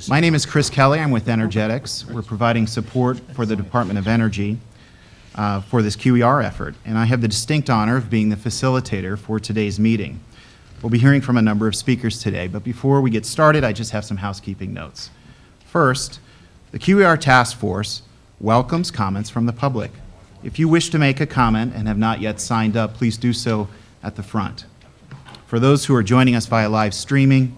My name is Chris Kelly. I'm with Energetics. We're providing support for the Department of Energy for this QER effort, and I have the distinct honor of being the facilitator for today's meeting. We'll be hearing from a number of speakers today, but before we get started, I just have some housekeeping notes. First, the QER Task Force welcomes comments from the public. If you wish to make a comment and have not yet signed up, please do so at the front. For those who are joining us via live streaming,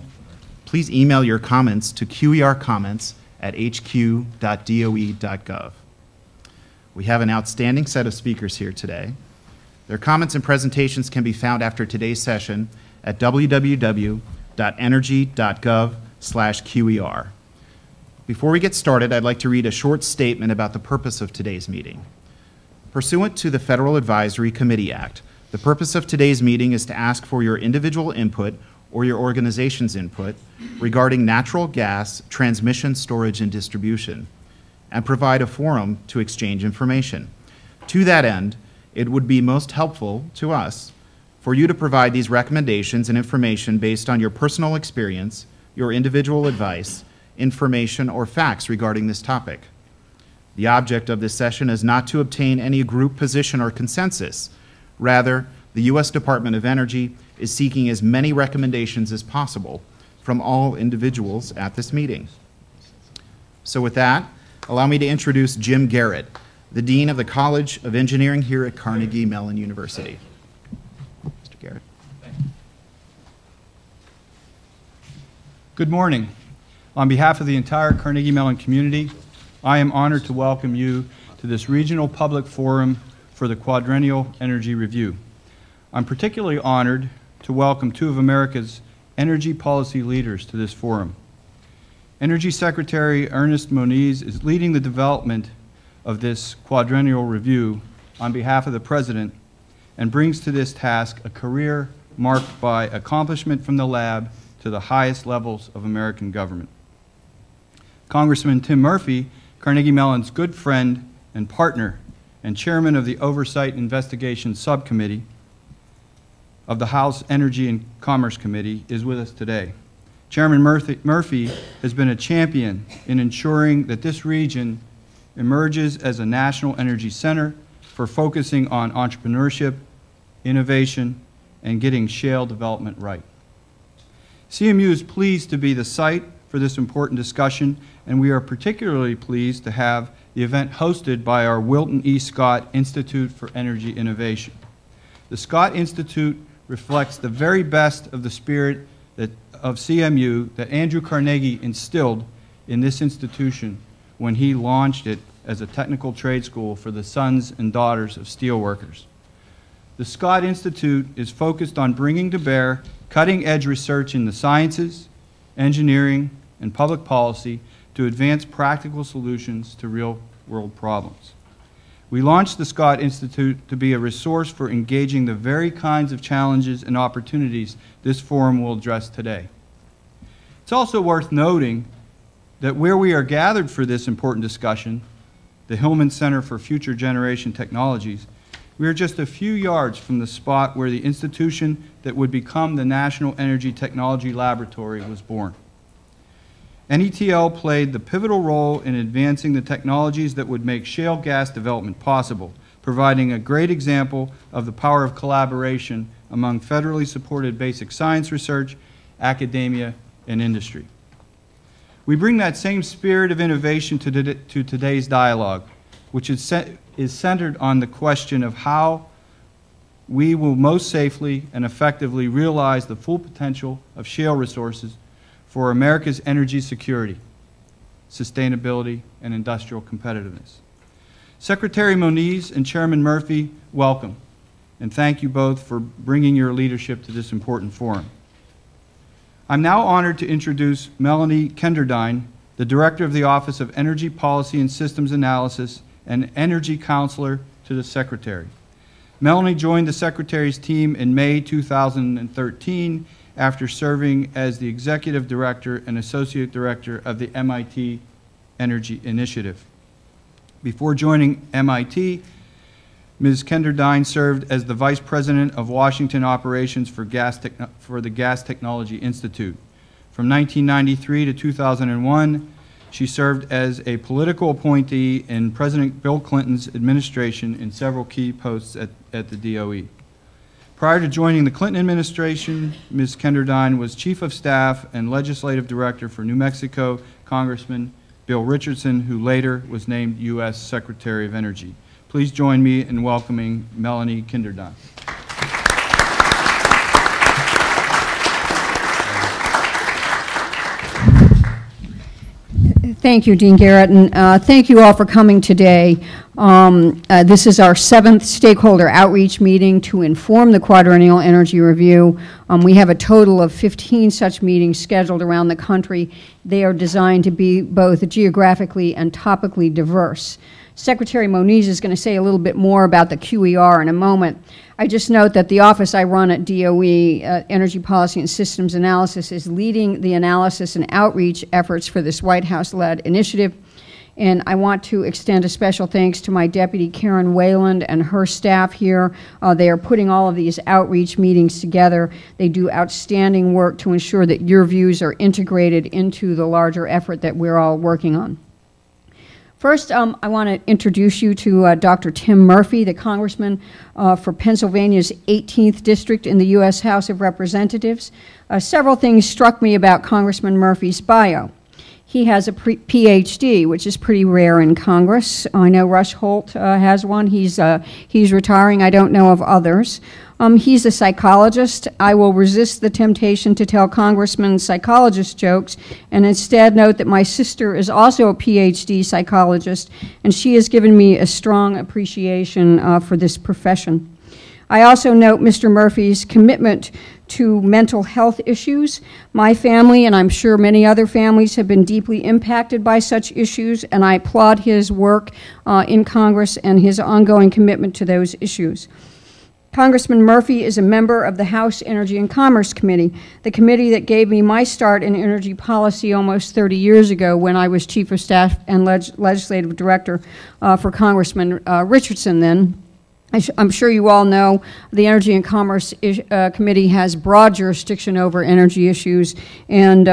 please email your comments to qercomments@hq.doe.gov. We have an outstanding set of speakers here today. Their comments and presentations can be found after today's session at www.energy.gov/QER. Before we get started, I'd like to read a short statement about the purpose of today's meeting. Pursuant to the Federal Advisory Committee Act, the purpose of today's meeting is to ask for your individual input or your organization's input regarding natural gas transmission, storage, and distribution, and provide a forum to exchange information. To that end, it would be most helpful to us for you to provide these recommendations and information based on your personal experience, your individual advice, information, or facts regarding this topic. The object of this session is not to obtain any group position or consensus. Rather, the U.S. Department of Energy is seeking as many recommendations as possible from all individuals at this meeting. So with that, allow me to introduce Jim Garrett, the Dean of the College of Engineering here at Carnegie Mellon University. Mr. Garrett. Good morning. On behalf of the entire Carnegie Mellon community, I am honored to welcome you to this regional public forum for the Quadrennial Energy Review. I'm particularly honored to welcome two of America's energy policy leaders to this forum. Energy Secretary Moniz is leading the development of this Quadrennial Review on behalf of the President and brings to this task a career marked by accomplishment from the lab to the highest levels of American government. Congressman Tim Murphy, Carnegie Mellon's good friend and partner and chairman of the Oversight Investigation Subcommittee of the House Energy and Commerce Committee, is with us today. Chairman Murphy has been a champion in ensuring that this region emerges as a national energy center for focusing on entrepreneurship, innovation, and getting shale development right. CMU is pleased to be the site for this important discussion, and we are particularly pleased to have the event hosted by our Wilton E. Scott Institute for Energy Innovation. The Scott Institute reflects the very best of the spirit of CMU that Andrew Carnegie instilled in this institution when he launched it as a technical trade school for the sons and daughters of steelworkers. The Scott Institute is focused on bringing to bear cutting-edge research in the sciences, engineering, and public policy to advance practical solutions to real-world problems. We launched the Scott Institute to be a resource for engaging the very kinds of challenges and opportunities this forum will address today. It's also worth noting that where we are gathered for this important discussion, the Hillman Center for Future Generation Technologies, we are just a few yards from the spot where the institution that would become the National Energy Technology Laboratory was born. NETL played the pivotal role in advancing the technologies that would make shale gas development possible, providing a great example of the power of collaboration among federally supported basic science research, academia, and industry. We bring that same spirit of innovation to today's dialogue, which is centered on the question of how we will most safely and effectively realize the full potential of shale resources for America's energy security, sustainability, and industrial competitiveness. Secretary Moniz and Chairman Murphy, welcome, and thank you both for bringing your leadership to this important forum. I'm now honored to introduce Melanie Kenderdine, the Director of the Office of Energy Policy and Systems Analysis and Energy Counselor to the Secretary. Melanie joined the Secretary's team in May 2013 after serving as the Executive Director and Associate Director of the MIT Energy Initiative. Before joining MIT, Ms. Kenderdine served as the Vice President of Washington Operations for the Gas Technology Institute. From 1993 to 2001, she served as a political appointee in President Bill Clinton's administration in several key posts at the DOE. Prior to joining the Clinton administration, Ms. Kenderdine was Chief of Staff and Legislative Director for New Mexico Congressman Bill Richardson, who later was named U.S. Secretary of Energy. Please join me in welcoming Melanie Kenderdine. Thank you, Dean Garrett, and thank you all for coming today. This is our 7th stakeholder outreach meeting to inform the Quadrennial Energy Review. We have a total of 15 such meetings scheduled around the country. They are designed to be both geographically and topically diverse. Secretary Moniz is going to say a little bit more about the QER in a moment. I just note that the office I run at DOE, Energy Policy and Systems Analysis, is leading the analysis and outreach efforts for this White House-led initiative. And I want to extend a special thanks to my deputy, Karen Wayland, and her staff here. They are putting all of these outreach meetings together. They do outstanding work to ensure that your views are integrated into the larger effort that we're all working on. First, I want to introduce you to Dr. Tim Murphy, the congressman for Pennsylvania's 18th district in the U.S. House of Representatives. Several things struck me about Congressman Murphy's bio. He has a PhD, which is pretty rare in Congress. I know Rush Holt has one. He's retiring. I don't know of others. He's a psychologist. I will resist the temptation to tell Congressman psychologist jokes and instead note that my sister is also a PhD psychologist, and she has given me a strong appreciation for this profession. I also note Mr. Murphy's commitment to mental health issues. My family, and I'm sure many other families, have been deeply impacted by such issues, and I applaud his work in Congress and his ongoing commitment to those issues. Congressman Murphy is a member of the House Energy and Commerce Committee, the committee that gave me my start in energy policy almost 30 years ago when I was Chief of Staff and Legislative Director for Congressman Richardson then. I'm sure you all know the Energy and Commerce Committee has broad jurisdiction over energy issues, and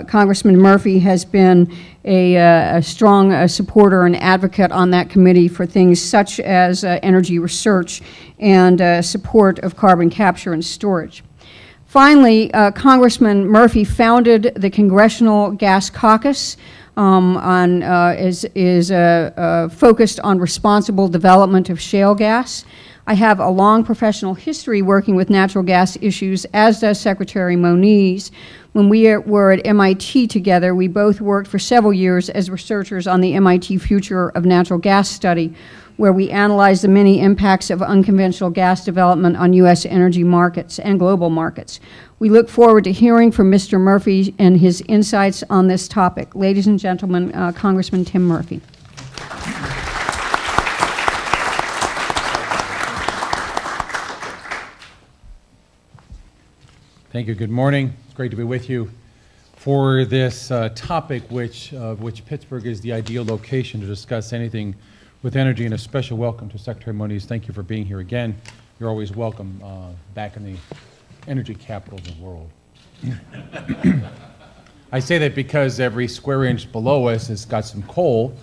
Congressman Murphy has been a strong supporter and advocate on that committee for things such as energy research and support of carbon capture and storage. Finally, Congressman Murphy founded the Congressional Gas Caucus, is focused on responsible development of shale gas. I have a long professional history working with natural gas issues, as does Secretary Moniz. When we were at MIT together, we both worked for several years as researchers on the MIT Future of Natural Gas study, where we analyzed the many impacts of unconventional gas development on U.S. energy markets and global markets. We look forward to hearing from Mr. Murphy and his insights on this topic. Ladies and gentlemen, Congressman Tim Murphy. Thank you. Good morning. It's great to be with you for this topic, which Pittsburgh is the ideal location to discuss anything with energy, and a special welcome to Secretary Moniz. Thank you for being here again. You're always welcome back in the energy capital of the world. I say that because every square inch below us has got some coal,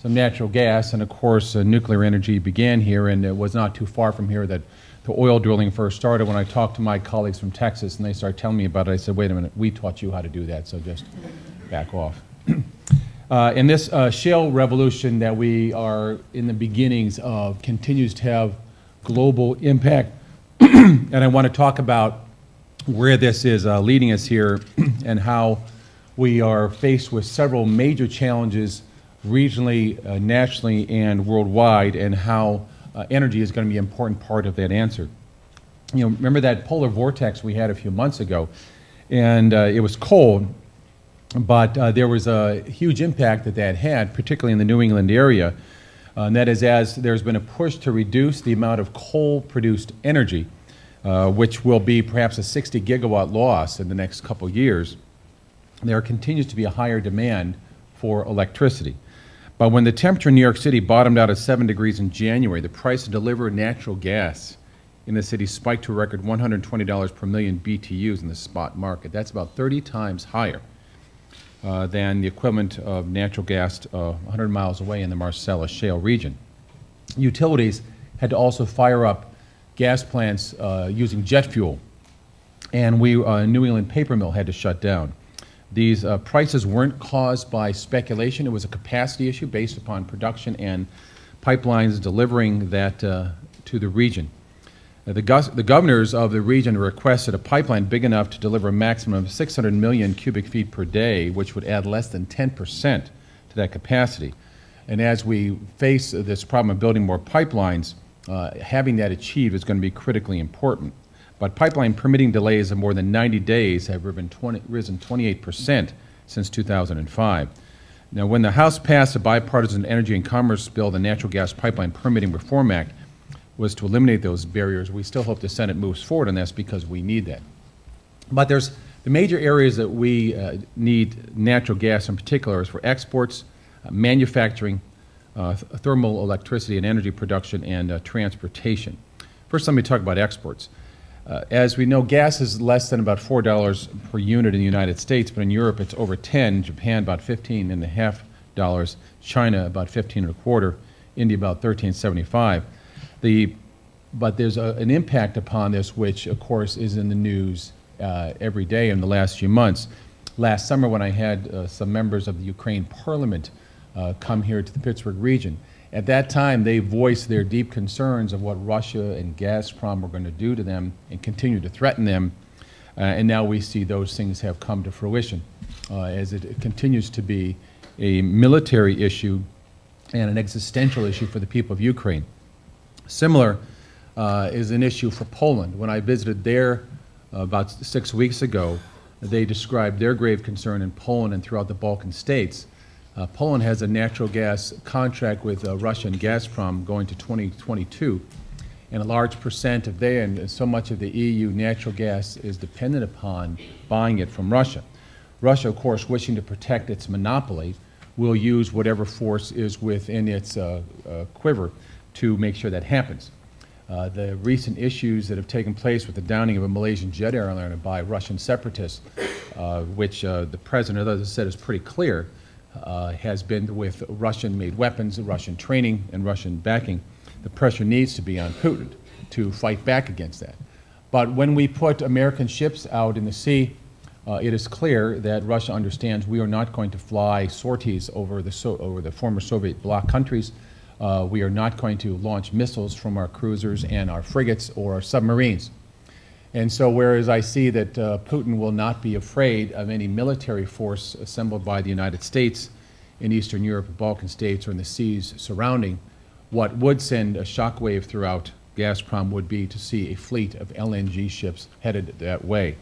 some natural gas, and of course nuclear energy began here, and it was not too far from here that the oil drilling first started. When I talked to my colleagues from Texas and they started telling me about it, I said, wait a minute, we taught you how to do that, so just back off. And this shale revolution that we are in the beginnings of continues to have global impact. And I want to talk about where this is leading us here and how we are faced with several major challenges regionally, nationally, and worldwide, and how energy is going to be an important part of that answer. You know, remember that polar vortex we had a few months ago, and it was cold, but there was a huge impact that had, particularly in the New England area, and that is as there's been a push to reduce the amount of coal-produced energy, which will be perhaps a 60 gigawatt loss in the next couple years. There continues to be a higher demand for electricity. But when the temperature in New York City bottomed out at 7 degrees in January, the price of delivered natural gas in the city spiked to a record $120 per million BTUs in the spot market. That's about 30 times higher than the equivalent of natural gas 100 miles away in the Marcellus Shale region. Utilities had to also fire up gas plants using jet fuel, and New England paper mill had to shut down. These prices weren't caused by speculation. It was a capacity issue based upon production and pipelines delivering that to the region. The governors of the region requested a pipeline big enough to deliver a maximum of 600 million cubic feet per day, which would add less than 10% to that capacity. And as we face this problem of building more pipelines, having that achieved is going to be critically important. But pipeline permitting delays of more than 90 days have risen 28% since 2005. Now, when the House passed a bipartisan Energy and Commerce bill, the Natural Gas Pipeline Permitting Reform Act was to eliminate those barriers. We still hope the Senate moves forward on this because we need that. But there's the major areas that we need natural gas in particular is for exports, manufacturing, thermal electricity and energy production, and transportation. First, let me talk about exports. As we know, gas is less than about $4 per unit in the United States, but in Europe it's over 10, Japan about $15.50, China about 15.25, India about 13.75. But there's an impact upon this, which of course is in the news every day in the last few months. Last summer, when I had some members of the Ukraine Parliament come here to the Pittsburgh region, at that time they voiced their deep concerns of what Russia and Gazprom were going to do to them and continue to threaten them. And now we see those things have come to fruition as it continues to be a military issue and an existential issue for the people of Ukraine. Similar is an issue for Poland. When I visited there about 6 weeks ago, they described their grave concern in Poland and throughout the Balkan states. Poland has a natural gas contract with Russia and Gazprom going to 2022, and a large percent of there and so much of the EU natural gas is dependent upon buying it from Russia. Russia, of course, wishing to protect its monopoly, will use whatever force is within its quiver to make sure that happens. The recent issues that have taken place with the downing of a Malaysian jet airliner by Russian separatists, which the president, as I said, is pretty clear, has been with Russian-made weapons, Russian training, and Russian backing. The pressure needs to be on Putin to fight back against that. But when we put American ships out in the sea, it is clear that Russia understands we are not going to fly sorties over the former Soviet bloc countries. We are not going to launch missiles from our cruisers and our frigates or our submarines. And so whereas I see that Putin will not be afraid of any military force assembled by the United States in Eastern Europe, Balkan states, or in the seas surrounding, what would send a shockwave throughout Gazprom would be to see a fleet of LNG ships headed that way.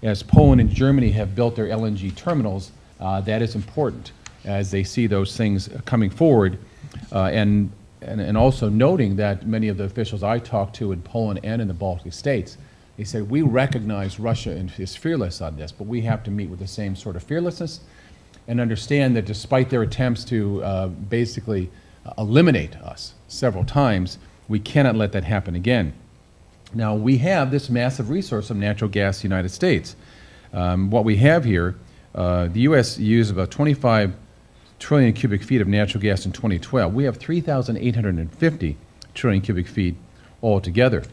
As Poland and Germany have built their LNG terminals, that is important as they see those things coming forward, and also noting that many of the officials I talked to in Poland and in the Baltic states, they said, we recognize Russia and is fearless on this, but we have to meet with the same sort of fearlessness and understand that despite their attempts to basically eliminate us several times, we cannot let that happen again. Now, we have this massive resource of natural gas in the United States. What we have here, the U.S. used about 25 trillion cubic feet of natural gas in 2012. We have 3,850 trillion cubic feet altogether.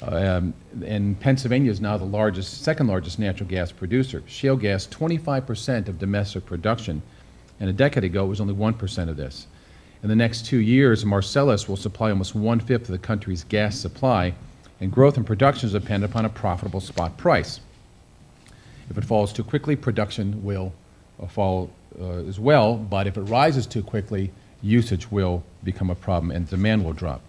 And Pennsylvania is now the second largest natural gas producer. Shale gas, 25% of domestic production, and a decade ago it was only 1% of this. In the next 2 years, Marcellus will supply almost 1/5 of the country's gas supply, and growth in production is dependent upon a profitable spot price. If it falls too quickly, production will fall as well, but if it rises too quickly, usage will become a problem and demand will drop.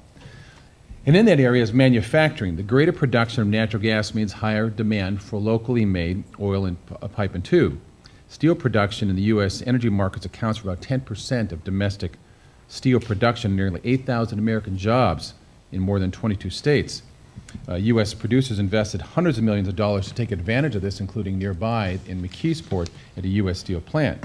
And in that area is manufacturing. The greater production of natural gas means higher demand for locally made oil and pipe and tube. Steel production in the U.S. energy markets accounts for about 10% of domestic steel production, nearly 8,000 American jobs in more than 22 states. U.S. producers invested hundreds of millions of dollars to take advantage of this, including nearby in McKeesport at a U.S. steel plant.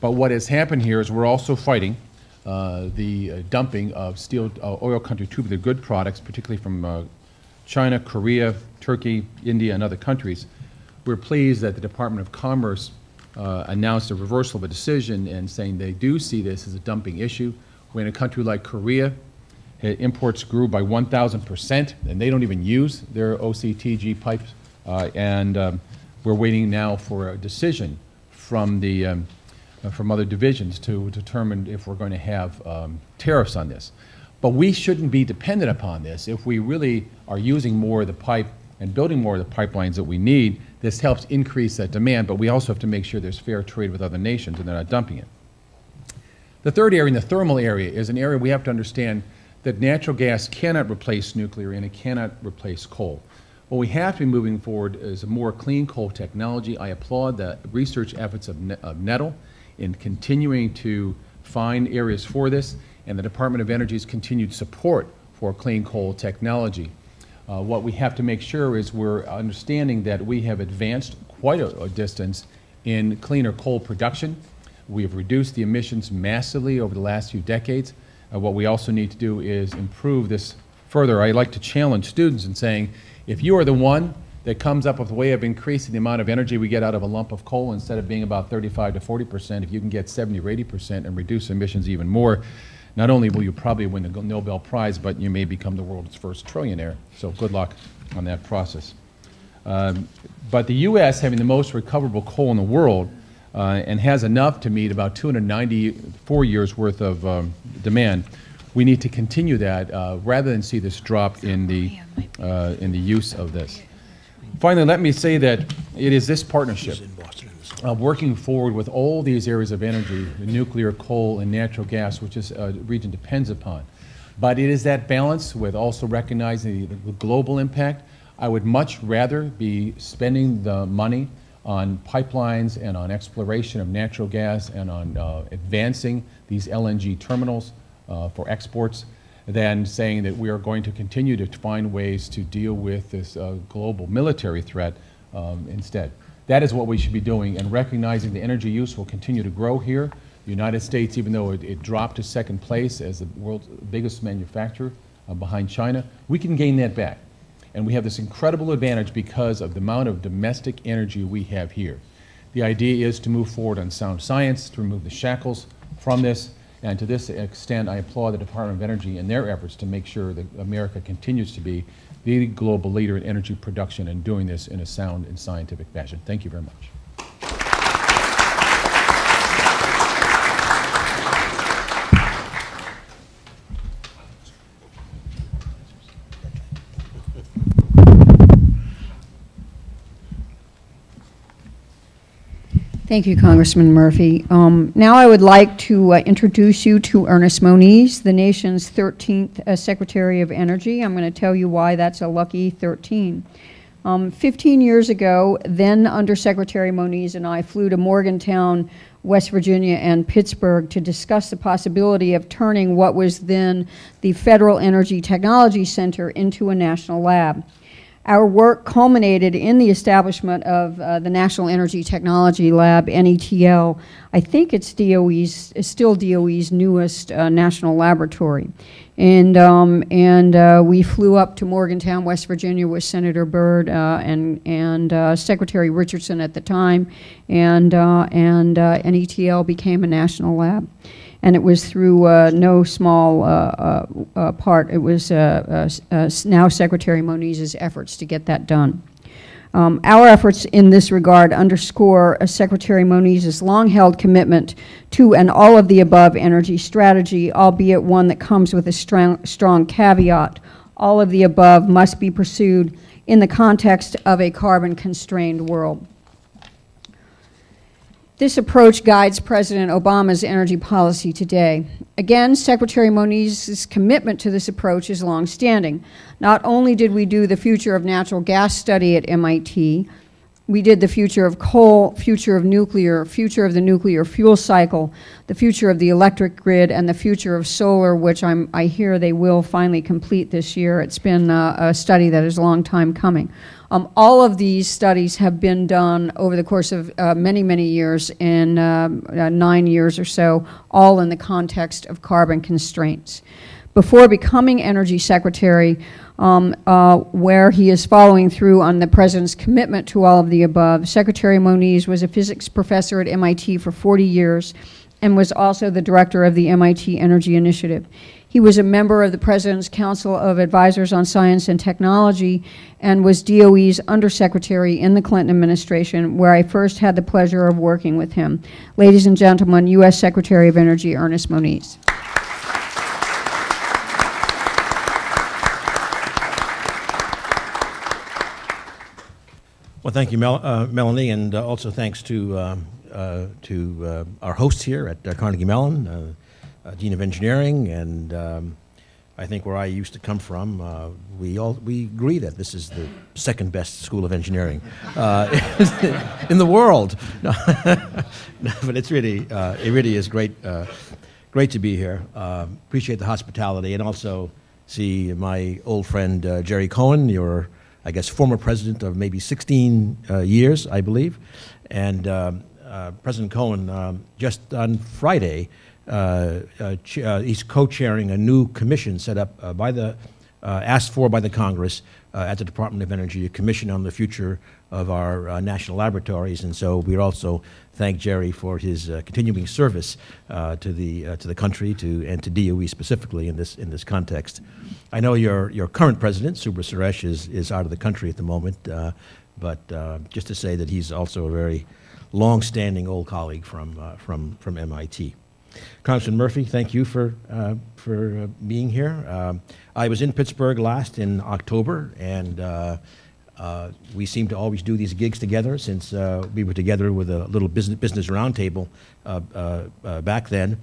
But what has happened here is we're also fighting the dumping of steel, oil country tubular good products, particularly from China, Korea, Turkey, India, and other countries. We're pleased that the Department of Commerce announced a reversal of a decision and saying they do see this as a dumping issue. When a country like Korea, imports grew by 1,000%, and they don't even use their OCTG pipes. We're waiting now for a decision from the from other divisions to determine if we're going to have tariffs on this. But we shouldn't be dependent upon this. If we really are using more of the pipe and building more of the pipelines that we need, this helps increase that demand, but we also have to make sure there's fair trade with other nations and they're not dumping it. The third area, in the thermal area, is an area we have to understand that natural gas cannot replace nuclear and it cannot replace coal. What we have to be moving forward is a more clean coal technology. I applaud the research efforts of NETL in continuing to find areas for this, and the Department of Energy's continued support for clean coal technology. What we have to make sure is we're understanding that we have advanced quite a distance in cleaner coal production. We have reduced the emissions massively over the last few decades. What we also need to do is improve this further. I like to challenge students in saying, if you are the one that comes up with a way of increasing the amount of energy we get out of a lump of coal, instead of being about 35 to 40%, if you can get 70 or 80% and reduce emissions even more, not only will you probably win the Nobel Prize, but you may become the world's first trillionaire. So good luck on that process. But the U.S., having the most recoverable coal in the world, and has enough to meet about 294 years worth of demand, we need to continue that rather than see this drop in the use of this. Finally, let me say that it is this partnership, working forward with all these areas of energy, nuclear, coal, and natural gas, which this region depends upon. But it is that balance with also recognizing the global impact. I would much rather be spending the money on pipelines and on exploration of natural gas and on advancing these LNG terminals for exports than saying that we are going to continue to find ways to deal with this global military threat instead. That is what we should be doing, and recognizing the energy use will continue to grow here. The United States, even though it dropped to second place as the world's biggest manufacturer behind China, we can gain that back. And we have this incredible advantage because of the amount of domestic energy we have here. The idea is to move forward on sound science, to remove the shackles from this, and to this extent, I applaud the Department of Energy in their efforts to make sure that America continues to be the global leader in energy production and doing this in a sound and scientific fashion. Thank you very much. Thank you, Congressman Murphy. Now I would like to introduce you to Ernest Moniz, the nation's 13th Secretary of Energy. I'm going to tell you why that's a lucky 13. 15 years ago, then Under Secretary Moniz and I flew to Morgantown, West Virginia, and Pittsburgh to discuss the possibility of turning what was then the Federal Energy Technology Center into a national lab. Our work culminated in the establishment of the National Energy Technology Lab, NETL. I think it's still DOE's newest national laboratory. And we flew up to Morgantown, West Virginia with Senator Byrd and Secretary Richardson at the time, and NETL became a national lab. And it was through no small part. It was now Secretary Moniz's efforts to get that done. Our efforts in this regard underscore Secretary Moniz's long-held commitment to an all-of-the-above energy strategy, albeit one that comes with a strong caveat. All of the above must be pursued in the context of a carbon-constrained world. This approach guides President Obama's energy policy today. Again, Secretary Moniz's commitment to this approach is longstanding. Not only did we do the future of natural gas study at MIT, we did the future of coal, future of nuclear, future of the nuclear fuel cycle, the future of the electric grid, and the future of solar, which I hear they will finally complete this year. It's been a study that is a long time coming. All of these studies have been done over the course of many, many years, in 9 years or so, all in the context of carbon constraints. before becoming Energy Secretary, where he is following through on the President's commitment to all of the above. Secretary Moniz was a physics professor at MIT for 40 years and was also the director of the MIT Energy Initiative. He was a member of the President's Council of Advisors on Science and Technology and was DOE's undersecretary in the Clinton administration, where I first had the pleasure of working with him. Ladies and gentlemen, U.S. Secretary of Energy Ernest Moniz. Well, thank you, Melanie, and also thanks to our hosts here at Carnegie Mellon, Dean of Engineering, and I think where I used to come from, we agree that this is the second best school of engineering in the world. No, but it really is great to be here. Appreciate the hospitality, and also see my old friend Jerry Cohen, your, I guess, former president of maybe 16 years, I believe. And President Cohen, just on Friday, he's co-chairing a new commission set up asked for by the Congress at the Department of Energy, a commission on the future of our national laboratories. And so we also thank Jerry for his continuing service to the country and to DOE specifically in this context. I know your current president, Subra Suresh, is out of the country at the moment, but just to say that he's also a very long-standing old colleague from MIT. Congressman Murphy, thank you for being here. I was in Pittsburgh last in October, and we seem to always do these gigs together since we were together with a little business roundtable back then.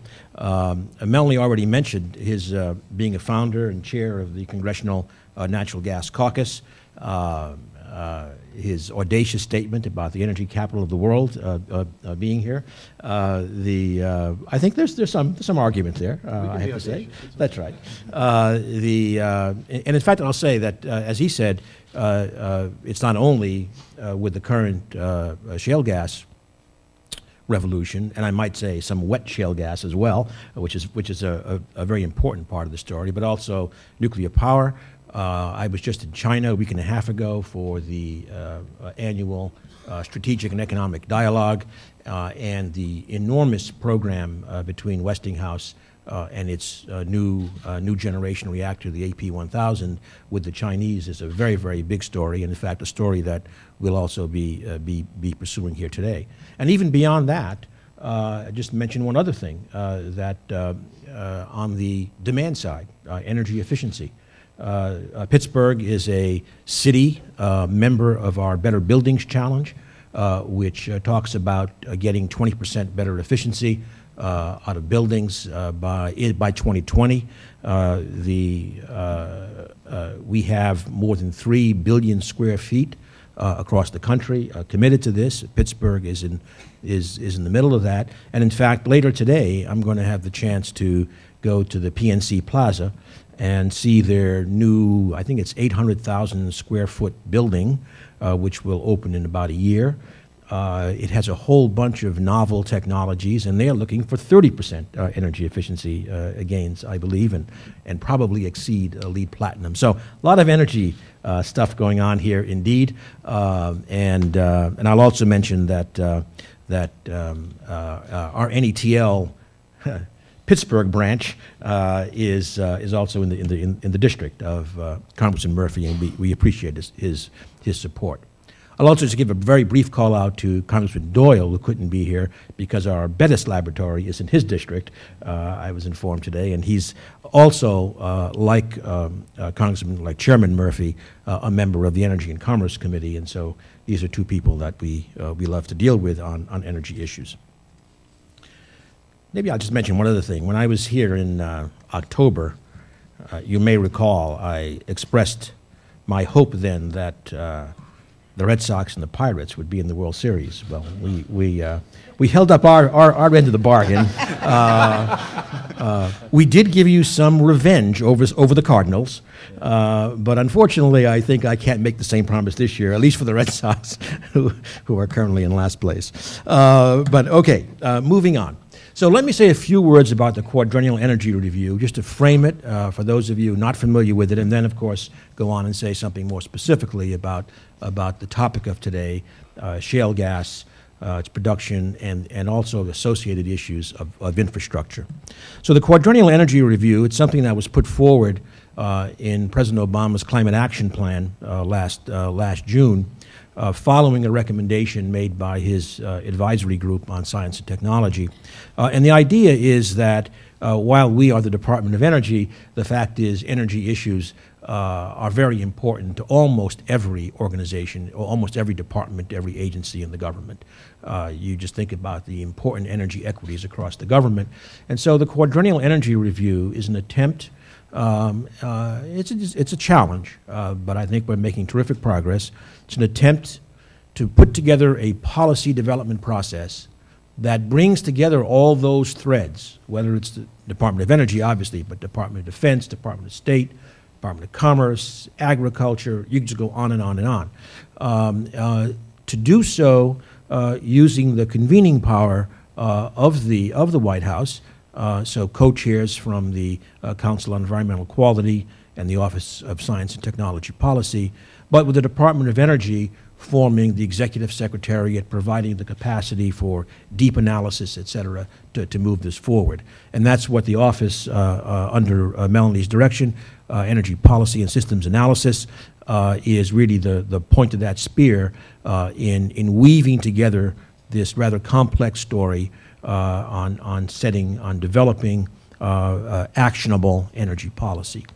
Melanie already mentioned his being a founder and chair of the Congressional Natural Gas Caucus. His audacious statement about the energy capital of the world being here. I think there's some argument there. I have to say, that's right. And in fact, I'll say that as he said, it's not only with the current shale gas revolution, and I might say some wet shale gas as well, which is a very important part of the story, but also nuclear power. I was just in China a week and a half ago for the annual Strategic and Economic Dialogue, and the enormous program between Westinghouse and its new generation reactor, the AP1000, with the Chinese is a very, very big story, and in fact a story that we'll also be pursuing here today. And even beyond that, I just mention one other thing, that on the demand side, energy efficiency. Pittsburgh is a city member of our Better Buildings Challenge, which talks about getting 20% better efficiency out of buildings by 2020. We have more than 3 billion square feet across the country committed to this. Pittsburgh is in the middle of that. And in fact, later today, I'm going to have the chance to go to the PNC Plaza and see their new, I think it's 800,000 square foot building, which will open in about a year. It has a whole bunch of novel technologies, and they are looking for 30% energy efficiency gains, I believe, and probably exceed LEED Platinum. So a lot of energy stuff going on here indeed. And I'll also mention that our NETL Pittsburgh branch is also in the district of Congressman Murphy, and we appreciate his support. I'll also just give a very brief call out to Congressman Doyle, who couldn't be here because our Bettis laboratory is in his district, I was informed today, and he's also, like Chairman Murphy, a member of the Energy and Commerce Committee, and so these are two people that we love to deal with on energy issues. Maybe I'll just mention one other thing. When I was here in October, you may recall I expressed my hope then that the Red Sox and the Pirates would be in the World Series. Well, we held up our end of the bargain. We did give you some revenge over the Cardinals, but unfortunately, I think I can't make the same promise this year, at least for the Red Sox, who are currently in last place. But okay, moving on. So let me say a few words about the Quadrennial Energy Review, just to frame it for those of you not familiar with it, and then, of course, go on and say something more specifically about the topic of today, shale gas, its production, and also associated issues of infrastructure. So the Quadrennial Energy Review, it's something that was put forward in President Obama's Climate Action Plan last June, following a recommendation made by his advisory group on science and technology. And the idea is that while we are the Department of Energy, the fact is energy issues are very important to almost every organization, or almost every department, every agency in the government. You just think about the important energy equities across the government. And so the Quadrennial Energy Review is an attempt. It's a challenge, but I think we're making terrific progress. It's an attempt to put together a policy development process that brings together all those threads, whether it's the Department of Energy, obviously, but Department of Defense, Department of State, Department of Commerce, Agriculture, you can just go on and on and on. To do so using the convening power of the White House, so co-chairs from the Council on Environmental Quality and the Office of Science and Technology Policy, but with the Department of Energy forming the Executive Secretariat, providing the capacity for deep analysis, et cetera, to move this forward. And that's what the office under Melanie's direction, Energy Policy and Systems Analysis, is really the point of that spear in weaving together this rather complex story on developing actionable energy policy.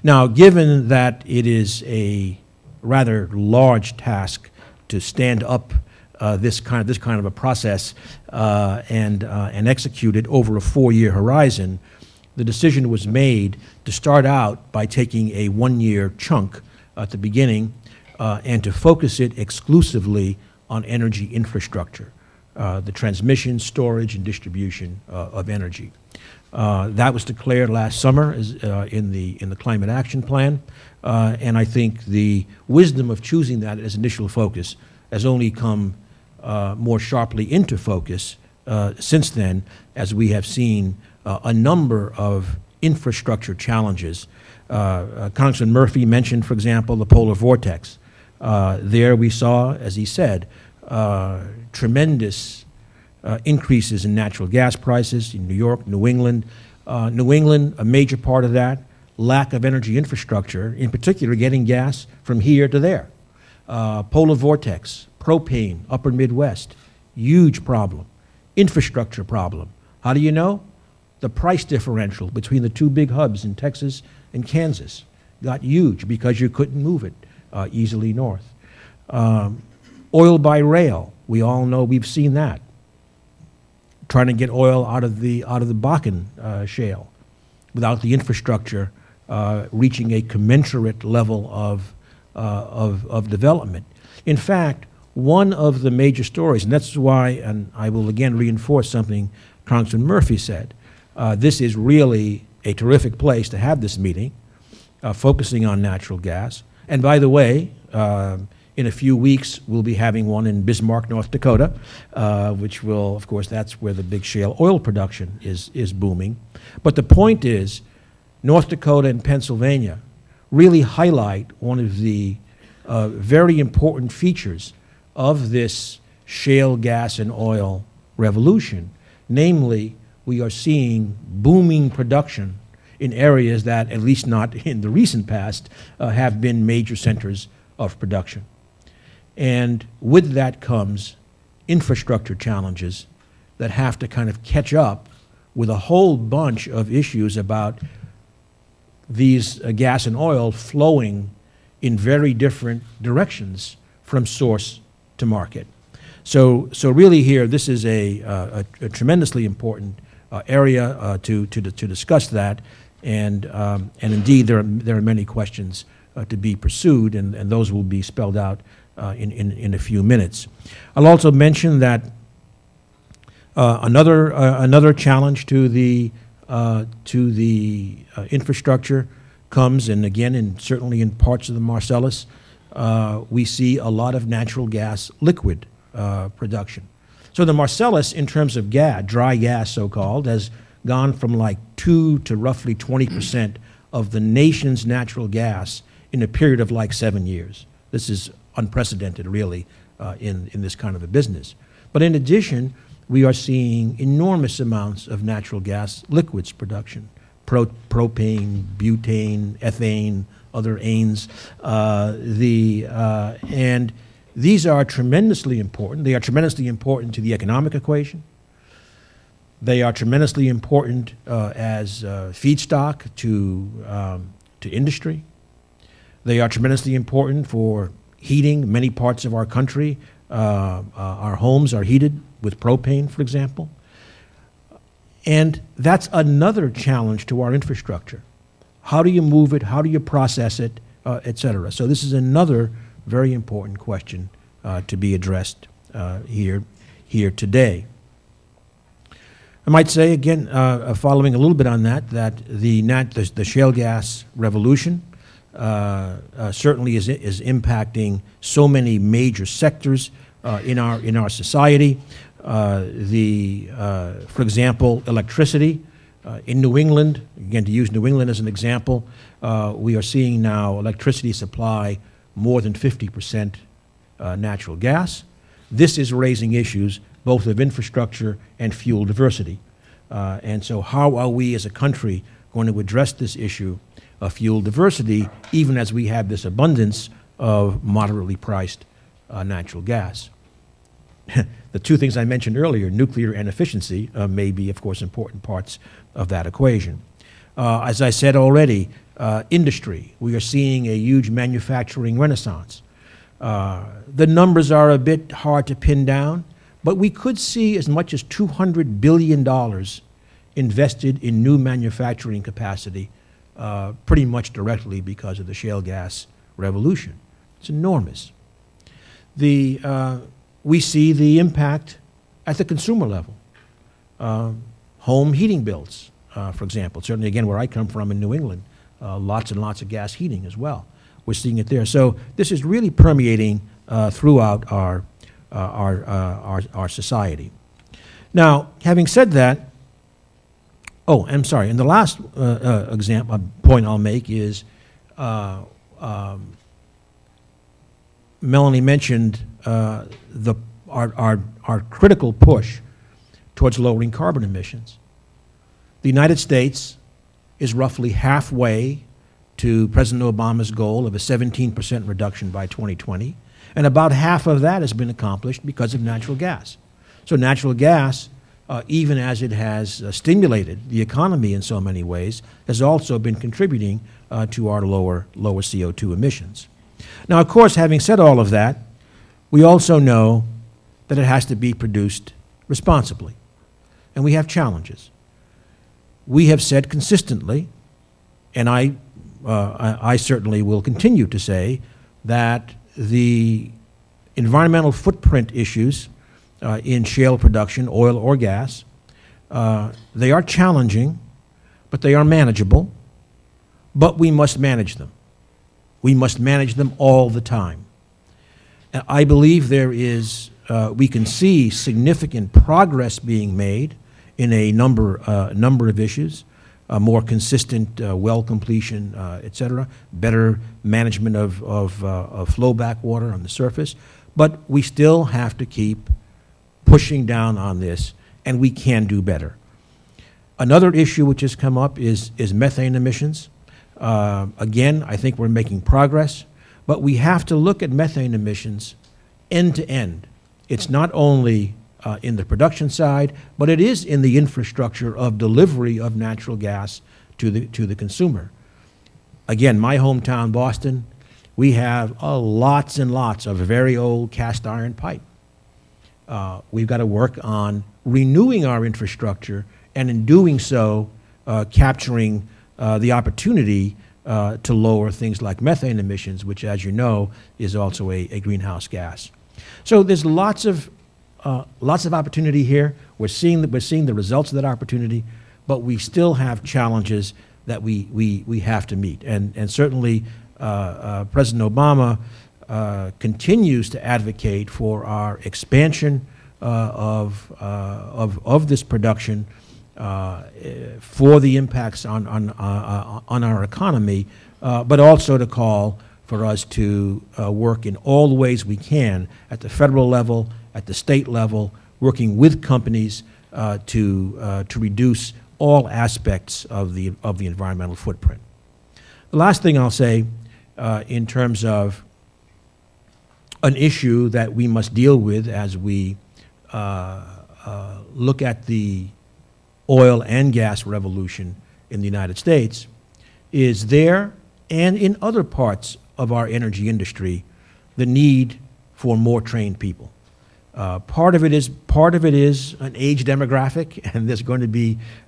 Now, given that it is a rather large task to stand up this kind of a process and execute it over a 4-year horizon, the decision was made to start out by taking a 1-year chunk at the beginning and to focus it exclusively on energy infrastructure, the transmission, storage, and distribution of energy. That was declared last summer in the Climate Action Plan, and I think the wisdom of choosing that as initial focus has only come more sharply into focus since then, as we have seen a number of infrastructure challenges. Congressman Murphy mentioned, for example, the polar vortex. There we saw, as he said, tremendous increases in natural gas prices in New York, New England. New England, a major part of that, lack of energy infrastructure, in particular getting gas from here to there. Polar vortex, propane, upper Midwest, huge problem. Infrastructure problem. How do you know? The price differential between the two big hubs in Texas and Kansas got huge because you couldn't move it easily north. Oil by rail, we all know, we've seen that. Trying to get oil out of the Bakken shale without the infrastructure reaching a commensurate level of development. In fact, one of the major stories, and that's why, and I will again reinforce something Congressman Murphy said, this is really a terrific place to have this meeting, focusing on natural gas. And by the way, in a few weeks, we'll be having one in Bismarck, North Dakota, which will, of course, that's where the big shale oil production is booming. But the point is, North Dakota and Pennsylvania really highlight one of the very important features of this shale gas and oil revolution. Namely, we are seeing booming production in areas that, at least not in the recent past, have been major centers of production. And with that comes infrastructure challenges that have to kind of catch up with a whole bunch of issues about these gas and oil flowing in very different directions from source to market. So really here, this is a tremendously important area to discuss that, and indeed there are many questions to be pursued, and those will be spelled out in a few minutes. I'll also mention that another challenge to the infrastructure comes, and again, certainly in parts of the Marcellus, we see a lot of natural gas liquid production. So the Marcellus, in terms of gas, dry gas so-called, has gone from like 2 to roughly 20% of the nation's natural gas in a period of like 7 years. This is unprecedented, really, in this kind of a business. But in addition, we are seeing enormous amounts of natural gas liquids production, propane, butane, ethane, other anes. And these are tremendously important. They are tremendously important to the economic equation. They are tremendously important as feedstock to industry. They are tremendously important for heating many parts of our country. Our homes are heated with propane, for example. And that's another challenge to our infrastructure. How do you move it? How do you process it, et cetera? So this is another very important question to be addressed here today. I might say, again, following a little bit on that, that the shale gas revolution certainly is impacting so many major sectors in our society. For example, electricity. In New England, again, to use New England as an example, we are seeing now electricity supply more than 50% natural gas. This is raising issues both of infrastructure and fuel diversity. And so how are we as a country going to address this issue of fuel diversity, even as we have this abundance of moderately priced natural gas? The two things I mentioned earlier, nuclear and efficiency, may be, of course, important parts of that equation. As I said already, industry. We are seeing a huge manufacturing renaissance. The numbers are a bit hard to pin down, but we could see as much as $200 billion invested in new manufacturing capacity pretty much directly because of the shale gas revolution. It's enormous. We see the impact at the consumer level. Home heating bills, for example. Certainly, again, where I come from in New England, lots and lots of gas heating as well. We're seeing it there. So this is really permeating throughout our society. Now, having said that, oh, I'm sorry, and the last point I'll make is Melanie mentioned our critical push towards lowering carbon emissions. The United States is roughly halfway to President Obama's goal of a 17% reduction by 2020, and about half of that has been accomplished because of natural gas. So natural gas, even as it has stimulated the economy in so many ways, has also been contributing to our lower CO2 emissions. Now, of course, having said all of that, we also know that it has to be produced responsibly, and we have challenges. We have said consistently, and I certainly will continue to say, that the environmental footprint issues in shale production, oil or gas, they are challenging, but they are manageable, but we must manage them. We must manage them all the time. I believe there is, we can see significant progress being made in a number of issues, more consistent well completion, et cetera, better management of flowback water on the surface. But we still have to keep pushing down on this, and we can do better. Another issue which has come up is methane emissions. Again, I think we're making progress, but we have to look at methane emissions end to end. It's not only in the production side, but it is in the infrastructure of delivery of natural gas to the consumer. Again, my hometown, Boston, we have lots and lots of very old cast iron pipe. We've got to work on renewing our infrastructure, and in doing so, capturing the opportunity to lower things like methane emissions, which, as you know, is also a greenhouse gas. So there's lots of opportunity here. We're seeing the results of that opportunity, but we still have challenges that we have to meet. And certainly, President Obama continues to advocate for our expansion of this production for the impacts on our economy, but also to call for us to work in all the ways we can at the federal level, at the state level, working with companies to reduce all aspects of the environmental footprint. The last thing I'll say in terms of an issue that we must deal with as we look at the oil and gas revolution in the United States is there and in other parts of our energy industry the need for more trained people. Part of it is an age demographic, and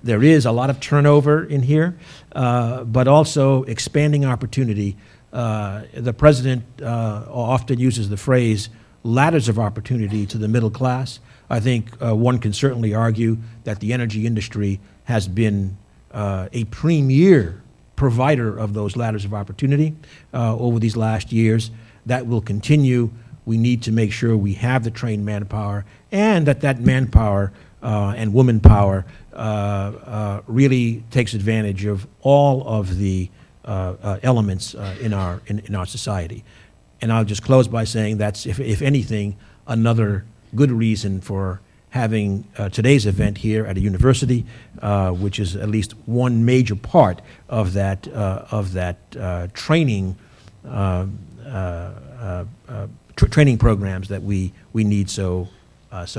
there is a lot of turnover in here, but also expanding opportunity. The president often uses the phrase ladders of opportunity to the middle class. I think one can certainly argue that the energy industry has been a premier provider of those ladders of opportunity over these last years. That will continue. We need to make sure we have the trained manpower, and that manpower and woman power really takes advantage of all of the elements in our society. And I'll just close by saying that's, if anything, another good reason for having today's event here at a university, which is at least one major part of that training training programs that we need so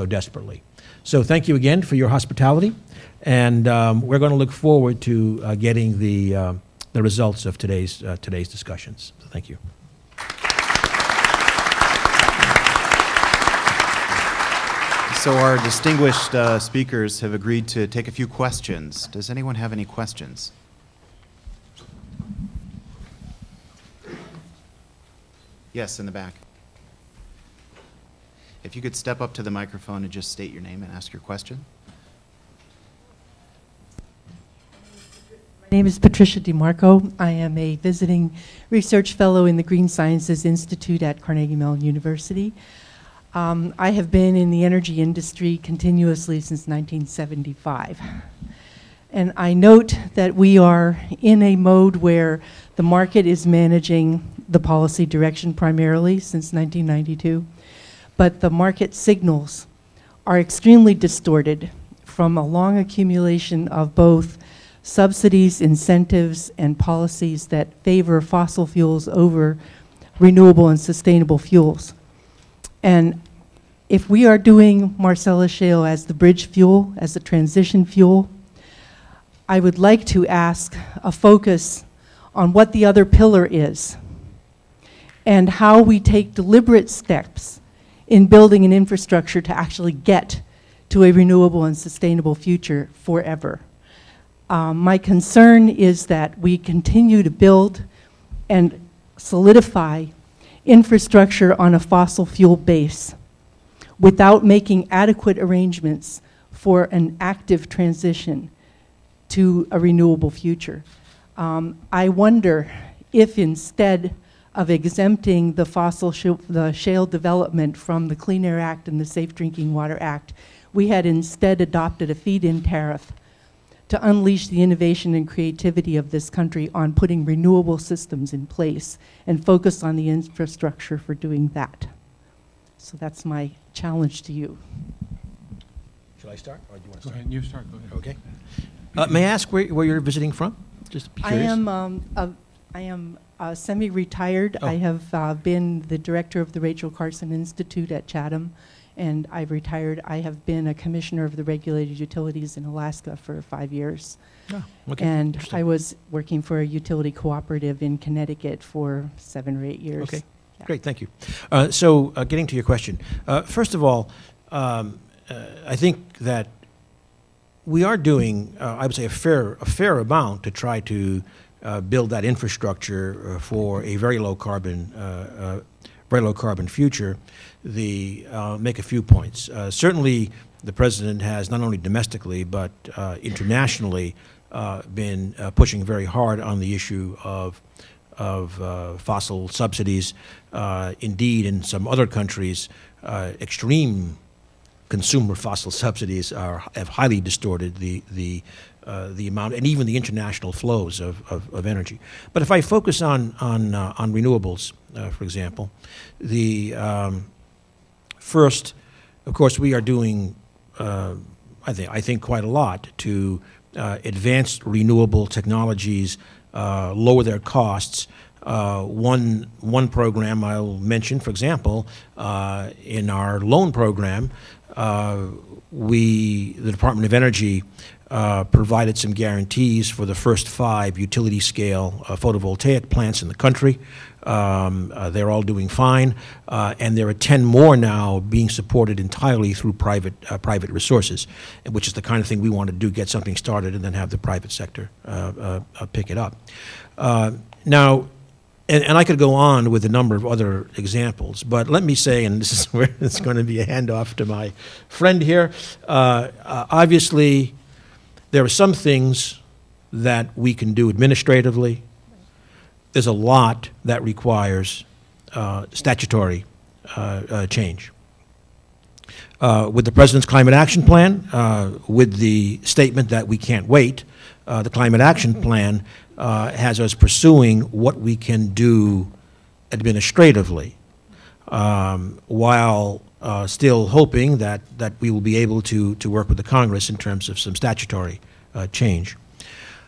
desperately. So thank you again for your hospitality, and we're going to look forward to getting the results of today's discussions. So thank you. So our distinguished speakers have agreed to take a few questions. Does anyone have any questions? Yes, in the back. If you could step up to the microphone and just state your name and ask your question. My name is Patricia DeMarco. I am a visiting research fellow in the Green Sciences Institute at Carnegie Mellon University. I have been in the energy industry continuously since 1975. And I note that we are in a mode where the market is managing the policy direction primarily since 1992, but the market signals are extremely distorted from a long accumulation of both subsidies, incentives, and policies that favor fossil fuels over renewable and sustainable fuels. And if we are doing Marcellus Shale as the bridge fuel, as the transition fuel, I would like to ask a focus on what the other pillar is and how we take deliberate steps in building an infrastructure to actually get to a renewable and sustainable future forever. My concern is that we continue to build and solidify infrastructure on a fossil fuel base without making adequate arrangements for an active transition to a renewable future. I wonder if instead of exempting the shale development from the Clean Air Act and the Safe Drinking Water Act, we had instead adopted a feed-in tariff to unleash the innovation and creativity of this country on putting renewable systems in place and focus on the infrastructure for doing that. So that's my challenge to you. Shall I start, or do you want to Go start? ahead, you start. Go ahead. Okay. May I ask where you're visiting from? Just be curious. I am semi-retired. Oh. I have been the director of the Rachel Carson Institute at Chatham, and I've retired. I have been a commissioner of the regulated utilities in Alaska for 5 years. Oh, okay. And Interesting. I was working for a utility cooperative in Connecticut for 7 or 8 years. Okay, Yeah. great, thank you. So getting to your question, first of all, I think that we are doing, I would say, a fair amount to try to build that infrastructure for a very low carbon future. Make a few points. Certainly, the president has not only domestically but internationally been pushing very hard on the issue of fossil subsidies. Indeed, in some other countries, extreme consumer fossil subsidies have highly distorted the amount and even the international flows of energy. But if I focus on renewables, for example, first, of course, we are doing I think quite a lot to advance renewable technologies, lower their costs. One program I'll mention, for example, in our loan program, the Department of Energy provided some guarantees for the first 5 utility-scale photovoltaic plants in the country. They're all doing fine, and there are 10 more now being supported entirely through private resources, which is the kind of thing we want to do, get something started and then have the private sector pick it up. Now, and I could go on with a number of other examples, but let me say, and this is where it's going to be a handoff to my friend here, obviously there are some things that we can do administratively. There's a lot that requires statutory change. With the President's Climate Action Plan, with the statement that we can't wait, the Climate Action Plan has us pursuing what we can do administratively, while still hoping that we will be able to work with the Congress in terms of some statutory change.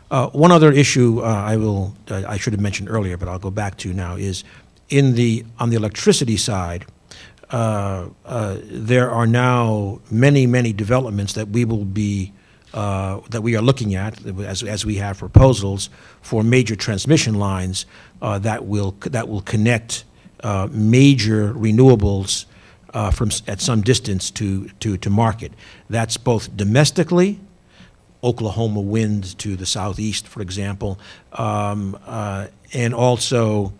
One other issue I should have mentioned earlier, but I'll go back to now, is on the electricity side, there are now many developments that we will be that we are looking at as we have proposals for major transmission lines that will connect major renewables at some distance to market. That's both domestically, Oklahoma wind to the southeast, for example, and also,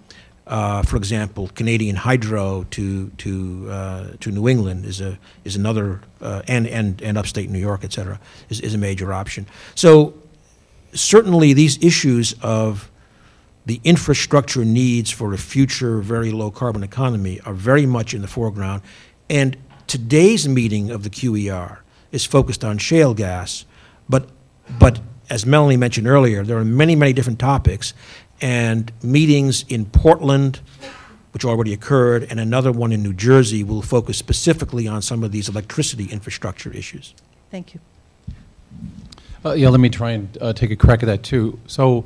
for example, Canadian hydro to New England is another, and upstate New York, et cetera, is a major option. So certainly these issues of the infrastructure needs for a future very low carbon economy are very much in the foreground. And today's meeting of the QER is focused on shale gas, but as Melanie mentioned earlier, there are many different topics, and meetings in Portland, which already occurred, and another one in New Jersey will focus specifically on some of these electricity infrastructure issues. Thank you. Yeah, let me try and take a crack at that too. So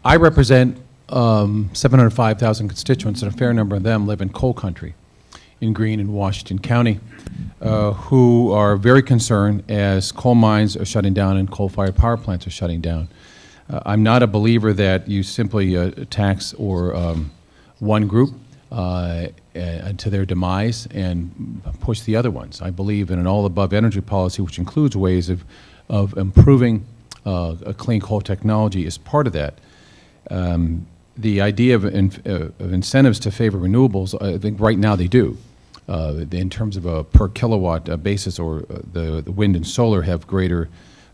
I represent 705,000 constituents, and a fair number of them live in coal country in Greene and Washington County, who are very concerned as coal mines are shutting down and coal-fired power plants are shutting down. I'm not a believer that you simply tax or one group to their demise and push the other ones. I believe in an all-above energy policy, which includes ways of improving a clean coal technology as part of that. The idea of incentives to favor renewables, I think right now they do. In terms of a per kilowatt basis, or the wind and solar have greater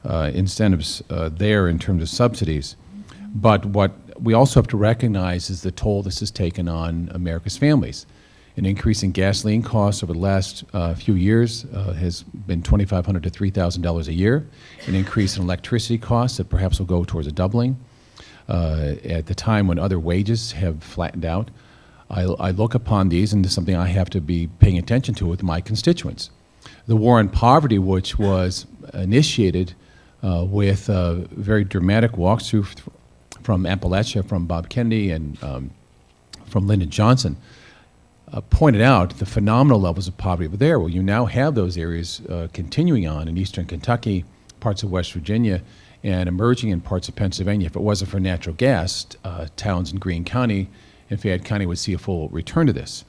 incentives there in terms of subsidies. But what we also have to recognize is the toll this has taken on America's families. An increase in gasoline costs over the last few years has been $2,500 to $3,000 a year. An increase in electricity costs that perhaps will go towards a doubling. At the time when other wages have flattened out, I look upon these, and this is something I have to be paying attention to with my constituents. The war on poverty, which was initiated with very dramatic walks through from Appalachia, from Bob Kennedy and from Lyndon Johnson, pointed out the phenomenal levels of poverty over there. Well, you now have those areas continuing on in eastern Kentucky, parts of West Virginia, and emerging in parts of Pennsylvania. If it wasn't for natural gas, towns in Greene County and Fayette County would see a full return to this.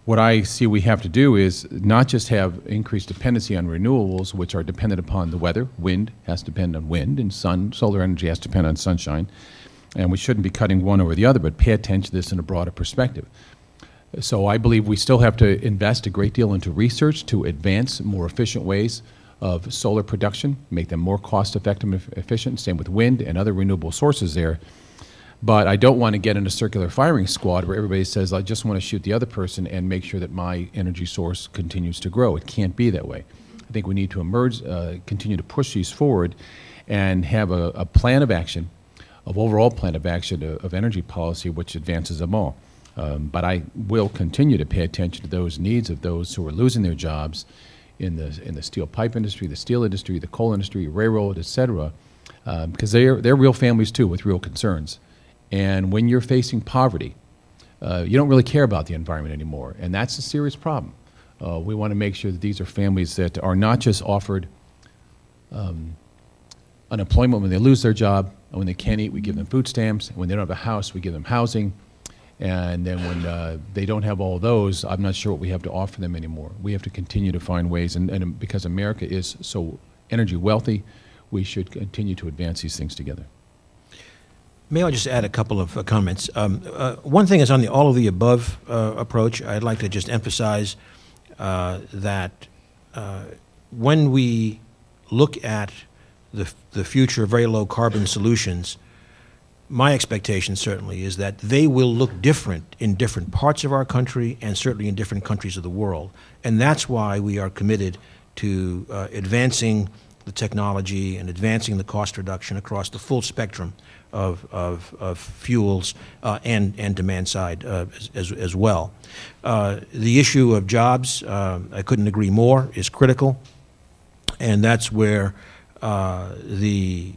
What I see we have to do is not just have increased dependency on renewables, which are dependent upon the weather. Wind has to depend on wind, and solar energy has to depend on sunshine. And we shouldn't be cutting one over the other, but pay attention to this in a broader perspective. So I believe we still have to invest a great deal into research to advance more efficient ways of solar production, make them more cost-effective and efficient, same with wind and other renewable sources there. But I don't want to get in a circular firing squad where everybody says, I just want to shoot the other person and make sure that my energy source continues to grow. It can't be that way. I think we need to emerge, continue to push these forward and have a plan of action, overall plan of action of energy policy which advances them all. But I will continue to pay attention to those needs of those who are losing their jobs in the steel pipe industry, the steel industry, the coal industry, railroad, et cetera, because they're real families too with real concerns. And when you're facing poverty, you don't really care about the environment anymore, and that's a serious problem. We want to make sure that these are families that are not just offered unemployment when they lose their job, and when they can't eat, we give them food stamps, and when they don't have a house, we give them housing, and then when they don't have all those, I'm not sure what we have to offer them anymore. We have to continue to find ways, and because America is so energy wealthy, we should continue to advance these things together. May I just add a couple of comments? One thing is on the all of the above approach. I'd like to just emphasize that when we look at the future of very low carbon solutions, my expectation certainly is that they will look different in different parts of our country and certainly in different countries of the world. And that's why we are committed to advancing the technology and advancing the cost reduction across the full spectrum of fuels and demand side as well. The issue of jobs, I couldn't agree more, is critical, and that's where the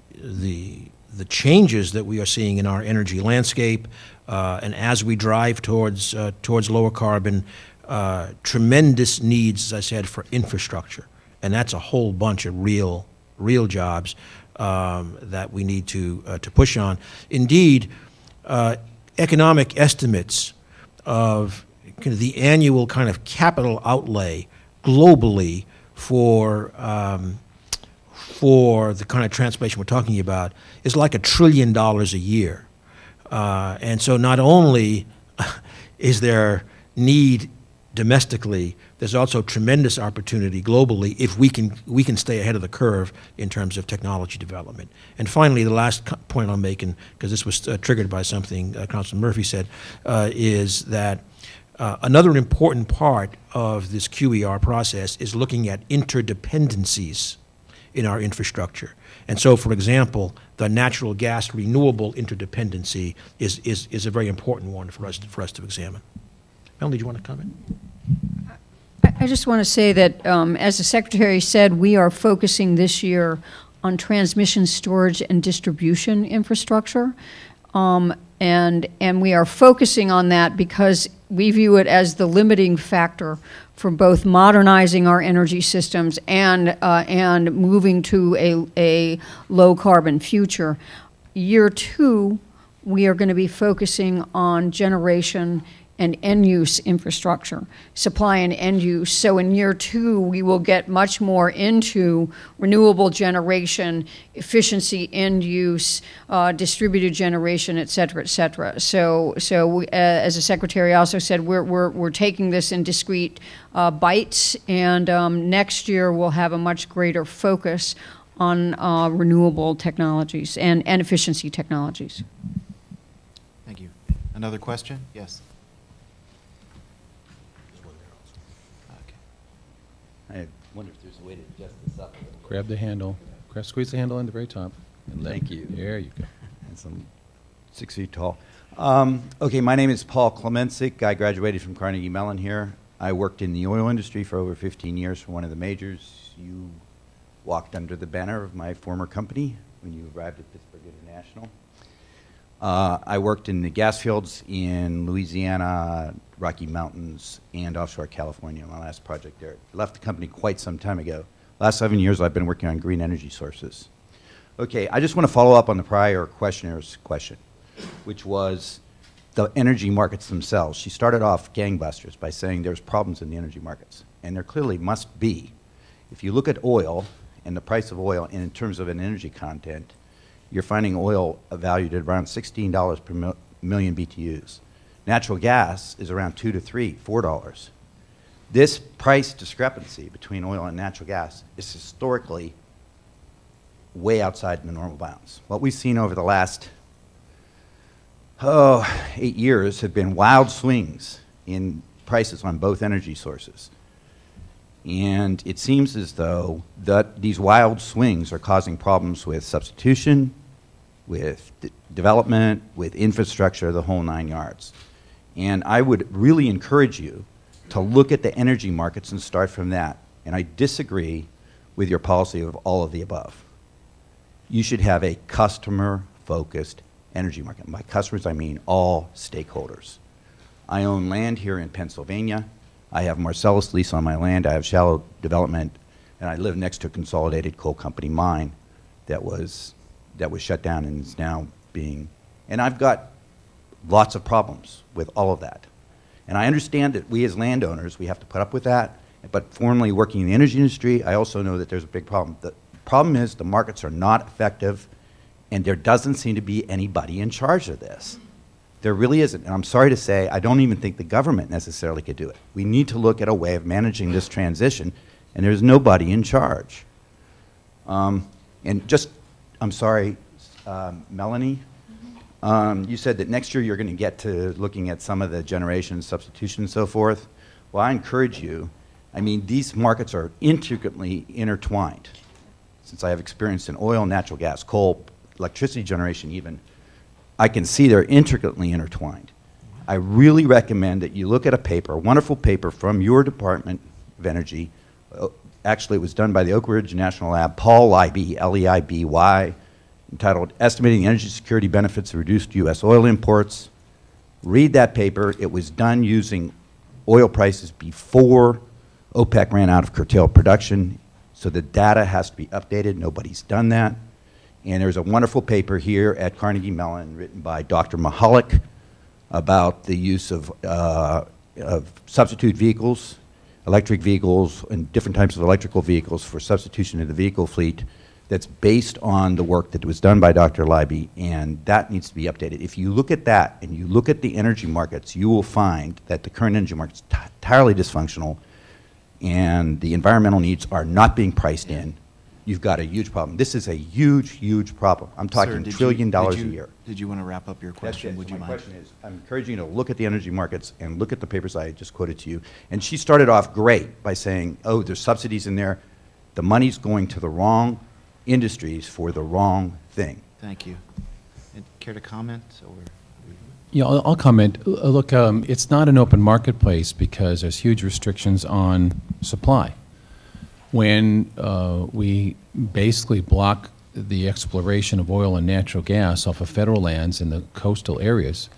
changes that we are seeing in our energy landscape, and as we drive towards lower carbon, tremendous needs, as I said, for infrastructure, and that's a whole bunch of real jobs that we need to push on. Indeed, economic estimates of kind of the annual kind of capital outlay globally for the kind of transformation we're talking about is like $1 trillion a year. And so not only is there need domestically, there's also tremendous opportunity globally if we can stay ahead of the curve in terms of technology development. And finally, the last point I'm making, because this was triggered by something Councilman Murphy said, is that another important part of this QER process is looking at interdependencies in our infrastructure. And so, for example, the natural gas renewable interdependency is a very important one for us to examine. Melanie, do you want to comment? I just want to say that, as the Secretary said, we are focusing this year on transmission, storage, and distribution infrastructure. And we are focusing on that because we view it as the limiting factor for both modernizing our energy systems and moving to a low-carbon future. Year 2, we are going to be focusing on generation and end-use infrastructure, supply and end-use. So in year 2, we will get much more into renewable generation, efficiency, end-use, distributed generation, et cetera, et cetera. So we, as the Secretary also said, we're taking this in discrete bites, and next year we'll have a much greater focus on renewable technologies and efficiency technologies. Thank you. Another question? Yes. I wonder if there's a way to adjust this up. Grab the handle. Squeeze the handle in the very top. And Thank you. There you go. And some 6 feet tall. Okay, my name is Paul Klemenczyk. I graduated from Carnegie Mellon here. I worked in the oil industry for over 15 years for one of the majors. You walked under the banner of my former company when you arrived at Pittsburgh International. I worked in the gas fields in Louisiana, Rocky Mountains, and offshore California, my last project there. I left the company quite some time ago. Last 7 years I've been working on green energy sources. Okay, I just want to follow up on the prior questioner's question, which was the energy markets themselves. She started off gangbusters by saying there's problems in the energy markets, and there clearly must be. If you look at oil and the price of oil in terms of an energy content, you're finding oil valued at around $16 per million BTUs. Natural gas is around $2 to $3, $4. This price discrepancy between oil and natural gas is historically way outside the normal bounds. What we've seen over the last 8 years have been wild swings in prices on both energy sources. And it seems as though that these wild swings are causing problems with substitution, with development, with infrastructure, the whole 9 yards. And I would really encourage you to look at the energy markets and start from that. And I disagree with your policy of all of the above. You should have a customer-focused energy market. By customers, I mean all stakeholders. I own land here in Pennsylvania. I have Marcellus lease on my land. I have shallow development, and I live next to a consolidated coal company mine that was shut down and is now being, and I've got lots of problems with all of that. And I understand that we as landowners, we have to put up with that, but formerly working in the energy industry, I also know that there's a big problem. The problem is the markets are not effective, and there doesn't seem to be anybody in charge of this. There really isn't. And I'm sorry to say, I don't even think the government necessarily could do it. We need to look at a way of managing this transition, and there's nobody in charge. And just, I'm sorry, Melanie, you said that next year you're going to get to looking at some of the generation substitution and so forth. Well, I encourage you. I mean, these markets are intricately intertwined. Since I have experience in oil, natural gas, coal, electricity generation even, I can see they're intricately intertwined. I really recommend that you look at a paper, a wonderful paper from your Department of Energy. Actually, it was done by the Oak Ridge National Lab, Paul Leiby, L-E-I-B-Y, entitled Estimating the Energy Security Benefits of Reduced U.S. Oil Imports. Read that paper. It was done using oil prices before OPEC ran out of curtailed production, so the data has to be updated. Nobody's done that. And there's a wonderful paper here at Carnegie Mellon written by Dr. Mahalik about the use of substitute vehicles, electric vehicles, and different types of electrical vehicles for substitution in the vehicle fleet that's based on the work that was done by Dr. Leiby, and that needs to be updated. If you look at that and you look at the energy markets, you will find that the current energy market is entirely dysfunctional and the environmental needs are not being priced in. You've got a huge problem. This is a huge, huge problem. I'm talking $1 trillion a year. Did you want to wrap up your question? Would you mind? My question is, I'm encouraging you to look at the energy markets and look at the papers I just quoted to you. And she started off great by saying, oh, there's subsidies in there. The money's going to the wrong industries for the wrong thing. Thank you. Care to comment? Yeah, I'll comment. Look, it's not an open marketplace because there's huge restrictions on supply. When we basically block the exploration of oil and natural gas off of federal lands in the coastal areas,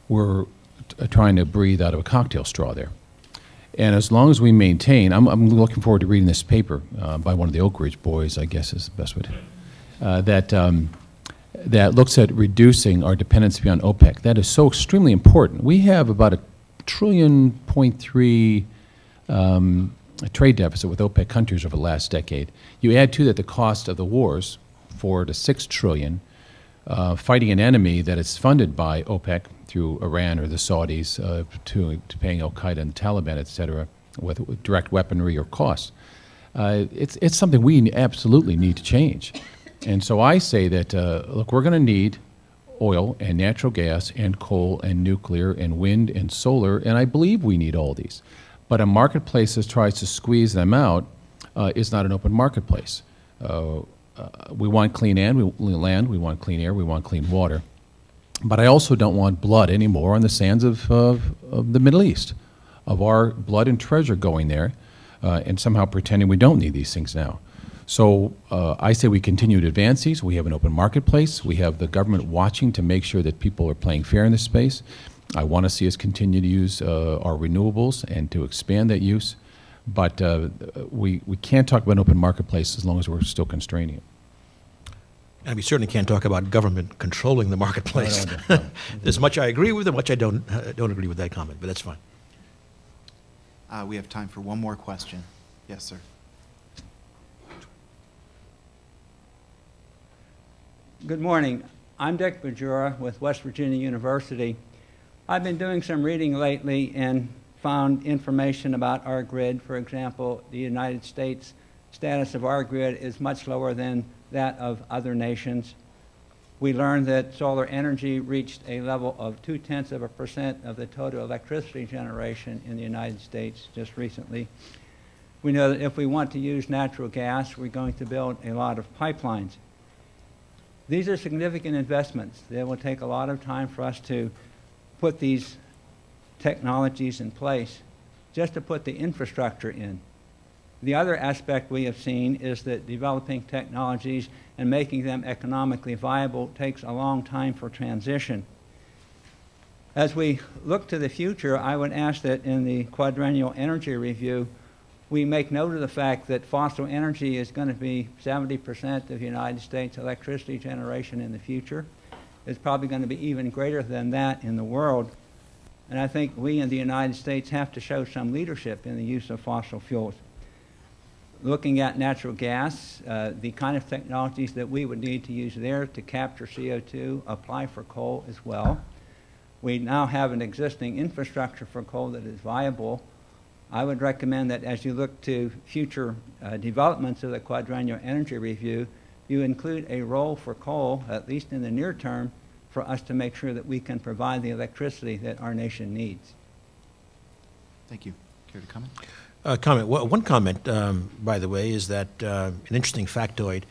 we're trying to breathe out of a cocktail straw there. And as long as we maintain, I'm looking forward to reading this paper by one of the Oak Ridge boys, I guess is the best way to, that looks at reducing our dependency on OPEC. That is so extremely important. We have about $1.3 trillion a trade deficit with OPEC countries over the last decade. You add to that the cost of the wars, $4 to $6 trillion, fighting an enemy that is funded by OPEC through Iran or the Saudis to paying Al-Qaeda and the Taliban, et cetera, with direct weaponry or costs. It's something we absolutely need to change. And so I say that, look, we're going to need oil and natural gas and coal and nuclear and wind and solar, and I believe we need all these. But a marketplace that tries to squeeze them out is not an open marketplace. We want clean land, we want clean air, we want clean water. But I also don't want blood anymore on the sands of the Middle East, of our blood and treasure going there and somehow pretending we don't need these things now. So I say we continue to advance these. We have an open marketplace. We have the government watching to make sure that people are playing fair in this space. I want to see us continue to use our renewables and to expand that use, but we can't talk about an open marketplace as long as we're still constraining it. And we certainly can't talk about government controlling the marketplace. No. There's much I agree with and much I don't agree with that comment, but that's fine. We have time for one more question. Yes, sir. Good morning. I'm Dick Bajura with West Virginia University. I've been doing some reading lately and found information about our grid. For example, the United States status of our grid is much lower than that of other nations. We learned that solar energy reached a level of 0.2% of the total electricity generation in the United States just recently. We know that if we want to use natural gas, we're going to build a lot of pipelines. These are significant investments. They will take a lot of time for us to put these technologies in place, just to put the infrastructure in. The other aspect we have seen is that developing technologies and making them economically viable takes a long time for transition. As we look to the future, I would ask that in the Quadrennial Energy Review, we make note of the fact that fossil energy is going to be 70% of United States electricity generation in the future. It's probably going to be even greater than that in the world. And I think we in the United States have to show some leadership in the use of fossil fuels. Looking at natural gas, the kind of technologies that we would need to use there to capture CO2 apply for coal as well. We now have an existing infrastructure for coal that is viable. I would recommend that as you look to future developments of the Quadrennial Energy Review, you include a role for coal, at least in the near term, for us to make sure that we can provide the electricity that our nation needs. Thank you. Care to comment? One comment, by the way, is that an interesting factoid.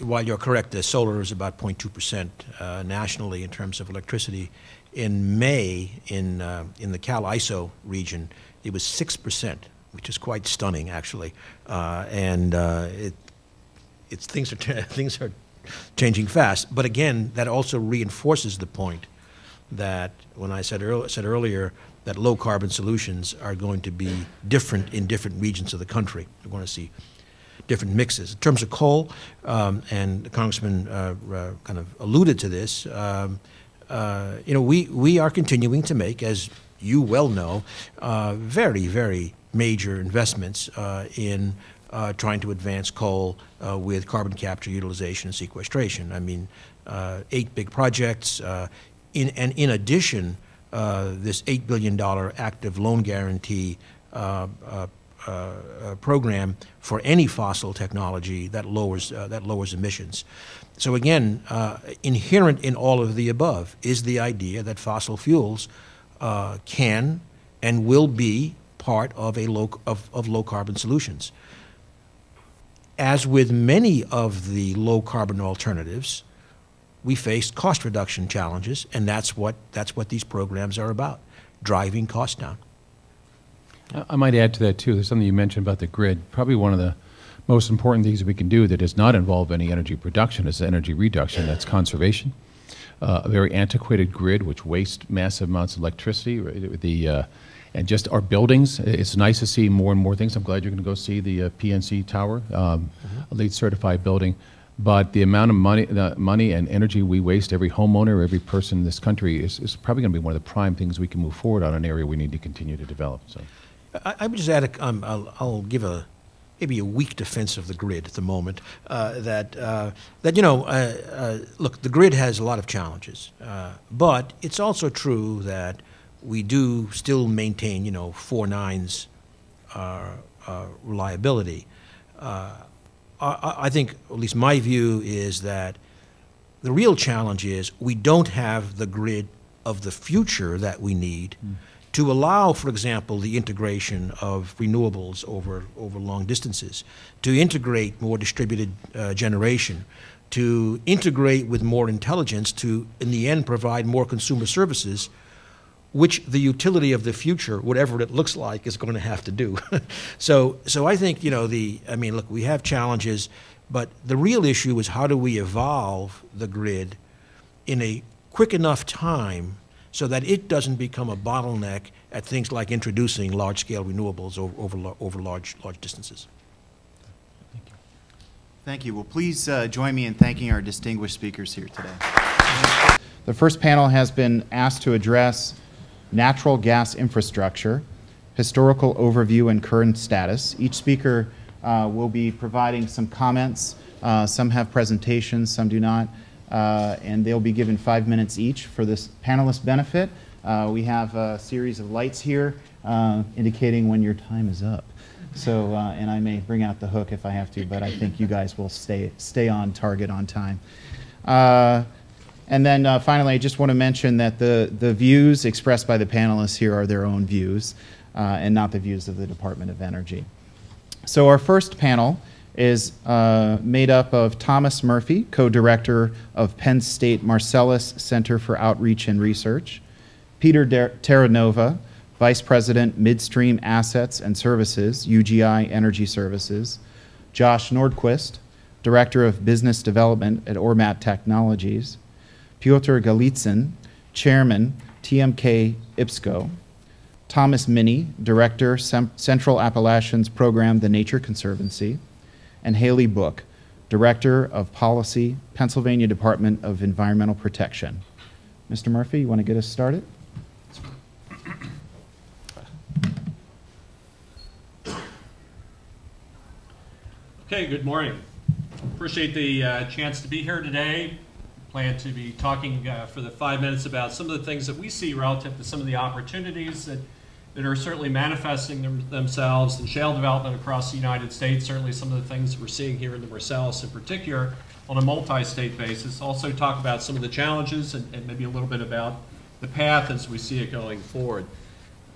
While you're correct, the solar is about 0.2% nationally in terms of electricity. In May, in the Cal ISO region, it was 6%, which is quite stunning, actually. Things are changing fast. But again, that also reinforces the point that when I said earlier that low carbon solutions are going to be different in different regions of the country. We're going to see different mixes. In terms of coal, and the Congressman kind of alluded to this, we are continuing to make, as you well know, very, very major investments in trying to advance coal with carbon capture, utilization, and sequestration. I mean, 8 big projects. In addition, this $8 billion active loan guarantee program for any fossil technology that lowers emissions. So again, inherent in all of the above is the idea that fossil fuels can and will be part of low carbon solutions. As with many of the low carbon alternatives, we faced cost reduction challenges, and that's what these programs are about, driving costs down. I might add to that too. There's something you mentioned about the grid. Probably one of the most important things we can do that does not involve any energy production is energy reduction. That's conservation. A very antiquated grid which wastes massive amounts of electricity. And just our buildings, it's nice to see more and more things. I'm glad you're going to go see the PNC Tower, a LEED certified building. But the amount of money and energy we waste, every homeowner, every person in this country, is probably going to be one of the prime things we can move forward on, an area we need to continue to develop. So, I would just add, I'll give maybe a weak defense of the grid at the moment. Look, the grid has a lot of challenges, but it's also true that we do still maintain, 4 nines reliability. I think, at least my view, is that the real challenge is we don't have the grid of the future that we need to allow, for example, the integration of renewables over long distances, to integrate more distributed generation, to integrate with more intelligence to, in the end, provide more consumer services, which the utility of the future, whatever it looks like, is going to have to do. So I think, look, we have challenges, but the real issue is how do we evolve the grid in a quick enough time so that it doesn't become a bottleneck at things like introducing large-scale renewables over large distances. Thank you. Thank you. Well, please join me in thanking our distinguished speakers here today. The first panel has been asked to address natural gas infrastructure, historical overview and current status. Each speaker will be providing some comments. Some have presentations, some do not. And they'll be given 5 minutes each for this panelist benefit. We have a series of lights here indicating when your time is up. So, and I may bring out the hook if I have to, but I think you guys will stay on target on time. And then finally, I just want to mention that the views expressed by the panelists here are their own views and not the views of the Department of Energy. So our first panel is made up of Thomas Murphy, co-director of Penn State Marcellus Center for Outreach and Research, Peter Terranova, Vice President, Midstream Assets and Services, UGI Energy Services, Josh Nordquist, Director of Business Development at Ormat Technologies, Piotr Galitzin, Chairman, TMK IPSCO, Thomas Minnie, Director, Central Appalachians Program, The Nature Conservancy, and Haley Book, Director of Policy, Pennsylvania Department of Environmental Protection. Mr. Murphy, you want to get us started? Okay, good morning. Appreciate the chance to be here today. Plan to be talking for the 5 minutes about some of the things that we see relative to some of the opportunities that are certainly manifesting themselves in shale development across the United States, certainly some of the things that we're seeing here in the Marcellus in particular on a multi-state basis. Also talk about some of the challenges and maybe a little bit about the path as we see it going forward.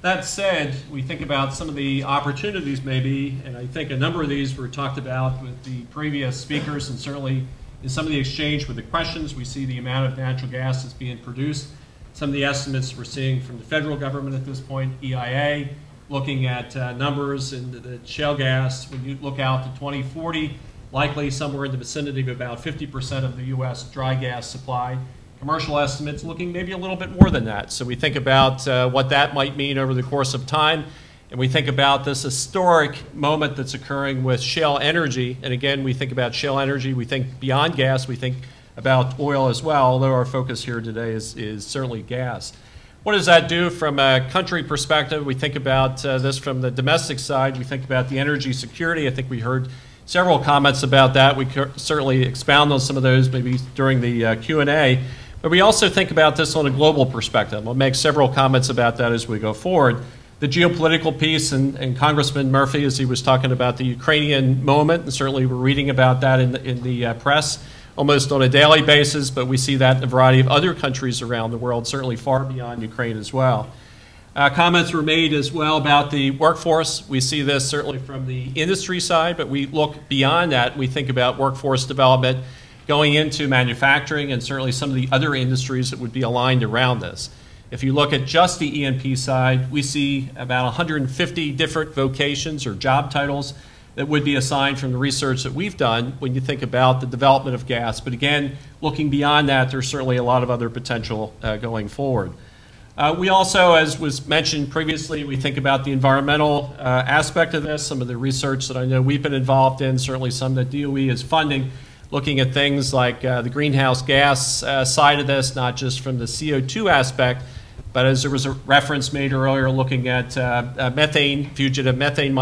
That said, we think about some of the opportunities maybe, and I think a number of these were talked about with the previous speakers, and certainly in some of the exchange with the questions, we see the amount of natural gas that's being produced. Some of the estimates we're seeing from the federal government at this point, EIA, looking at numbers in the shale gas. When you look out to 2040, likely somewhere in the vicinity of about 50% of the U.S. dry gas supply. Commercial estimates looking maybe a little bit more than that. So we think about what that might mean over the course of time, and we think about this historic moment that's occurring with shale energy. And again, we think about shale energy, we think beyond gas, we think about oil as well, although our focus here today is certainly gas. What does that do from a country perspective? We think about this from the domestic side. We think about the energy security. I think we heard several comments about that. We certainly expound on some of those maybe during the Q&A. But we also think about this on a global perspective. I'll make several comments about that as we go forward. The geopolitical piece, and Congressman Murphy, as he was talking about the Ukrainian moment, and certainly we're reading about that in the press almost on a daily basis, but we see that in a variety of other countries around the world, certainly far beyond Ukraine as well. Comments were made as well about the workforce. We see this certainly from the industry side, but we look beyond that. We think about workforce development going into manufacturing and certainly some of the other industries that would be aligned around this. If you look at just the E&P side, we see about 150 different vocations or job titles that would be assigned from the research that we've done when you think about the development of gas. But again, looking beyond that, there's certainly a lot of other potential going forward. We also, as was mentioned previously, we think about the environmental aspect of this, some of the research that I know we've been involved in, certainly some that DOE is funding, looking at things like the greenhouse gas side of this, not just from the CO2 aspect, but as there was a reference made earlier, looking at methane, fugitive methane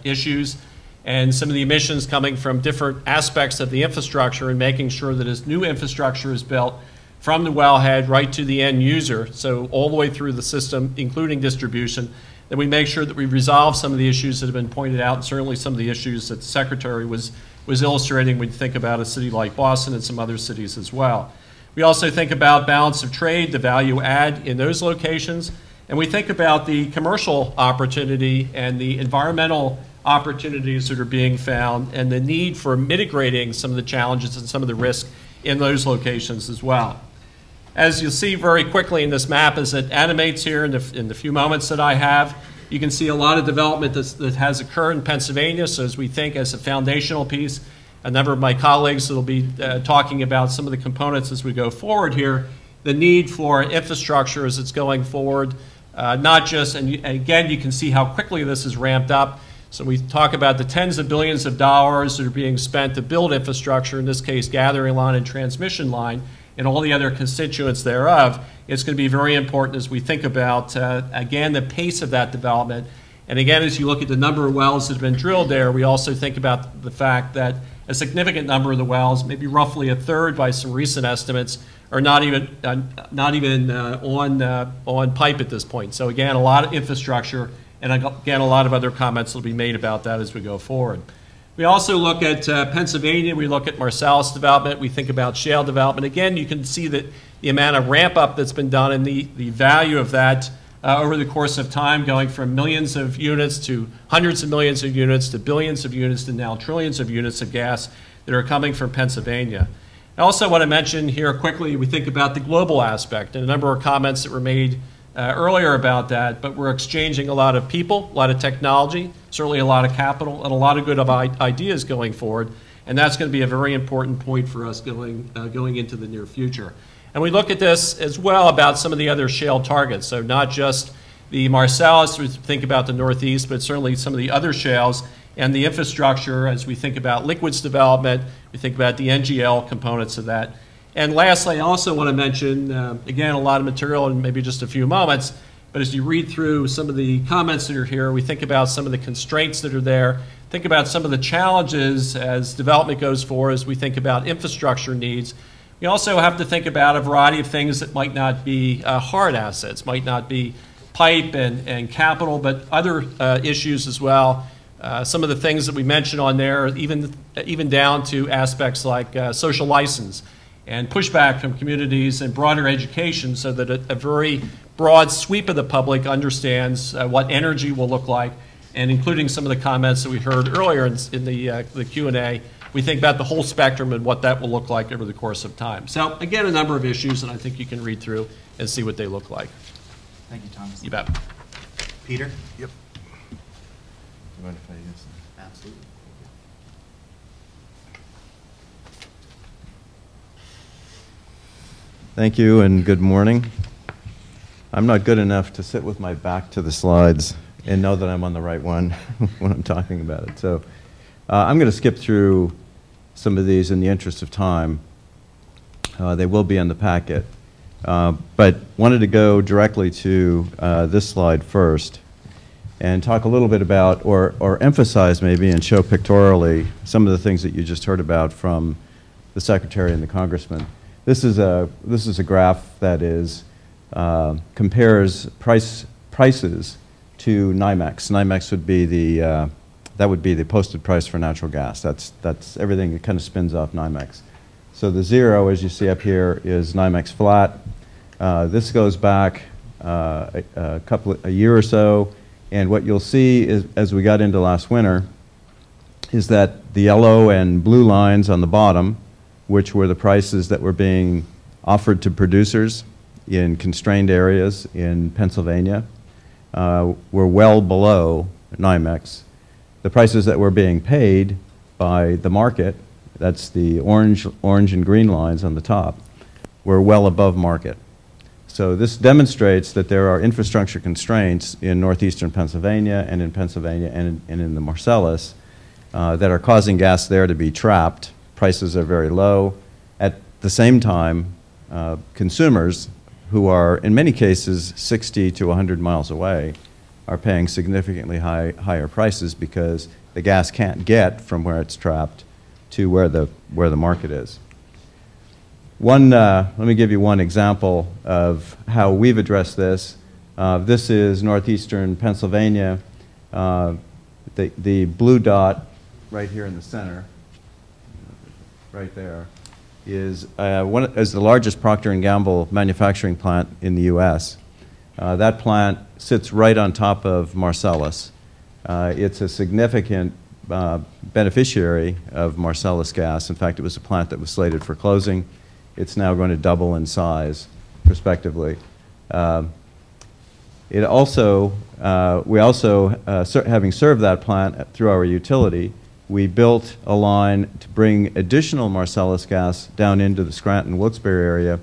issues, and some of the emissions coming from different aspects of the infrastructure, and making sure that as new infrastructure is built from the wellhead right to the end user, so all the way through the system, including distribution, that we make sure that we resolve some of the issues that have been pointed out, and certainly some of the issues that the Secretary was illustrating when you think about a city like Boston and some other cities as well. We also think about balance of trade, the value add in those locations, and we think about the commercial opportunity and the environmental opportunities that are being found and the need for mitigating some of the challenges and some of the risk in those locations as well. As you'll see very quickly in this map as it animates here in the few moments that I have, you can see a lot of development that has occurred in Pennsylvania. So as we think as a foundational piece, a number of my colleagues will be talking about some of the components as we go forward here, the need for infrastructure as it's going forward, not just, and again, you can see how quickly this is ramped up. So we talk about the tens of billions of dollars that are being spent to build infrastructure, in this case, gathering line and transmission line, and all the other constituents thereof. It's going to be very important as we think about, again, the pace of that development. And again, as you look at the number of wells that have been drilled there, we also think about the fact that a significant number of the wells, maybe roughly a third by some recent estimates, are not even on pipe at this point. So again, a lot of infrastructure, and again, a lot of other comments will be made about that as we go forward. We also look at Pennsylvania, we look at Marcellus development, we think about shale development. Again, you can see that the amount of ramp up that's been done and the value of that over the course of time, going from millions of units to hundreds of millions of units to billions of units to now trillions of units of gas that are coming from Pennsylvania. I also want to mention here quickly, we think about the global aspect, and a number of comments that were made earlier about that, but we're exchanging a lot of people, a lot of technology, certainly a lot of capital, and a lot of good ideas going forward, and that's going to be a very important point for us going into the near future. And we look at this as well about some of the other shale targets, so not just the Marcellus, we think about the Northeast, but certainly some of the other shales and the infrastructure as we think about liquids development, we think about the NGL components of that. And lastly, I also want to mention, again, a lot of material in maybe just a few moments, but as you read through some of the comments that are here, we think about some of the constraints that are there, think about some of the challenges as development goes forward, as we think about infrastructure needs. We also have to think about a variety of things that might not be hard assets, might not be pipe and capital, but other issues as well. Some of the things that we mentioned on there, even down to aspects like social license and pushback from communities and broader education so that a very broad sweep of the public understands what energy will look like, and including some of the comments that we heard earlier in the Q&A, we think about the whole spectrum and what that will look like over the course of time. So again, a number of issues, and I think you can read through and see what they look like. Thank you, Thomas. You bet. Peter? Yep. Absolutely. Thank you and good morning. I'm not good enough to sit with my back to the slides and know that I'm on the right one when I'm talking about it. So I'm going to skip through some of these in the interest of time. They will be in the packet. But wanted to go directly to this slide first and talk a little bit about, or emphasize maybe and show pictorially some of the things that you just heard about from the Secretary and the Congressman. This is a graph that is compares prices to NYMEX. NYMEX would be the posted price for natural gas. That's everything that kind of spins off NYMEX. So the zero, as you see up here, is NYMEX flat. This goes back a year or so, and what you'll see is, as we got into last winter, is that the yellow and blue lines on the bottom, which were the prices that were being offered to producers in constrained areas in Pennsylvania, were well below NYMEX. The prices that were being paid by the market, that's the orange and green lines on the top, were well above market. So this demonstrates that there are infrastructure constraints in northeastern Pennsylvania and in the Marcellus that are causing gas there to be trapped. Prices are very low. At the same time, consumers, who are in many cases 60 to 100 miles away, are paying significantly higher prices because the gas can't get from where it's trapped to where the market is. Let me give you one example of how we've addressed this. This is northeastern Pennsylvania. The blue dot right here in the center, right there, is the largest Procter & Gamble manufacturing plant in the U.S. That plant sits right on top of Marcellus. It's a significant beneficiary of Marcellus gas. In fact, it was a plant that was slated for closing. It's now going to double in size, prospectively. We also, having served that plant through our utility, we built a line to bring additional Marcellus gas down into the Scranton-Wilkes-Barre area.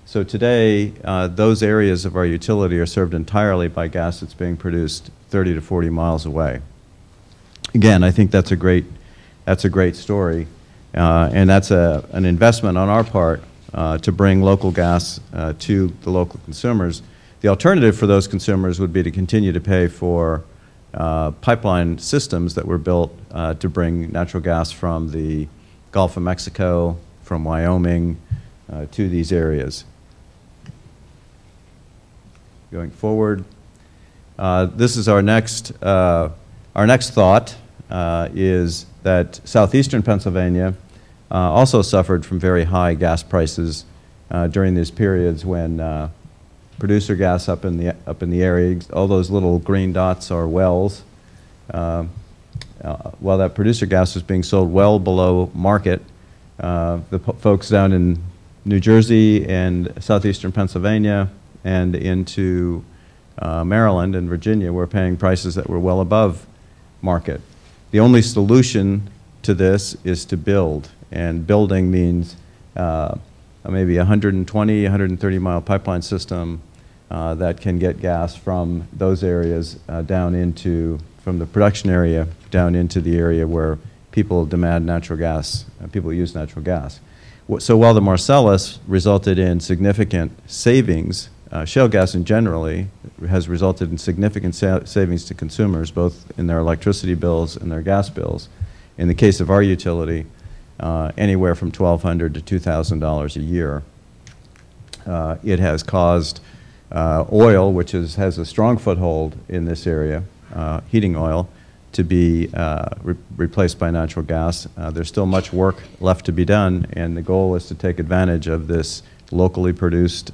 So today, those areas of our utility are served entirely by gas that's being produced 30 to 40 miles away. Again, I think that's a great story, and that's an investment on our part to bring local gas to the local consumers. The alternative for those consumers would be to continue to pay for pipeline systems that were built to bring natural gas from the Gulf of Mexico, from Wyoming, to these areas. Going forward, this is our next thought is that southeastern Pennsylvania also suffered from very high gas prices during these periods when producer gas up in the area. All those little green dots are wells. While that producer gas was being sold well below market, the folks down in New Jersey and southeastern Pennsylvania and into Maryland and Virginia were paying prices that were well above market. The only solution to this is to build, and building means maybe 120, 130 mile pipeline system that can get gas from those areas down into, from the production area down into the area where people demand natural gas, people use natural gas. So while the Marcellus resulted in significant savings, shale gas in generally has resulted in significant savings to consumers, both in their electricity bills and their gas bills. In the case of our utility, anywhere from $1,200 to $2,000 a year. It has caused oil, which has a strong foothold in this area, heating oil, to be replaced by natural gas. There's still much work left to be done, and the goal is to take advantage of this locally produced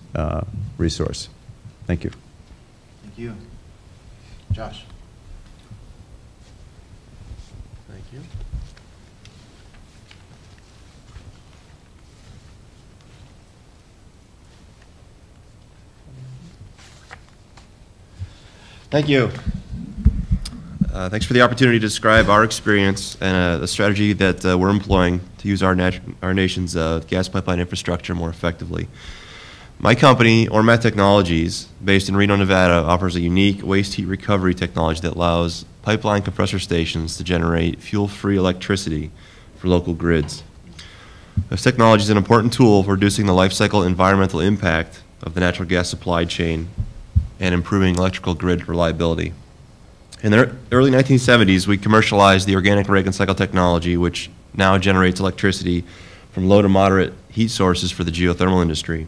resource. Thank you. Thank you. Josh. Thank you. Thank you. Thanks for the opportunity to describe our experience and the strategy that we're employing to use our nation's gas pipeline infrastructure more effectively. My company, Ormat Technologies, based in Reno, Nevada, offers a unique waste heat recovery technology that allows pipeline compressor stations to generate fuel-free electricity for local grids. This technology is an important tool for reducing the life cycle environmental impact of the natural gas supply chain and improving electrical grid reliability. In the early 1970s, we commercialized the organic Reagan cycle technology, which now generates electricity from low to moderate heat sources for the geothermal industry.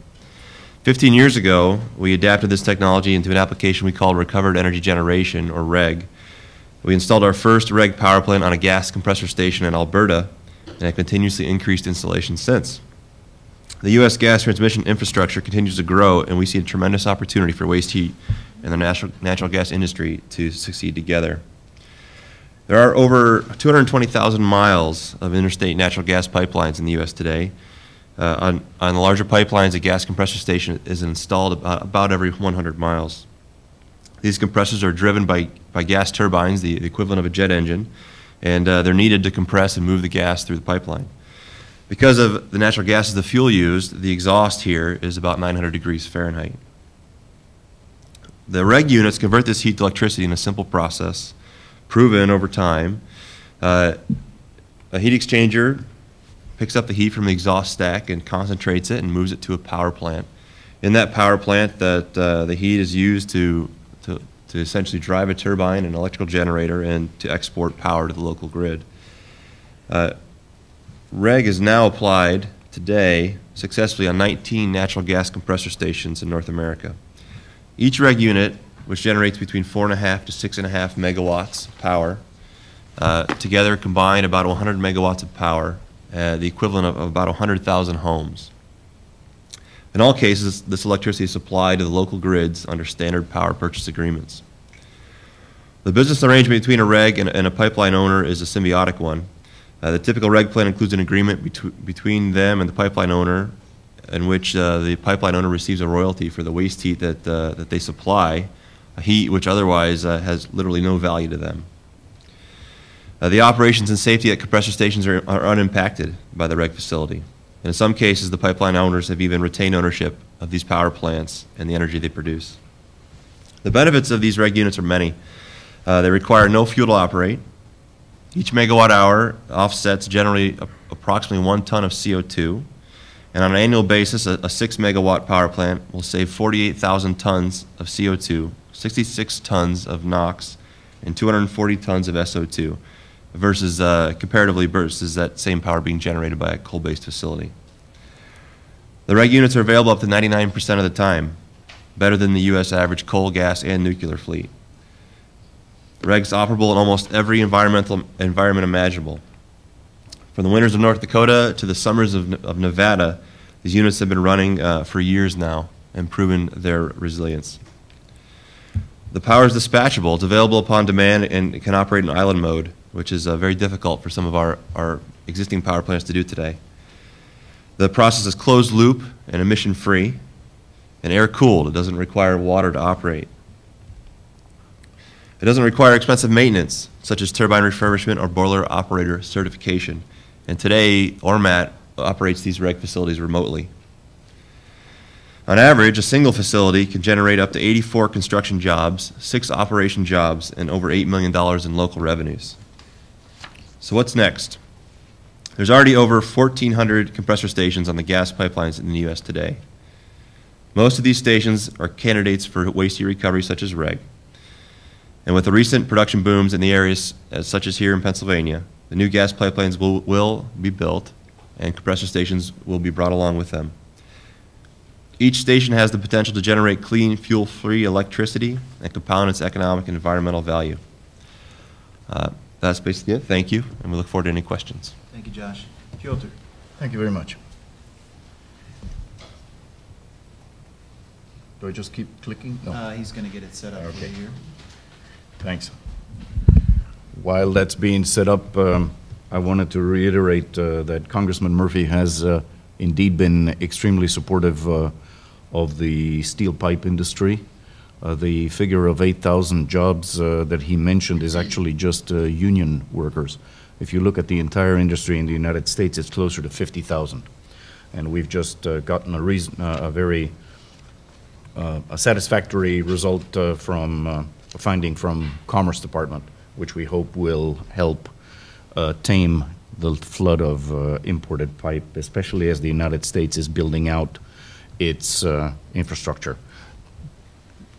15 years ago, we adapted this technology into an application we call recovered energy generation, or REG. We installed our first REG power plant on a gas compressor station in Alberta, and have continuously increased installations since. The U.S. gas transmission infrastructure continues to grow, and we see a tremendous opportunity for waste heat and the natural gas industry to succeed together. There are over 220,000 miles of interstate natural gas pipelines in the U.S. today. On the larger pipelines, a gas compressor station is installed about every 100 miles. These compressors are driven by gas turbines, the equivalent of a jet engine, and they're needed to compress and move the gas through the pipeline. Because of the natural gas as the fuel used, the exhaust here is about 900 degrees Fahrenheit. The REG units convert this heat to electricity in a simple process, proven over time. A heat exchanger picks up the heat from the exhaust stack and concentrates it and moves it to a power plant. In that power plant, the heat is used to essentially drive a turbine, an electrical generator, and to export power to the local grid. REG is now applied today successfully on 19 natural gas compressor stations in North America. Each REG unit, which generates between 4.5 to 6.5 megawatts of power, together combine about 100 megawatts of power, the equivalent of about 100,000 homes. In all cases, this electricity is supplied to the local grids under standard power purchase agreements. The business arrangement between a REG and a pipeline owner is a symbiotic one. The typical REG plan includes an agreement between them and the pipeline owner, in which the pipeline owner receives a royalty for the waste heat that they supply, a heat which otherwise has literally no value to them. The operations and safety at compressor stations are unimpacted by the REG facility. And in some cases, the pipeline owners have even retained ownership of these power plants and the energy they produce. The benefits of these REG units are many. They require no fuel to operate. Each megawatt hour offsets generally approximately 1 ton of CO2. And on an annual basis, a 6 megawatt power plant will save 48,000 tons of CO2, 66 tons of NOx, and 240 tons of SO2, versus comparatively versus that same power being generated by a coal-based facility. The REG units are available up to 99% of the time, better than the U.S. average coal, gas, and nuclear fleet. The REG's operable in almost every environment imaginable. From the winters of North Dakota to the summers of Nevada, these units have been running for years now, and proven their resilience. The power is dispatchable. It's available upon demand and it can operate in island mode, which is very difficult for some of our existing power plants to do today. The process is closed loop and emission free and air cooled. It doesn't require water to operate. It doesn't require expensive maintenance, such as turbine refurbishment or boiler operator certification. And today, ORMAT operates these REG facilities remotely. On average, a single facility can generate up to 84 construction jobs, 6 operation jobs, and over $8 million in local revenues. So what's next? There's already over 1,400 compressor stations on the gas pipelines in the U.S. today. Most of these stations are candidates for waste heat recovery, such as REG. And with the recent production booms in the areas such as here in Pennsylvania, the new gas pipelines will be built and compressor stations will be brought along with them. Each station has the potential to generate clean, fuel-free electricity and compound its economic and environmental value. That's basically it. Thank you, and we look forward to any questions. Thank you, Josh. Piotr. Thank you very much. Do I just keep clicking? No. He's going to get it set up Okay. here. Thanks. While that's being set up, I wanted to reiterate that Congressman Murphy has indeed been extremely supportive of the steel pipe industry. The figure of 8,000 jobs that he mentioned is actually just union workers. If you look at the entire industry in the United States, it's closer to 50,000. And we've just gotten a satisfactory result from finding from Commerce Department, which we hope will help tame the flood of imported pipe, especially as the United States is building out its infrastructure.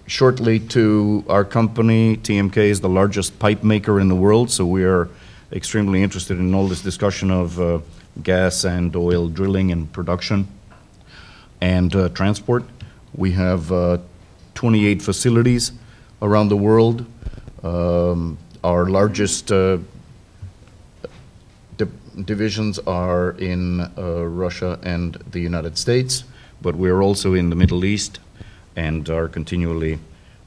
Shortly to our company, TMK is the largest pipe maker in the world, so we are extremely interested in all this discussion of gas and oil drilling and production and transport. We have 28 facilities around the world. Our largest divisions are in Russia and the United States, but we're also in the Middle East and are continually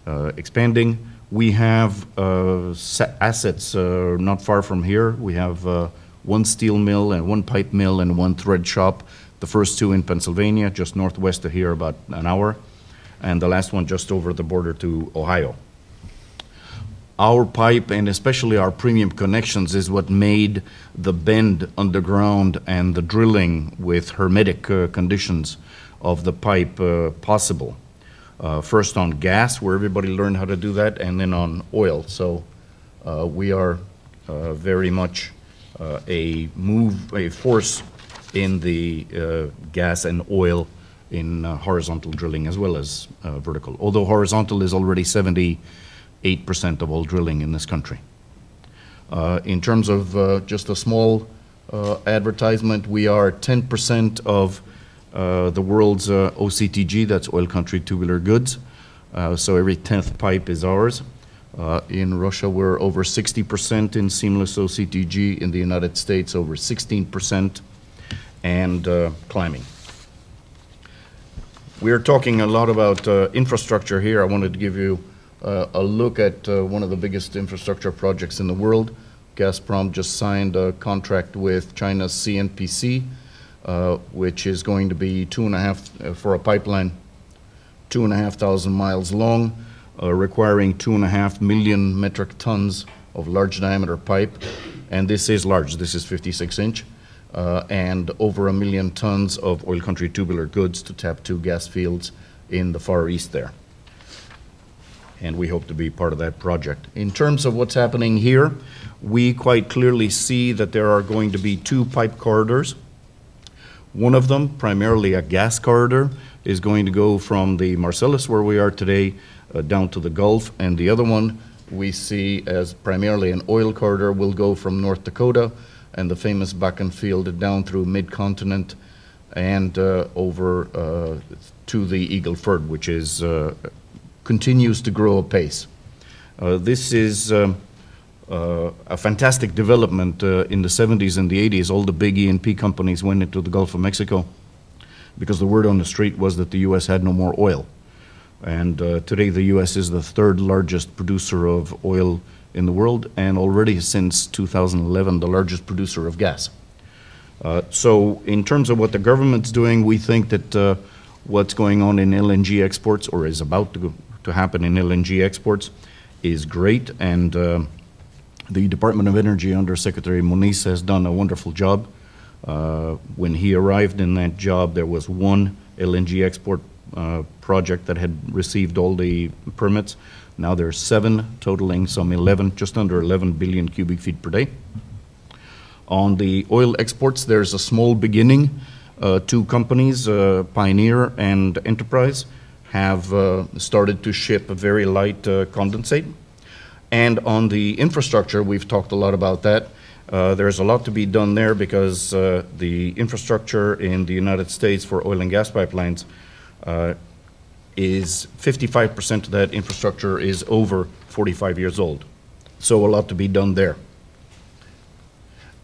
expanding. We have assets not far from here. We have one steel mill and one pipe mill and one thread shop. The first two in Pennsylvania, just northwest of here, about an hour, and the last one just over the border to Ohio. Our pipe, and especially our premium connections, is what made the bend underground and the drilling with hermetic conditions of the pipe possible. First on gas, where everybody learned how to do that, and then on oil. So we are very much a force in the gas and oil in horizontal drilling as well as vertical, although horizontal is already 78% of all drilling in this country. In terms of just a small advertisement, we are 10% of the world's OCTG, that's oil country tubular goods. So every 10th pipe is ours. In Russia, we're over 60% in seamless OCTG. In the United States, over 16%, and climbing. We're talking a lot about infrastructure here. I wanted to give you a look at one of the biggest infrastructure projects in the world. Gazprom just signed a contract with China's CNPC, which is going to be for a pipeline, 2,500 miles long, requiring 2.5 million metric tons of large diameter pipe. And this is large, this is 56-inch, and over 1 million tons of oil country tubular goods to tap 2 gas fields in the Far East there. And we hope to be part of that project. In terms of what's happening here, we quite clearly see that there are going to be 2 pipe corridors. One of them, primarily a gas corridor, is going to go from the Marcellus, where we are today, down to the Gulf, and the other one we see as primarily an oil corridor will go from North Dakota and the famous Bakken field down through mid-continent and over to the Eagle Ford, which is continues to grow apace. This is a fantastic development. In the 70s and the 80s, all the big E&P companies went into the Gulf of Mexico because the word on the street was that the U.S. had no more oil. And today the U.S. is the third largest producer of oil in the world, and already since 2011 the largest producer of gas. So in terms of what the government's doing, we think that what's going on in LNG exports, or is about to happen in LNG exports, is great, and the Department of Energy under Secretary Moniz has done a wonderful job. When he arrived in that job, there was one LNG export project that had received all the permits. Now there are 7, totaling some 11, just under 11 billion cubic feet per day. On the oil exports, there's a small beginning. 2 companies, Pioneer and Enterprise, have started to ship a very light condensate. And on the infrastructure, we've talked a lot about that. There's a lot to be done there because the infrastructure in the United States for oil and gas pipelines is 55% of that infrastructure is over 45 years old. So a lot to be done there.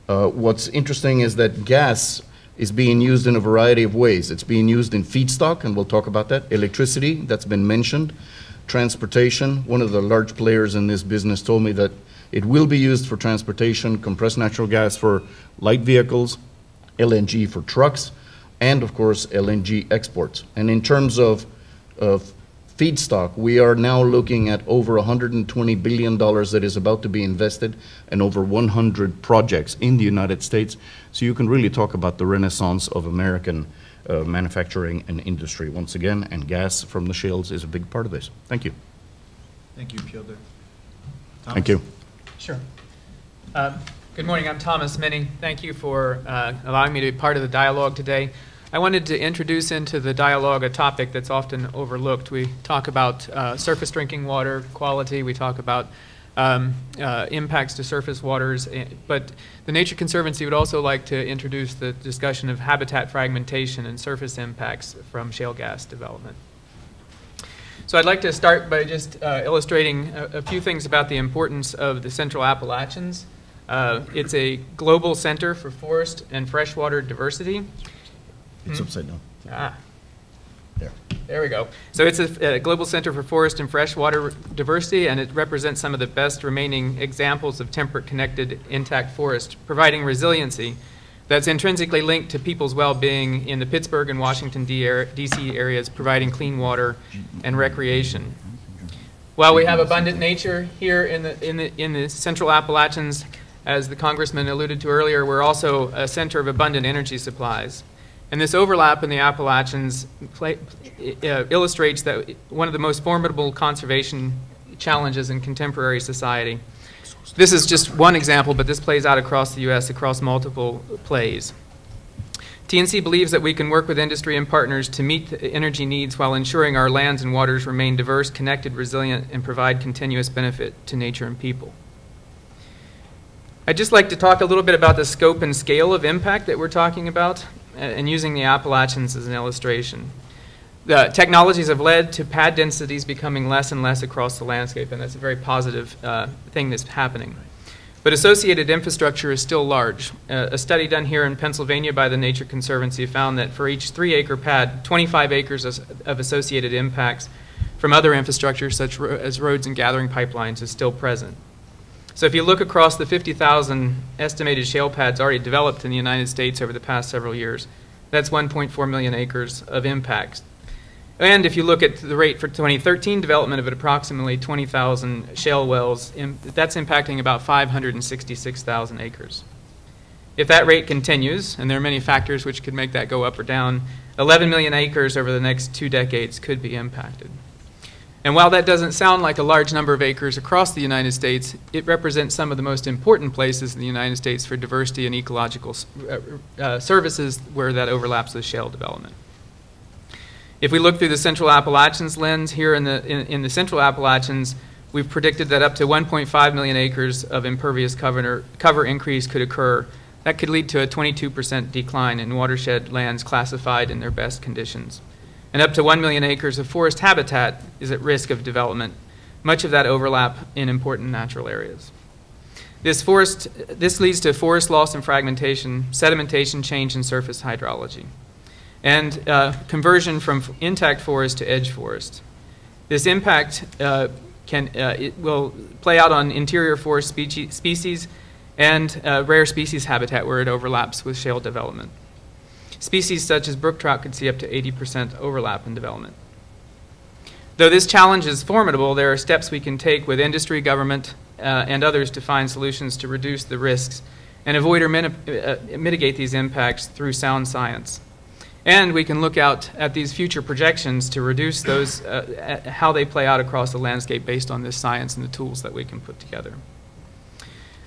What's interesting is that gas is being used in a variety of ways. It's being used in feedstock, and we'll talk about that. Electricity, that's been mentioned. Transportation, one of the large players in this business told me that it will be used for transportation, compressed natural gas for light vehicles, LNG for trucks, and of course LNG exports. And in terms of feedstock, we are now looking at over $120 billion that is about to be invested and over 100 projects in the United States. So you can really talk about the renaissance of American manufacturing and industry once again, and gas from the shales is a big part of this. Thank you. Thank you, Piotr. Thank you. Sure. Good morning, I'm Thomas Minnie. Thank you for allowing me to be part of the dialogue today. I wanted to introduce into the dialogue a topic that's often overlooked. We talk about surface drinking water quality, we talk about impacts to surface waters, but the Nature Conservancy would also like to introduce the discussion of habitat fragmentation and surface impacts from shale gas development. So I'd like to start by just illustrating a few things about the importance of the Central Appalachians. It's a global center for forest and freshwater diversity. It's upside down. Ah. There. There we go. So it's a global center for forest and freshwater diversity, and it represents some of the best remaining examples of temperate, connected, intact forest, providing resiliency that's intrinsically linked to people's well-being in the Pittsburgh and Washington, D.C. areas, providing clean water and recreation. While we have abundant nature here in the Central Appalachians, as the Congressman alluded to earlier, we're also a center of abundant energy supplies. And this overlap in the Appalachians illustrates that one of the most formidable conservation challenges in contemporary society. This is just one example, but this plays out across the U.S. across multiple plays. TNC believes that we can work with industry and partners to meet the energy needs while ensuring our lands and waters remain diverse, connected, resilient, and provide continuous benefit to nature and people. I'd just like to talk a little bit about the scope and scale of impact that we're talking about, and using the Appalachians as an illustration. The technologies have led to pad densities becoming less and less across the landscape, and that's a very positive thing that's happening. But associated infrastructure is still large. A study done here in Pennsylvania by the Nature Conservancy found that for each 3-acre pad, 25 acres of associated impacts from other infrastructure such as roads and gathering pipelines is still present. So if you look across the 50,000 estimated shale pads already developed in the United States over the past several years, that's 1.4 million acres of impacts. And if you look at the rate for 2013 development of approximately 20,000 shale wells, that's impacting about 566,000 acres. If that rate continues, and there are many factors which could make that go up or down, 11 million acres over the next 2 decades could be impacted. And while that doesn't sound like a large number of acres across the United States, it represents some of the most important places in the United States for diversity and ecological services where that overlaps with shale development. If we look through the Central Appalachians lens, here in the Central Appalachians, we've predicted that up to 1.5 million acres of impervious cover increase could occur. That could lead to a 22% decline in watershed lands classified in their best conditions. And up to 1 million acres of forest habitat is at risk of development, much of that overlap in important natural areas. This leads to forest loss and fragmentation, sedimentation, change in surface hydrology. and conversion from intact forest to edge forest. This impact it will play out on interior forest species and rare species habitat where it overlaps with shale development. Species such as brook trout could see up to 80% overlap in development. Though this challenge is formidable, there are steps we can take with industry, government, and others to find solutions to reduce the risks and avoid or mitigate these impacts through sound science. And we can look out at these future projections to reduce those, how they play out across the landscape based on this science and the tools that we can put together.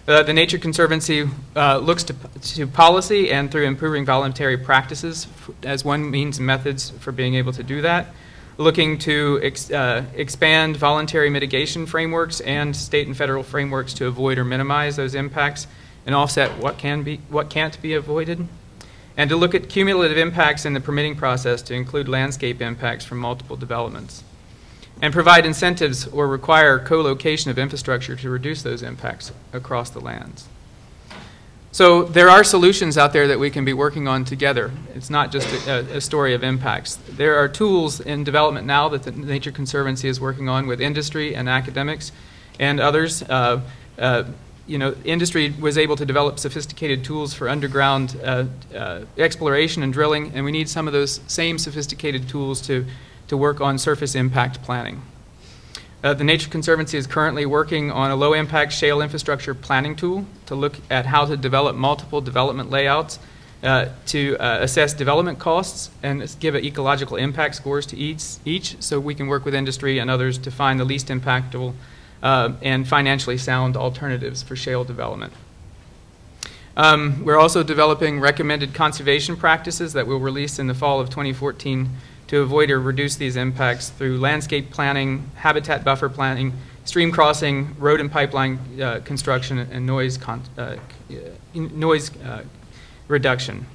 The Nature Conservancy looks to policy and through improving voluntary practices as one means and methods for being able to do that, looking to expand voluntary mitigation frameworks and state and federal frameworks to avoid or minimize those impacts and offset what can't be avoided, and to look at cumulative impacts in the permitting process to include landscape impacts from multiple developments, and provide incentives or require co-location of infrastructure to reduce those impacts across the lands. So there are solutions out there that we can be working on together. It's not just a story of impacts. There are tools in development now that the Nature Conservancy is working on with industry and academics and others. Industry was able to develop sophisticated tools for underground exploration and drilling, and we need some of those same sophisticated tools to work on surface impact planning. The Nature Conservancy is currently working on a low-impact shale infrastructure planning tool to look at how to develop multiple development layouts to assess development costs and give ecological impact scores to each so we can work with industry and others to find the least impactful and financially sound alternatives for shale development. We're also developing recommended conservation practices that we'll release in the fall of 2014 to avoid or reduce these impacts through landscape planning, habitat buffer planning, stream crossing, road and pipeline construction, and noise reduction.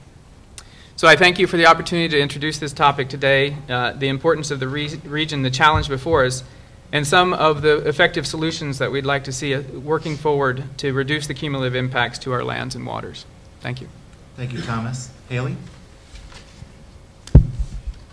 So I thank you for the opportunity to introduce this topic today, the importance of the region, the challenge before us, and some of the effective solutions that we'd like to see working forward to reduce the cumulative impacts to our lands and waters. Thank you. Thank you, Thomas. Haley?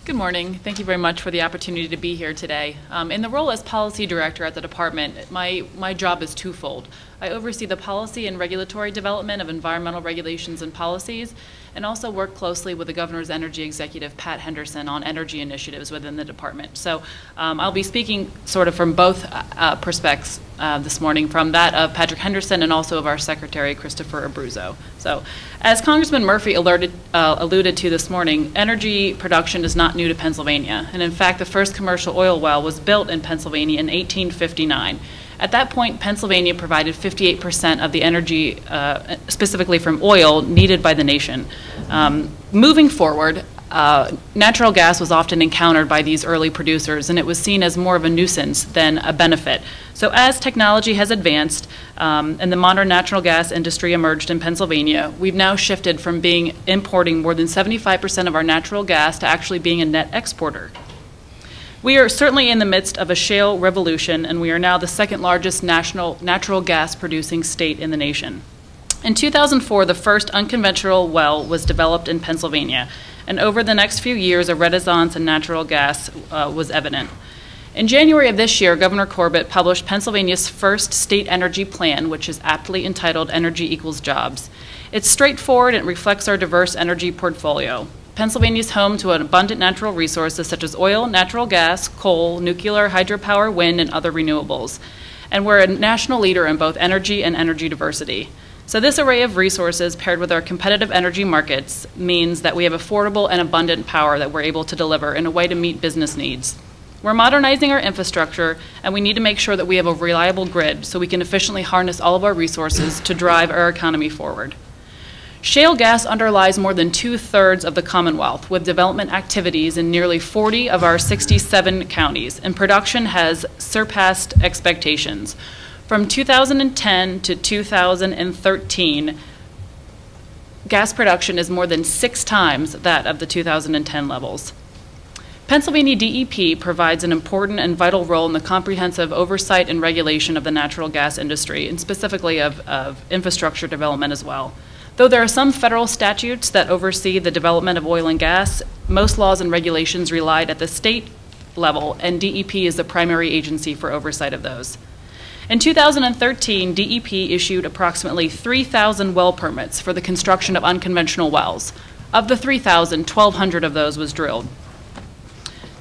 Good morning. Thank you very much for the opportunity to be here today. In the role as policy director at the department, my job is twofold. I oversee the policy and regulatory development of environmental regulations and policies, and also work closely with the Governor's Energy Executive, Pat Henderson, on energy initiatives within the department. So I'll be speaking sort of from both perspectives this morning, from that of Patrick Henderson and also of our Secretary, Christopher Abruzzo. So as Congressman Murphy alluded to this morning, energy production is not new to Pennsylvania. And in fact, the first commercial oil well was built in Pennsylvania in 1859. At that point, Pennsylvania provided 58% of the energy, specifically from oil, needed by the nation. Moving forward, natural gas was often encountered by these early producers, and it was seen as more of a nuisance than a benefit. So as technology has advanced and the modern natural gas industry emerged in Pennsylvania, we've now shifted from importing more than 75% of our natural gas to actually being a net exporter. We are certainly in the midst of a shale revolution, and we are now the second largest natural gas producing state in the nation. In 2004, the first unconventional well was developed in Pennsylvania, and over the next few years, a renaissance in natural gas was evident. In January of this year, Governor Corbett published Pennsylvania's first state energy plan, which is aptly entitled Energy Equals Jobs. It's straightforward and it reflects our diverse energy portfolio. Pennsylvania is home to abundant natural resources such as oil, natural gas, coal, nuclear, hydropower, wind, and other renewables. And we're a national leader in both energy and energy diversity. So this array of resources paired with our competitive energy markets means that we have affordable and abundant power that we're able to deliver in a way to meet business needs. We're modernizing our infrastructure, and we need to make sure that we have a reliable grid so we can efficiently harness all of our resources to drive our economy forward. Shale gas underlies more than 2/3 of the Commonwealth, with development activities in nearly 40 of our 67 counties, and production has surpassed expectations. From 2010 to 2013, gas production is more than 6 times that of the 2010 levels. Pennsylvania DEP provides an important and vital role in the comprehensive oversight and regulation of the natural gas industry, and specifically of infrastructure development as well. Though there are some federal statutes that oversee the development of oil and gas, most laws and regulations relied at the state level, and DEP is the primary agency for oversight of those. In 2013, DEP issued approximately 3,000 well permits for the construction of unconventional wells. Of the 3,000, 1,200 of those was drilled.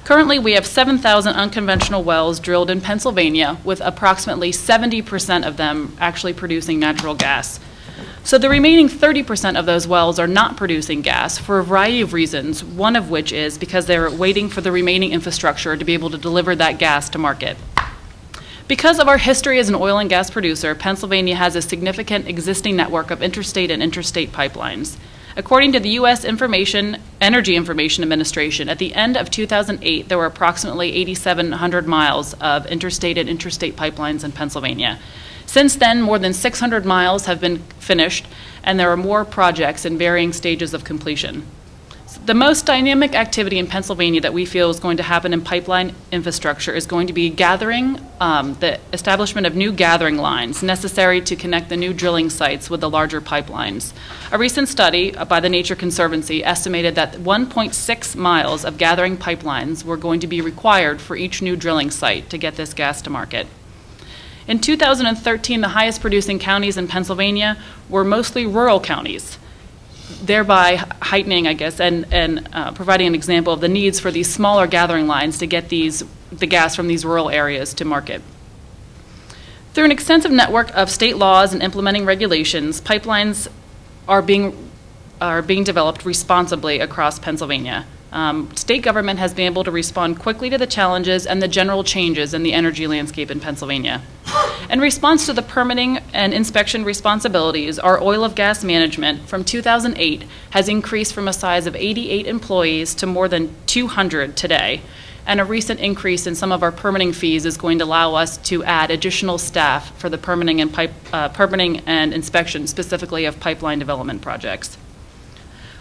Currently, we have 7,000 unconventional wells drilled in Pennsylvania, with approximately 70% of them actually producing natural gas. So the remaining 30% of those wells are not producing gas for a variety of reasons, one of which is because they're waiting for the remaining infrastructure to be able to deliver that gas to market. Because of our history as an oil and gas producer, Pennsylvania has a significant existing network of interstate and interstate pipelines. According to the U.S. Energy Information Administration, at the end of 2008, there were approximately 8,700 miles of interstate and interstate pipelines in Pennsylvania. Since then, more than 600 miles have been finished, and there are more projects in varying stages of completion. The most dynamic activity in Pennsylvania that we feel is going to happen in pipeline infrastructure is going to be the establishment of new gathering lines necessary to connect the new drilling sites with the larger pipelines. A recent study by the Nature Conservancy estimated that 1.6 miles of gathering pipelines were going to be required for each new drilling site to get this gas to market. In 2013, the highest producing counties in Pennsylvania were mostly rural counties, thereby heightening, I guess, and providing an example of the needs for these smaller gathering lines to get the gas from these rural areas to market. Through an extensive network of state laws and implementing regulations, pipelines are being developed responsibly across Pennsylvania. State government has been able to respond quickly to the challenges and the general changes in the energy landscape in Pennsylvania. In response to the permitting and inspection responsibilities, our oil of gas management from 2008 has increased from a size of 88 employees to more than 200 today. And a recent increase in some of our permitting fees is going to allow us to add additional staff for the permitting and inspection, specifically of pipeline development projects.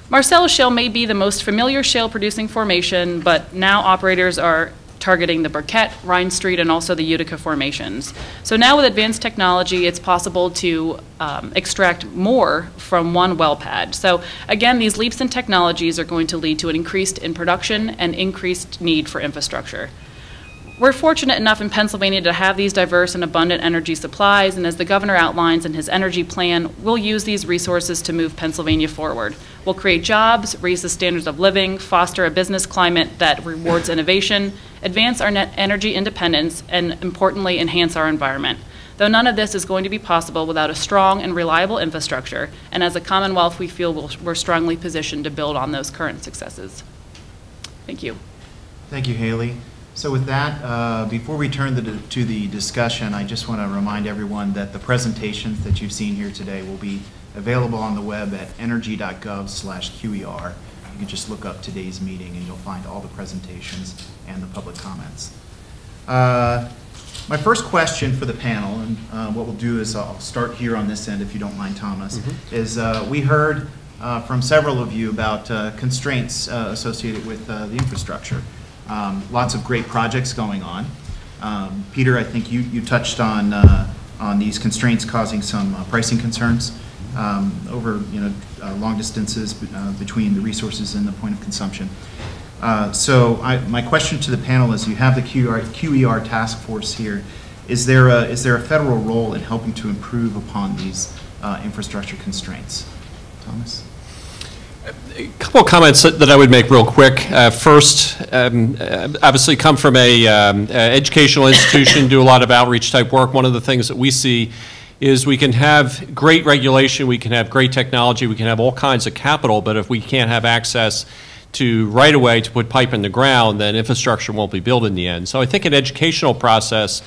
Marcellus Shale may be the most familiar shale producing formation, but now operators are targeting the Burkett, Rhine Street, and also the Utica formations. So now with advanced technology, it's possible to extract more from one well pad. So again, these leaps in technologies are going to lead to an increase in production and increased need for infrastructure. We're fortunate enough in Pennsylvania to have these diverse and abundant energy supplies, and as the governor outlines in his energy plan, we'll use these resources to move Pennsylvania forward. We'll create jobs, raise the standards of living, foster a business climate that rewards innovation, advance our net energy independence, and importantly, enhance our environment. Though none of this is going to be possible without a strong and reliable infrastructure, and as a Commonwealth, we feel we're strongly positioned to build on those current successes. Thank you. Thank you, Haley. So with that, before we turn to the discussion, I just want to remind everyone that the presentations that you've seen here today will be available on the web at energy.gov/QER. You can just look up today's meeting and you'll find all the presentations and the public comments. My first question for the panel, and what we'll do is I'll start here on this end if you don't mind, Thomas, is we heard from several of you about constraints associated with the infrastructure. Lots of great projects going on. Peter, I think you touched on these constraints causing some pricing concerns over long distances between the resources and the point of consumption. So my question to the panel is: you have the QER task force here. Is there a federal role in helping to improve upon these infrastructure constraints? Thomas? A couple of comments that I would make real quick. First, obviously come from a educational institution, do a lot of outreach type work. One of the things that we see is we can have great regulation, we can have great technology, we can have all kinds of capital, but if we can't have access to right away to put pipe in the ground, then infrastructure won't be built in the end. So I think an educational process,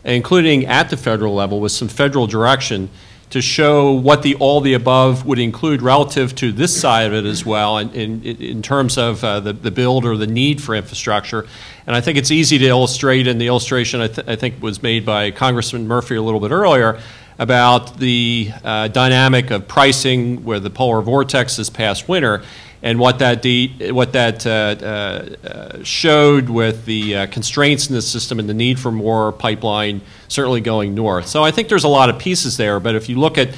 including at the federal level with some federal direction, to show what all the above would include relative to this side of it as well in terms of the build or the need for infrastructure. And I think it's easy to illustrate, and the illustration I think was made by Congressman Murphy a little bit earlier about the dynamic of pricing where the polar vortex this past winter, and what that showed with the constraints in the system and the need for more pipeline certainly going north. So I think there's a lot of pieces there, but if you look at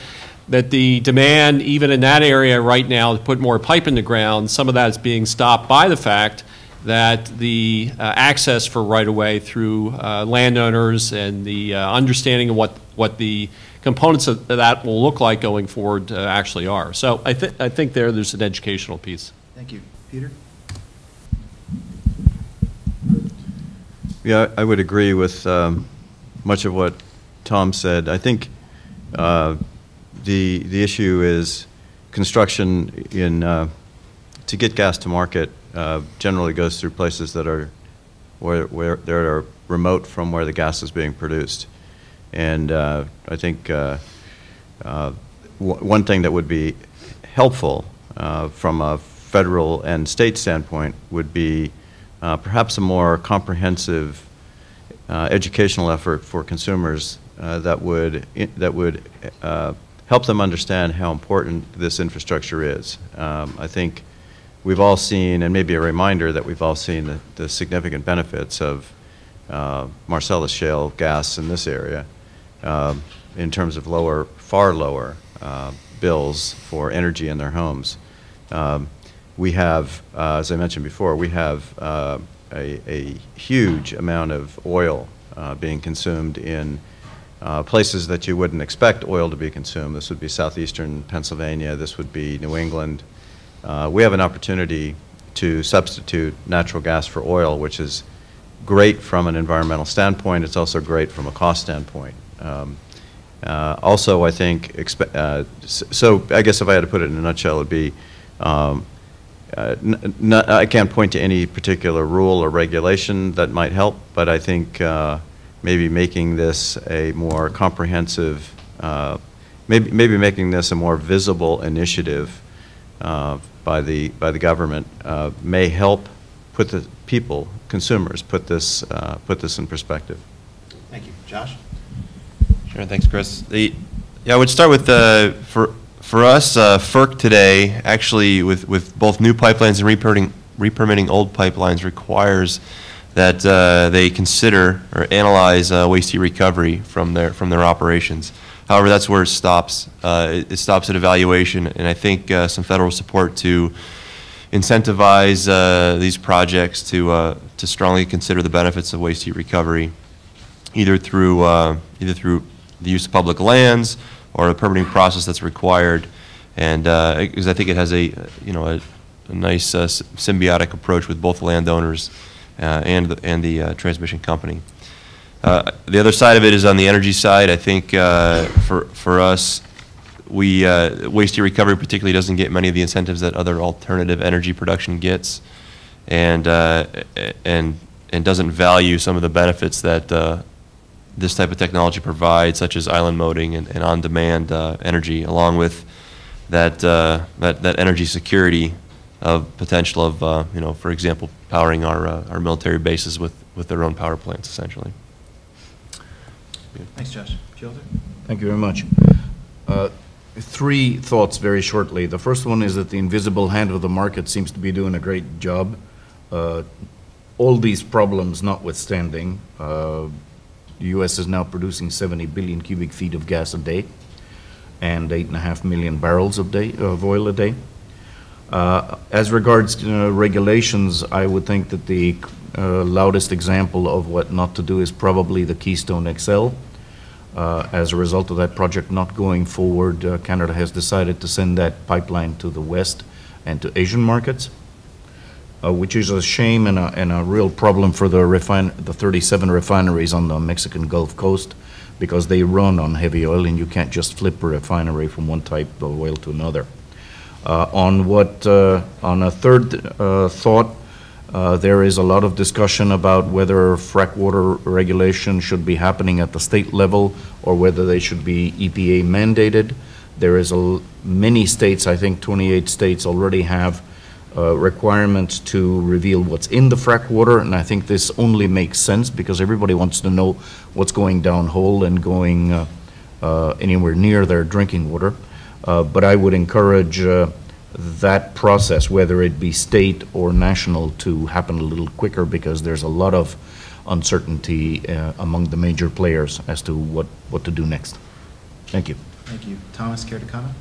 that the demand, even in that area right now, to put more pipe in the ground, some of that is being stopped by the fact that the access for right-of-way through landowners and the understanding of what the components of that will look like going forward actually are. So I think there's an educational piece. Thank you. Peter? Yeah, I would agree with much of what Tom said. I think the issue is construction to get gas to market generally goes through places that are where they are remote from where the gas is being produced. And I think one thing that would be helpful from a federal and state standpoint would be perhaps a more comprehensive educational effort for consumers that would help them understand how important this infrastructure is. I think we've all seen, and maybe a reminder that we've all seen the significant benefits of Marcellus shale gas in this area in terms of far lower bills for energy in their homes. We have, as I mentioned before, we have a huge amount of oil being consumed in places that you wouldn't expect oil to be consumed. This would be southeastern Pennsylvania. This would be New England. We have an opportunity to substitute natural gas for oil, which is great from an environmental standpoint. It's also great from a cost standpoint. Also, I think, so I guess if I had to put it in a nutshell, it would be, I can't point to any particular rule or regulation that might help, but I think maybe making this a more comprehensive, maybe making this a more visible initiative by the government may help put the people, consumers, put this in perspective. Thank you. Josh? Sure, thanks, Chris. Yeah, I would start with for us, FERC today, actually with both new pipelines and re-permitting old pipelines, requires that they consider or analyze waste heat recovery from their operations. However, that's where it stops. It stops at evaluation, and I think some federal support to incentivize these projects to strongly consider the benefits of waste heat recovery, either through the use of public lands or a permitting process that's required, and because I think it has a nice symbiotic approach with both landowners and the transmission company. The other side of it is on the energy side. I think for us, waste heat recovery particularly doesn't get many of the incentives that other alternative energy production gets, and doesn't value some of the benefits that this type of technology provides, such as island moding and on-demand energy, along with that energy security of potential of for example, powering our military bases with their own power plants, essentially. Thanks, Josh. Fielder? Thank you very much. Three thoughts very shortly. The first one is that the invisible hand of the market seems to be doing a great job. All these problems notwithstanding, the U.S. is now producing 70 billion cubic feet of gas a day and 8.5 million barrels of oil a day. As regards regulations, I would think that the loudest example of what not to do is probably the Keystone XL. As a result of that project not going forward, Canada has decided to send that pipeline to the west and to Asian markets, which is a shame and a real problem for the 37 refineries on the Mexican Gulf Coast, because they run on heavy oil and you can't just flip a refinery from one type of oil to another. On a third thought, there is a lot of discussion about whether frac water regulation should be happening at the state level or whether they should be EPA mandated. There is many states, I think 28 states, already have requirements to reveal what's in the frac water, and I think this only makes sense because everybody wants to know what's going downhole and going anywhere near their drinking water. But I would encourage that process, whether it be state or national, to happen a little quicker, because there's a lot of uncertainty among the major players as to what to do next. Thank you. Thank you. Thomas, care to comment?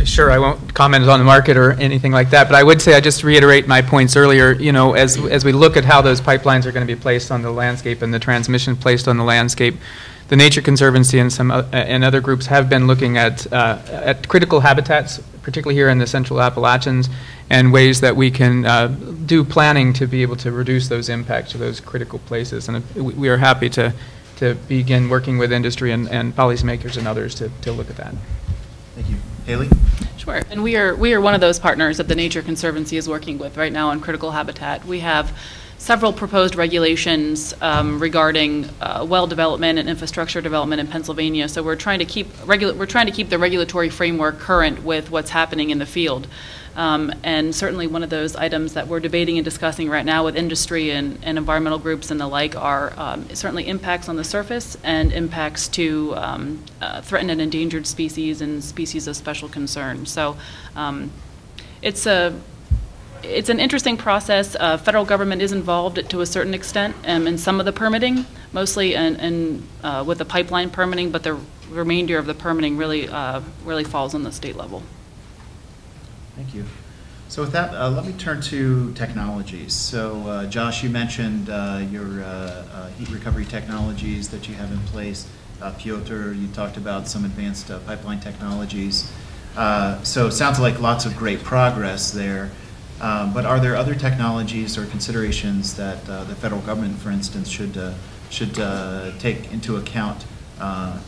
Sure, I won't comment on the market or anything like that, but I would say, I just reiterate my points earlier, you know, as we look at how those pipelines are going to be placed on the landscape and the transmission placed on the landscape, the Nature Conservancy and and other groups have been looking at critical habitats, particularly here in the Central Appalachians, and ways that we can do planning to be able to reduce those impacts to those critical places. And we are happy to begin working with industry and policymakers and others to look at that. Thank you. Haley? Sure, and we are one of those partners that the Nature Conservancy is working with right now on critical habitat. We have several proposed regulations regarding well development and infrastructure development in Pennsylvania. So we're trying to keep the regulatory framework current with what's happening in the field. And certainly one of those items that we're debating and discussing right now with industry and environmental groups and the like are certainly impacts on the surface and impacts to threatened and endangered species and species of special concern. So it's an interesting process. Federal government is involved to a certain extent in some of the permitting, mostly with the pipeline permitting, but the remainder of the permitting really falls on the state level. Thank you. So with that, let me turn to technologies. So Josh, you mentioned your heat recovery technologies that you have in place. Piotr, you talked about some advanced pipeline technologies. So it sounds like lots of great progress there. But are there other technologies or considerations that the federal government, for instance, should take into account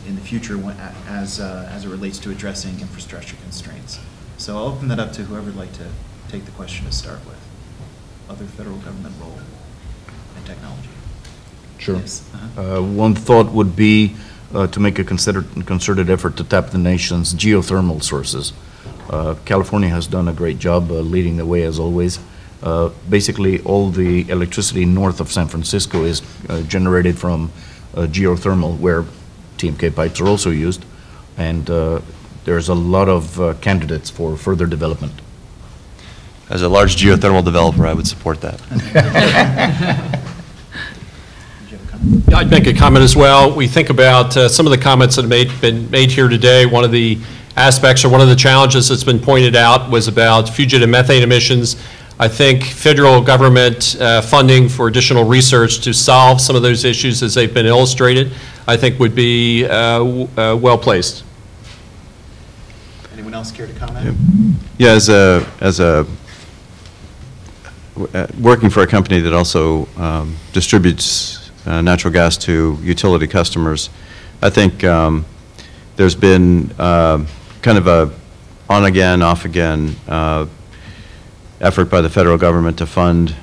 in the future as it relates to addressing infrastructure constraints? So I'll open that up to whoever would like to take the question to start with. Other federal government role in technology. Sure. Yes. One thought would be to make a concerted effort to tap the nation's geothermal sources. California has done a great job leading the way as always. Basically, all the electricity north of San Francisco is generated from geothermal, where TMK pipes are also used, and there's a lot of candidates for further development. As a large geothermal developer, I would support that. Yeah, I'd make a comment as well. We think about some of the comments that have been made here today. One of the aspects or one of the challenges that's been pointed out was about fugitive methane emissions. I think federal government funding for additional research to solve some of those issues as they've been illustrated, I think would be well placed. Anyone else care to comment? Yeah, as a working for a company that also distributes natural gas to utility customers, I think there's been kind of a on-again, off-again effort by the federal government to fund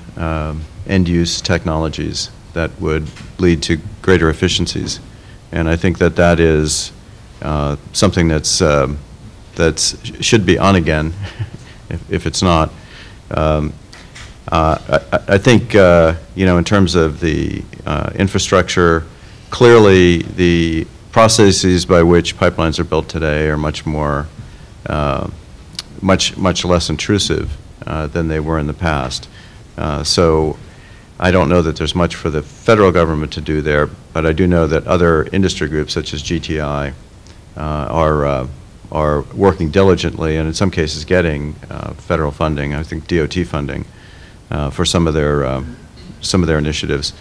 end-use technologies that would lead to greater efficiencies. And I think that is something that's should be on again if it's not. I think, you know, in terms of the infrastructure, clearly the processes by which pipelines are built today are much more, much less intrusive than they were in the past. So I don't know that there's much for the federal government to do there, but I do know that other industry groups such as GTI are working diligently and in some cases getting federal funding, I think DOT funding, for some of their initiatives.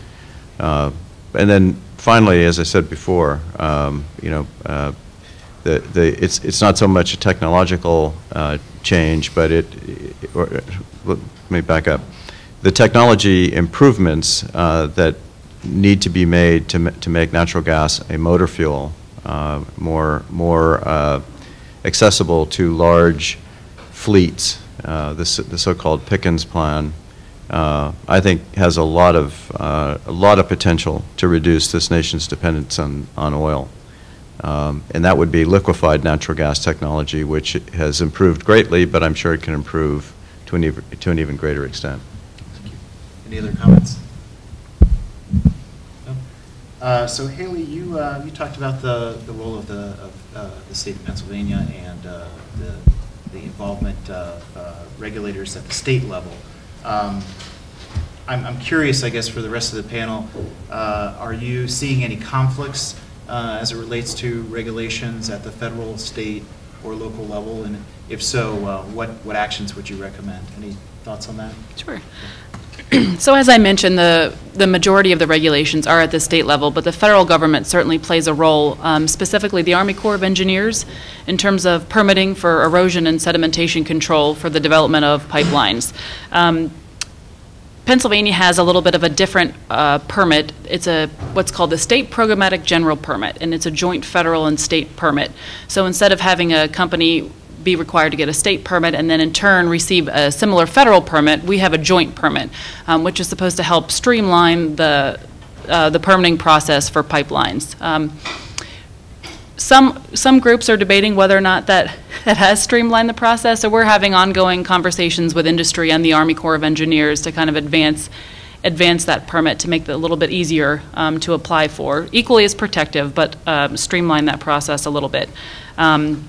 And then finally, as I said before, you know, it's not so much a technological change, but let me back up. The technology improvements that need to be made to make natural gas a motor fuel more accessible to large fleets, the so-called Pickens plan, I think has a lot of potential to reduce this nation's dependence on oil. And that would be liquefied natural gas technology, which has improved greatly, but I'm sure it can improve to an even greater extent. Thank you. Any other comments? No? So Haley, you talked about the role of the state of Pennsylvania and the involvement of regulators at the state level. I'm curious, I guess, for the rest of the panel, are you seeing any conflicts as it relates to regulations at the federal, state, or local level? And if so, what actions would you recommend? Any thoughts on that? Sure. So as I mentioned, the majority of the regulations are at the state level, but the federal government certainly plays a role, specifically the Army Corps of Engineers, in terms of permitting for erosion and sedimentation control for the development of pipelines. Pennsylvania has a little bit of a different permit. It's what's called the State Programmatic General Permit, and it's a joint federal and state permit. So instead of having a company be required to get a state permit and then in turn receive a similar federal permit, we have a joint permit, which is supposed to help streamline the permitting process for pipelines. Some groups are debating whether or not that has streamlined the process, so we're having ongoing conversations with industry and the Army Corps of Engineers to kind of advance that permit to make it a little bit easier to apply for. Equally as protective, but streamline that process a little bit. And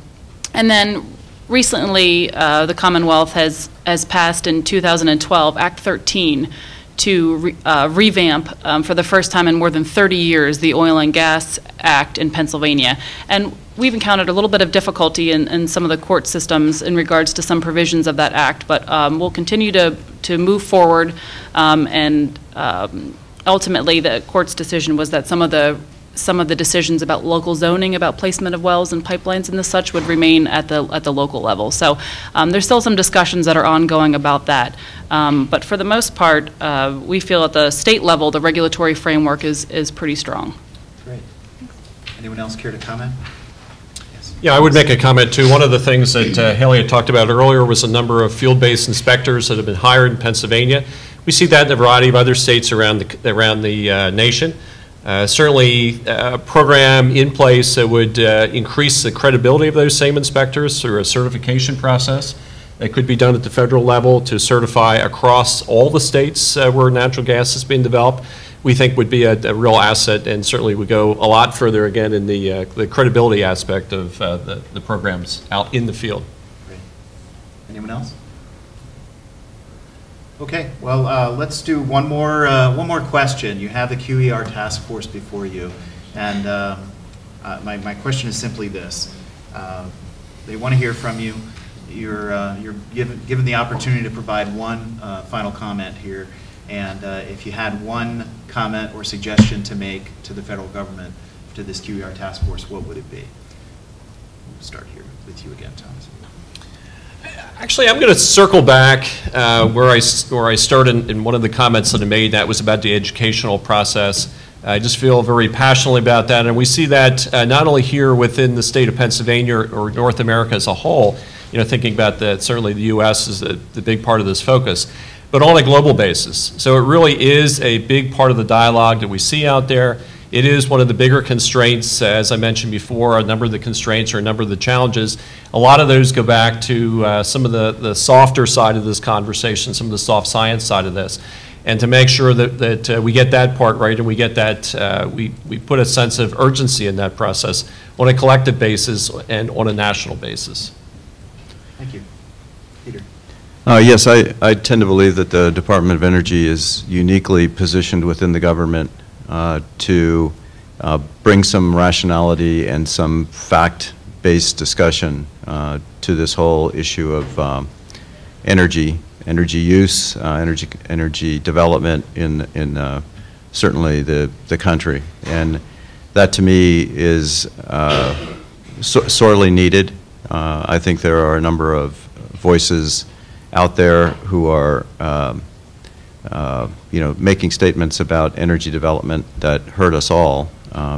then recently, the Commonwealth has passed in 2012 Act 13 to revamp for the first time in more than 30 years the Oil and Gas Act in Pennsylvania. And we've encountered a little bit of difficulty in some of the court systems in regards to some provisions of that act, but we'll continue to move forward, and ultimately the court's decision was that some of the decisions about local zoning, about placement of wells and pipelines and the such would remain at the local level. So there's still some discussions that are ongoing about that. But for the most part, we feel at the state level the regulatory framework is pretty strong. Great. Anyone else care to comment? Yes. Yeah, I would make a comment too. One of the things that Haley had talked about earlier was a number of field-based inspectors that have been hired in Pennsylvania. We see that in a variety of other states around the nation. Certainly a program in place that would increase the credibility of those same inspectors through a certification process that could be done at the federal level to certify across all the states where natural gas is being developed, we think would be a real asset and certainly would go a lot further again in the credibility aspect of the programs out in the field. Great. Anyone else? Okay, well, let's do one more question. You have the QER task force before you, and my question is simply this: they want to hear from you. You're given the opportunity to provide one final comment here, and if you had one comment or suggestion to make to the federal government to this QER task force, what would it be? We'll start here with you again, Thomas. Actually, I'm going to circle back where I started in one of the comments that I made. That was about the educational process. I just feel very passionately about that, and we see that not only here within the state of Pennsylvania or North America as a whole, you know, thinking about that, certainly the U.S. is the big part of this focus, but on a global basis. So it really is a big part of the dialogue that we see out there. It is one of the bigger constraints, as I mentioned before, a number of the constraints or a number of the challenges. A lot of those go back to some of the softer side of this conversation, some of the soft science side of this. And to make sure that we get that part right and we get that, we put a sense of urgency in that process on a collective basis and on a national basis. Thank you. Peter. Yes, I tend to believe that the Department of Energy is uniquely positioned within the government to bring some rationality and some fact-based discussion to this whole issue of energy use, energy development in certainly the country, and that to me is sorely needed. I think there are a number of voices out there who are making statements about energy development that hurt us all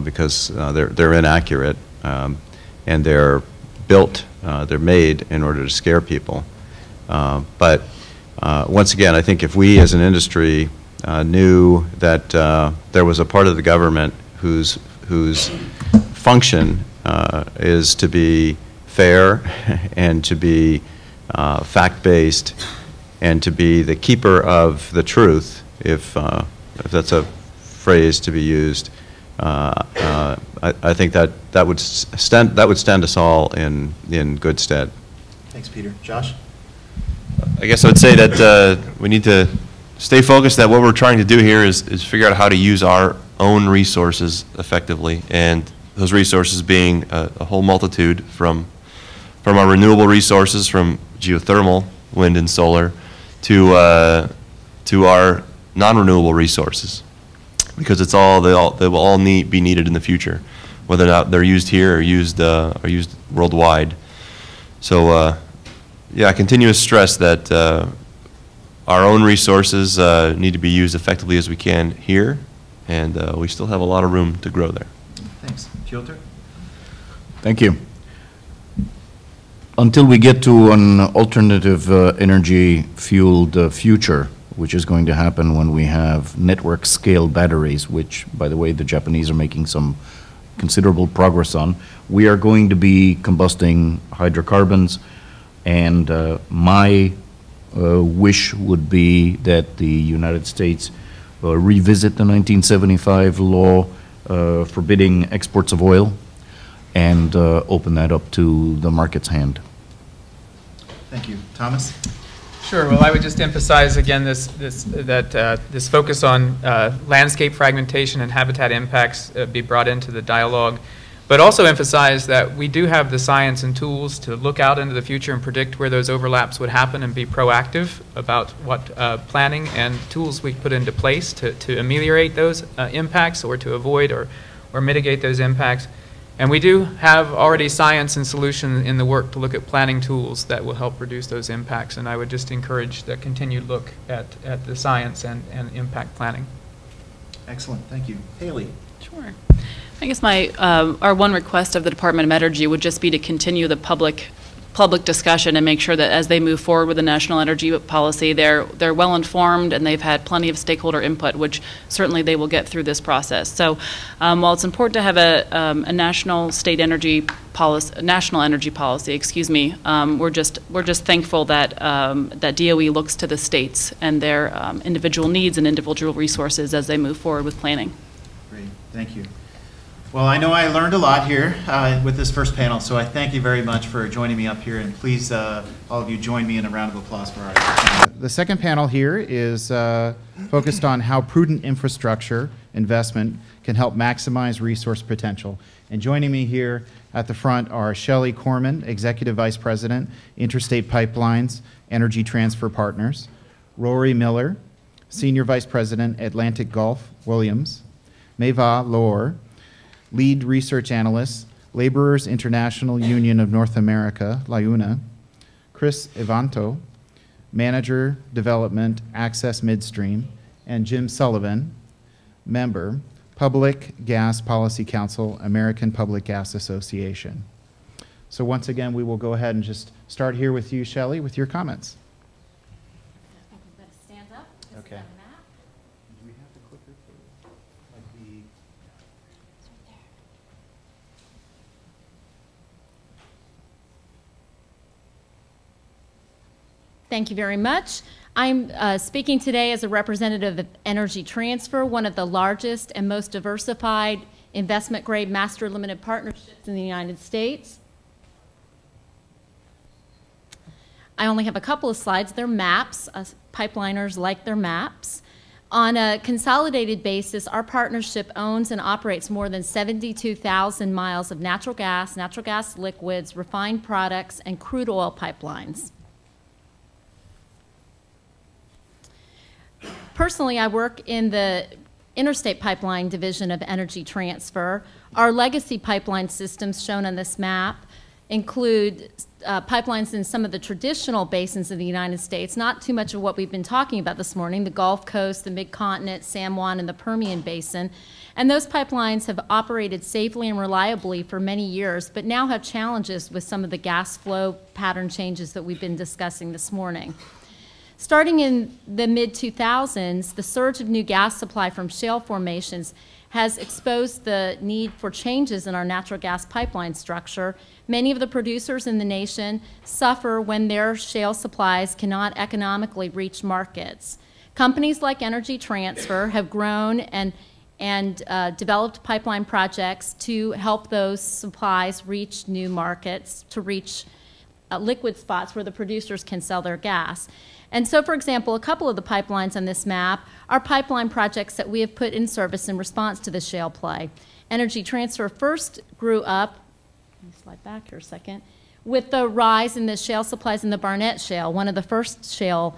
because they're inaccurate and they're built, they're made in order to scare people. But once again, I think if we as an industry knew that there was a part of the government whose function is to be fair and to be fact-based and to be the keeper of the truth, if that's a phrase to be used, I think that would stand us all in good stead. Thanks, Peter. Josh? I guess I would say that we need to stay focused that what we're trying to do here is figure out how to use our own resources effectively. And those resources being a whole multitude from our renewable resources, from geothermal, wind and solar, to our non-renewable resources, because they will all be needed in the future, whether or not they're used here or used worldwide. So yeah, I continue to stress that our own resources need to be used effectively as we can here, and we still have a lot of room to grow there. Thanks. Piotr? Thank you. Until we get to an alternative energy-fueled future, which is going to happen when we have network-scale batteries, which, by the way, the Japanese are making some considerable progress on, we are going to be combusting hydrocarbons, and my wish would be that the United States revisit the 1975 law forbidding exports of oil and open that up to the market's hand. Thank you. Thomas? Sure. Well, I would just emphasize again this focus on landscape fragmentation and habitat impacts be brought into the dialogue, but also emphasize that we do have the science and tools to look out into the future and predict where those overlaps would happen and be proactive about what planning and tools we put into place to ameliorate those impacts or to avoid or mitigate those impacts. And we do have already science and solutions in the work to look at planning tools that will help reduce those impacts. And I would just encourage the continued look at the science and impact planning. Excellent. Thank you. Haley? Sure. I guess our one request of the Department of Energy would just be to continue the public discussion and make sure that as they move forward with the national energy policy, they're well informed and they've had plenty of stakeholder input, which certainly they will get through this process. So while it's important to have a national energy policy, excuse me, we're just thankful that that DOE looks to the states and their individual needs and individual resources as they move forward with planning. Great. Thank you. Well, I know I learned a lot here with this first panel, so I thank you very much for joining me up here, and please, all of you, join me in a round of applause for our panel. The second panel here is focused on how prudent infrastructure investment can help maximize resource potential. And joining me here at the front are Shelley Corman, Executive Vice President, Interstate Pipelines, Energy Transfer Partners, Rory Miller, Senior Vice President, Atlantic Gulf, Williams, Meva Lohr, Lead Research Analyst, Laborers International Union of North America, LIUNA, Chris Ivanto, Manager Development, Access Midstream, and Jim Sullivan, Member, Public Gas Policy Council, American Public Gas Association. So once again, we will go ahead and just start here with you, Shelley, with your comments. I think we've got to stand up. Okay. Do we have the clicker for like the... Thank you very much. I'm speaking today as a representative of Energy Transfer, one of the largest and most diversified investment-grade master limited partnerships in the United States. I only have a couple of slides. They're maps. Pipeliners like their maps. On a consolidated basis, our partnership owns and operates more than 72,000 miles of natural gas liquids, refined products, and crude oil pipelines. Personally, I work in the Interstate Pipeline Division of Energy Transfer. Our legacy pipeline systems shown on this map include pipelines in some of the traditional basins of the United States, not too much of what we've been talking about this morning, the Gulf Coast, the Mid-Continent, San Juan, and the Permian Basin. And those pipelines have operated safely and reliably for many years, but now have challenges with some of the gas flow pattern changes that we've been discussing this morning. Starting in the mid-2000s, the surge of new gas supply from shale formations has exposed the need for changes in our natural gas pipeline structure. Many of the producers in the nation suffer when their shale supplies cannot economically reach markets. Companies like Energy Transfer have grown and developed pipeline projects to help those supplies reach new markets, to reach liquid spots where the producers can sell their gas. And so, for example, a couple of the pipelines on this map are pipeline projects that we have put in service in response to the shale play. Energy Transfer first grew up, let me slide back here a second, with the rise in the shale supplies in the Barnett Shale, one of the first shale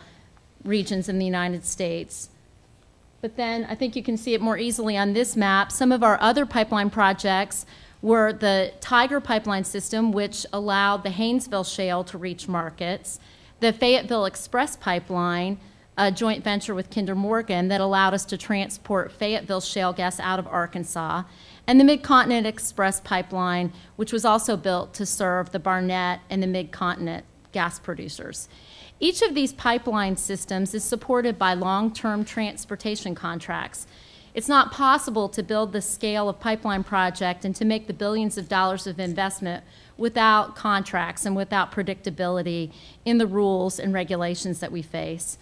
regions in the United States. But then I think you can see it more easily on this map. Some of our other pipeline projects were the Tiger pipeline system, which allowed the Haynesville Shale to reach markets, the Fayetteville Express pipeline, a joint venture with Kinder Morgan that allowed us to transport Fayetteville shale gas out of Arkansas, and the Mid-Continent Express pipeline, which was also built to serve the Barnett and the Mid-Continent gas producers. Each of these pipeline systems is supported by long-term transportation contracts. It's not possible to build the scale of pipeline project and to make the billions of dollars of investment without contracts and without predictability in the rules and regulations that we face.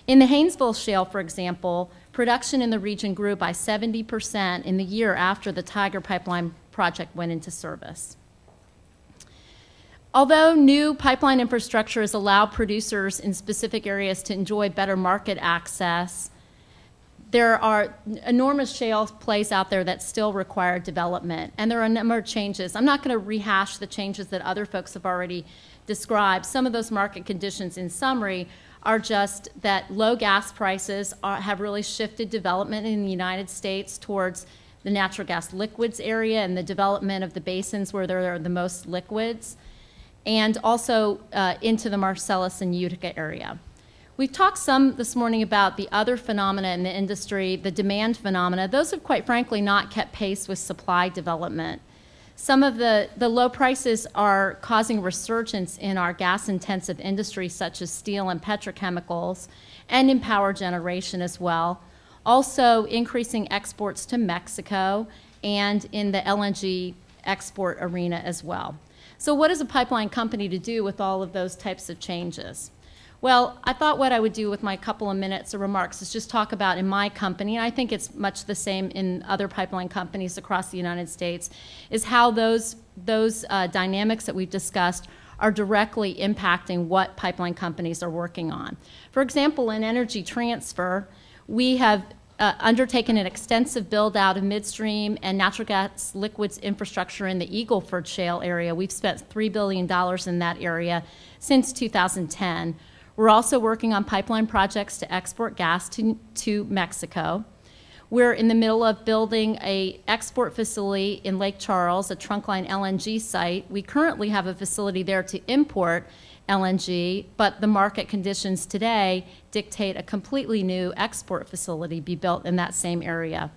In the Haynesville Shale, for example, production in the region grew by 70% in the year after the Tiger pipeline project went into service. Although new pipeline infrastructure has allowed producers in specific areas to enjoy better market access, there are enormous shale plays out there that still require development, and there are a number of changes. I'm not going to rehash the changes that other folks have already described. Some of those market conditions, in summary, are just that low gas prices have really shifted development in the United States towards the natural gas liquids area and the development of the basins where there are the most liquids, and also into the Marcellus and Utica area. We've talked some this morning about the other phenomena in the industry, the demand phenomena. Those have, quite frankly, not kept pace with supply development. Some of the low prices are causing resurgence in our gas-intensive industries, such as steel and petrochemicals, and in power generation as well. Also increasing exports to Mexico and in the LNG export arena as well. So what is a pipeline company to do with all of those types of changes? Well, I thought what I would do with my couple of minutes of remarks is just talk about in my company, and I think it's much the same in other pipeline companies across the United States, is how those dynamics that we've discussed are directly impacting what pipeline companies are working on. For example, in Energy Transfer, we have undertaken an extensive build-out of midstream and natural gas liquids infrastructure in the Eagle Ford Shale area. We've spent $3 billion in that area since 2010. We're also working on pipeline projects to export gas to Mexico. We're in the middle of building an export facility in Lake Charles, a trunkline LNG site. We currently have a facility there to import LNG, but the market conditions today dictate a completely new export facility be built in that same area.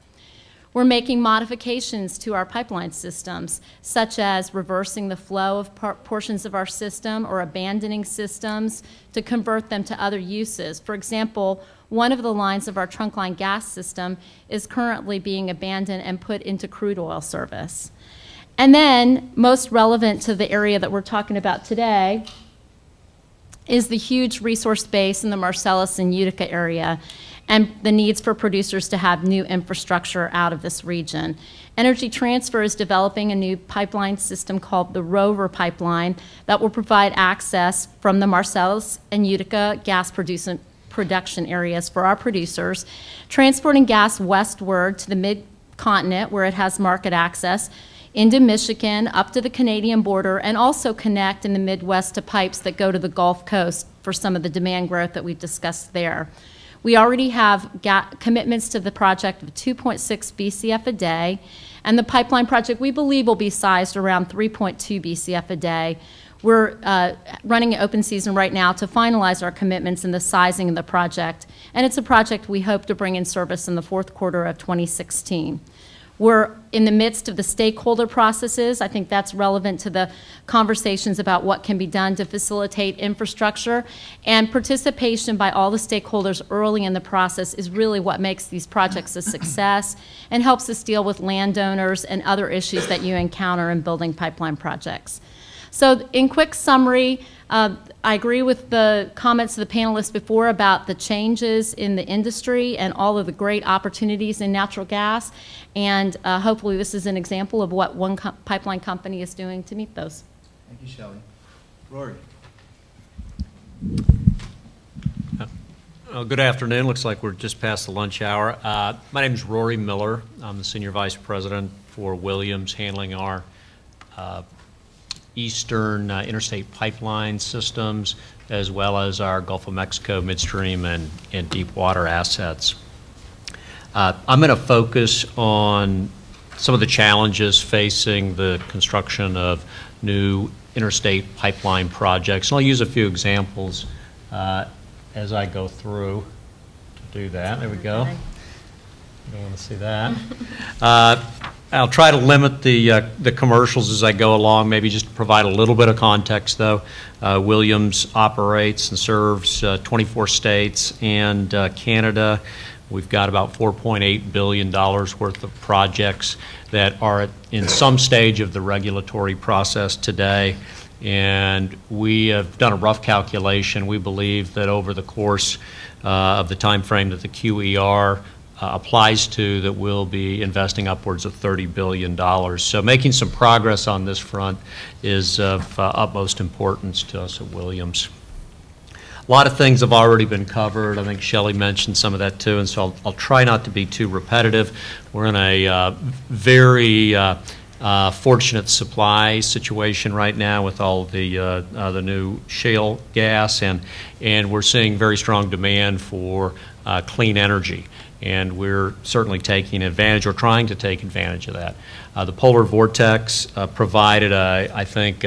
We're making modifications to our pipeline systems, such as reversing the flow of portions of our system or abandoning systems to convert them to other uses. For example, one of the lines of our trunkline gas system is currently being abandoned and put into crude oil service. And then, most relevant to the area that we're talking about today, is the huge resource base in the Marcellus and Utica area and the needs for producers to have new infrastructure out of this region. Energy Transfer is developing a new pipeline system called the Rover Pipeline that will provide access from the Marcellus and Utica gas production areas for our producers, transporting gas westward to the mid-continent where it has market access, into Michigan, up to the Canadian border, and also connect in the Midwest to pipes that go to the Gulf Coast for some of the demand growth that we've discussed there. We already have commitments to the project of 2.6 BCF a day, and the pipeline project we believe will be sized around 3.2 BCF a day. We're running an open season right now to finalize our commitments and the sizing of the project, and it's a project we hope to bring in service in the fourth quarter of 2016. We're in the midst of the stakeholder processes. I think that's relevant to the conversations about what can be done to facilitate infrastructure. And participation by all the stakeholders early in the process is really what makes these projects a success and helps us deal with landowners and other issues that you encounter in building pipeline projects. So in quick summary, I agree with the comments of the panelists before about the changes in the industry and all of the great opportunities in natural gas. And hopefully this is an example of what one pipeline company is doing to meet those. Thank you, Shelley. Rory. Good afternoon. Looks like we're just past the lunch hour. My name is Rory Miller. I'm the Senior Vice President for Williams, handling our Eastern Interstate Pipeline systems, as well as our Gulf of Mexico midstream and deep water assets. I'm going to focus on some of the challenges facing the construction of new interstate pipeline projects. And I'll use a few examples as I go through to do that. There we go. You don't want to see that. I'll try to limit the commercials as I go along, maybe just to provide a little bit of context, though. Williams operates and serves 24 states and Canada. We've got about $4.8 billion worth of projects that are in some stage of the regulatory process today. And we have done a rough calculation. We believe that over the course of the time frame that the QER applies to, that we'll be investing upwards of $30 billion. So making some progress on this front is of utmost importance to us at Williams. A lot of things have already been covered. I think Shelley mentioned some of that too, and so I'll try not to be too repetitive. We're in a very fortunate supply situation right now with all of the new shale gas, and we're seeing very strong demand for clean energy, and we're certainly taking advantage, or trying to take advantage of that. The polar vortex provided, I think,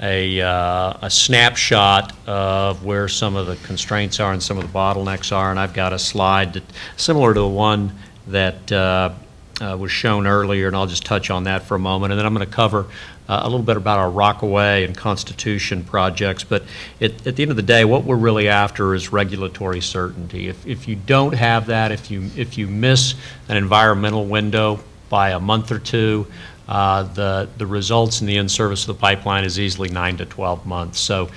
a snapshot of where some of the constraints are and some of the bottlenecks are, and I've got a slide similar to the one that was shown earlier, and I'll just touch on that for a moment, and then I'm going to cover a little bit about our Rockaway and Constitution projects. But at the end of the day, what we're really after is regulatory certainty. If you don't have that, if you miss an environmental window by a month or two, the results in the in-service of the pipeline is easily 9 to 12 months. So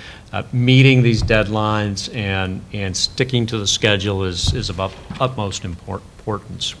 meeting these deadlines and sticking to the schedule is of utmost importance.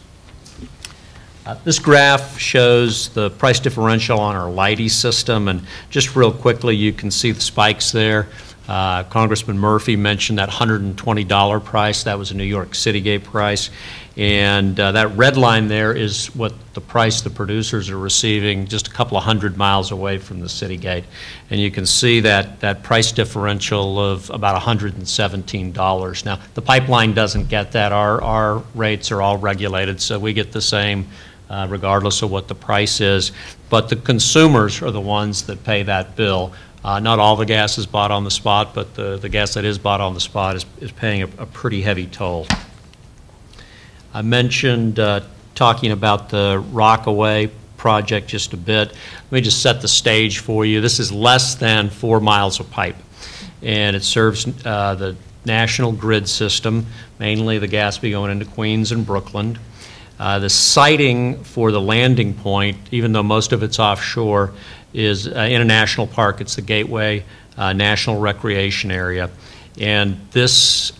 This graph shows the price differential on our Leidy system, and just real quickly you can see the spikes there. Congressman Murphy mentioned that $120 price. That was a New York City gate price, and that red line there is what the price the producers are receiving just a couple of 100 miles away from the city gate, and you can see that price differential of about $117. Now the pipeline doesn't get that. Our rates are all regulated, so we get the same regardless of what the price is, but the consumers are the ones that pay that bill. Not all the gas is bought on the spot, but the gas that is bought on the spot is paying a pretty heavy toll. I mentioned talking about the Rockaway project just a bit. Let me just set the stage for you. This is less than 4 miles of pipe, and it serves the national grid system, mainly the gas be going into Queens and Brooklyn. The siting for the landing point, even though most of it's offshore, is in a national park. It's the Gateway National Recreation Area. And this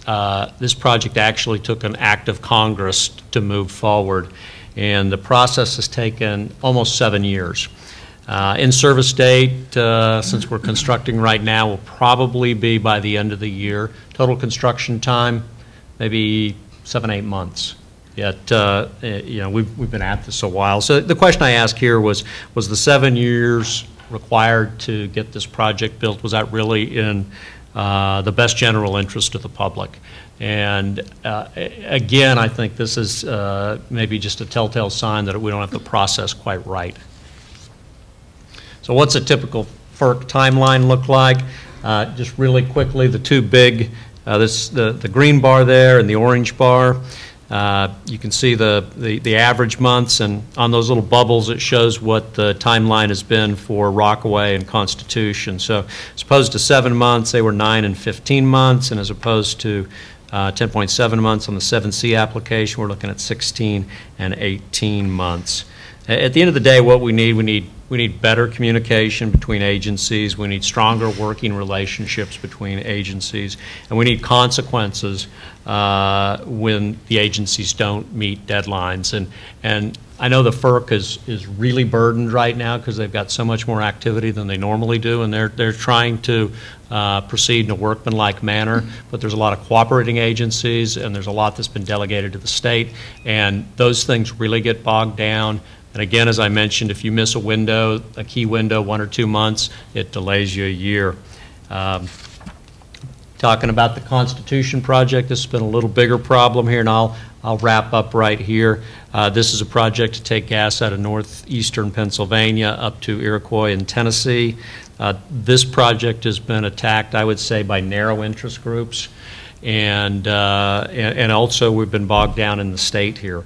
project actually took an act of Congress to move forward. And the process has taken almost 7 years. In-service date, since we're constructing right now, will probably be by the end of the year. Total construction time, maybe 7, 8 months. Yet, you know, we've been at this a while. So the question I asked here was the 7 years required to get this project built, was that really in the best general interest of the public? And again, I think this is maybe just a telltale sign that we don't have the process quite right. So what's a typical FERC timeline look like? Just really quickly, the two big, the green bar there and the orange bar. You can see the average months, and on those little bubbles it shows what the timeline has been for Rockaway and Constitution. So as opposed to 7 months, they were 9 and 15 months, and as opposed to 10.7 months on the 7C application, we're looking at 16 and 18 months. At the end of the day, what we need better communication between agencies, we need stronger working relationships between agencies, and we need consequences when the agencies don't meet deadlines. And I know the FERC is really burdened right now because they've got so much more activity than they normally do, and they're trying to proceed in a workmanlike manner. But there's a lot of cooperating agencies, and there's a lot that's been delegated to the state, and those things really get bogged down. And again, as I mentioned, if you miss a window, a key window, 1 or 2 months, it delays you a year. Talking about the Constitution project, this has been a little bigger problem here, and I'll wrap up right here. This is a project to take gas out of northeastern Pennsylvania up to Iroquois in Tennessee. This project has been attacked, I would say, by narrow interest groups, and also we've been bogged down in the state here.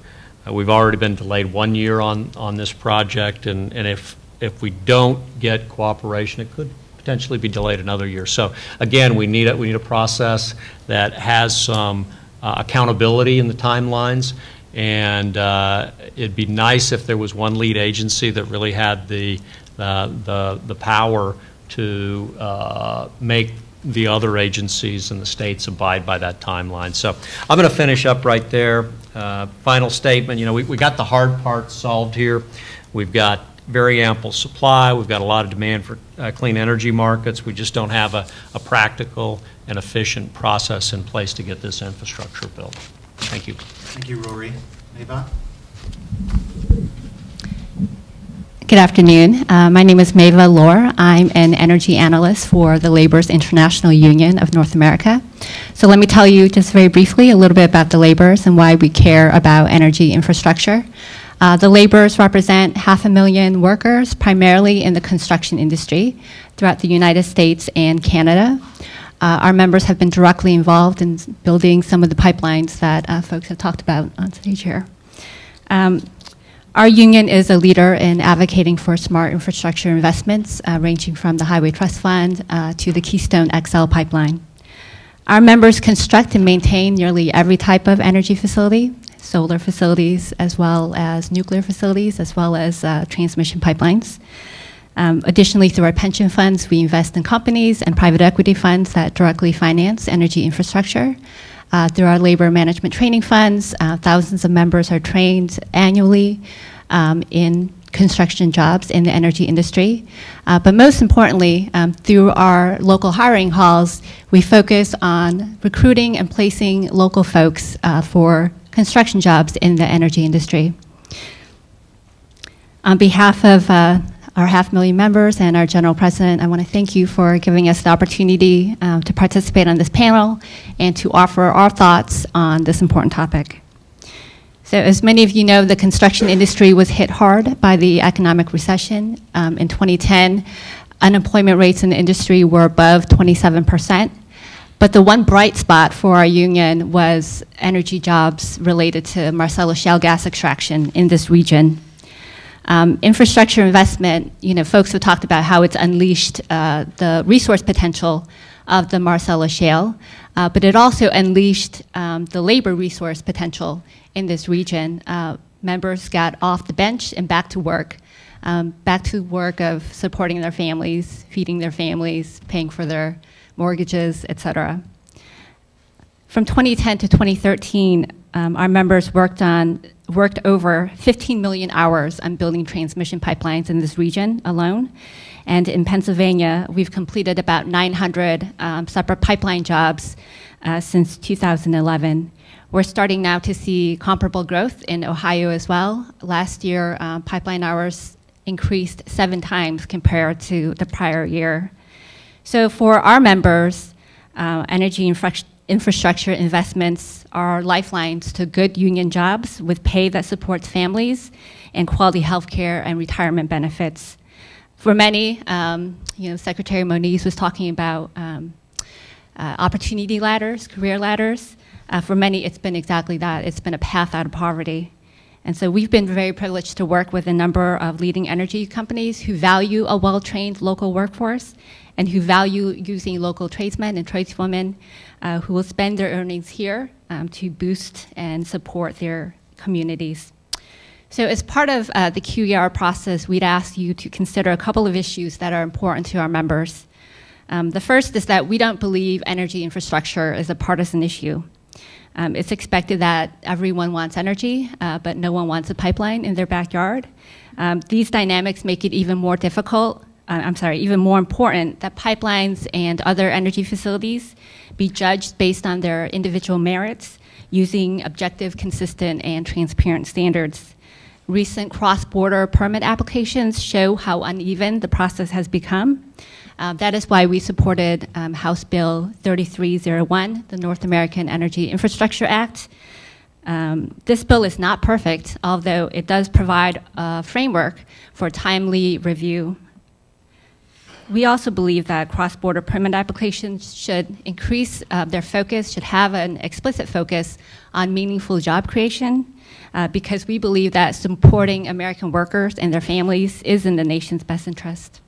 We've already been delayed 1 year on this project, and if we don't get cooperation, it could potentially be delayed another year. So again, we need a process that has some accountability in the timelines, and it'd be nice if there was one lead agency that really had the power to make the other agencies in the states abide by that timeline. So I'm going to finish up right there. Final statement, you know, we got the hard part solved here. We've got very ample supply. We've got a lot of demand for clean energy markets. We just don't have a practical and efficient process in place to get this infrastructure built. Thank you. Thank you, Rory. Eva? Good afternoon. My name is Meva Lohr. I'm an energy analyst for the Laborers International Union of North America. So let me tell you just very briefly a little bit about the Laborers and why we care about energy infrastructure. The Laborers represent 500,000 workers, primarily in the construction industry throughout the United States and Canada. Our members have been directly involved in building some of the pipelines that folks have talked about on stage here. Our union is a leader in advocating for smart infrastructure investments, ranging from the Highway Trust Fund to the Keystone XL pipeline. Our members construct and maintain nearly every type of energy facility, solar facilities, as well as nuclear facilities, as well as transmission pipelines. Additionally, through our pension funds, we invest in companies and private equity funds that directly finance energy infrastructure. Through our labor management training funds, thousands of members are trained annually in construction jobs in the energy industry. But most importantly, through our local hiring halls, we focus on recruiting and placing local folks for construction jobs in the energy industry. On behalf of our 500,000 members and our General President, I want to thank you for giving us the opportunity to participate on this panel and to offer our thoughts on this important topic. So as many of you know, the construction industry was hit hard by the economic recession. In 2010, unemployment rates in the industry were above 27%. But the one bright spot for our union was energy jobs related to Marcellus shale gas extraction in this region. Infrastructure investment, you know, folks have talked about how it's unleashed the resource potential of the Marcellus shale, but it also unleashed the labor resource potential in this region. Members got off the bench and back to work of supporting their families, feeding their families, paying for their mortgages, et cetera. From 2010 to 2013, our members worked over 15 million hours on building transmission pipelines in this region alone. And in Pennsylvania, we've completed about 900 separate pipeline jobs since 2011. We're starting now to see comparable growth in Ohio as well. Last year, pipeline hours increased 7 times compared to the prior year. So for our members, energy infrastructure investments are lifelines to good union jobs with pay that supports families and quality health care and retirement benefits. For many, you know, Secretary Moniz was talking about opportunity ladders, career ladders. For many, it's been exactly that. It's been a path out of poverty. And so we've been very privileged to work with a number of leading energy companies who value a well-trained local workforce and who value using local tradesmen and tradeswomen who will spend their earnings here to boost and support their communities. So as part of the QER process, we'd ask you to consider a couple of issues that are important to our members. The first is that we don't believe energy infrastructure is a partisan issue. It's expected that everyone wants energy, but no one wants a pipeline in their backyard. These dynamics make it even more difficult, even more important that pipelines and other energy facilities be judged based on their individual merits using objective, consistent, and transparent standards. Recent cross-border permit applications show how uneven the process has become. That is why we supported House Bill 3301, the North American Energy Infrastructure Act. This bill is not perfect, although it does provide a framework for timely review. We also believe that cross-border permit applications should increase their focus, should have an explicit focus on meaningful job creation, because we believe that supporting American workers and their families is in the nation's best interest.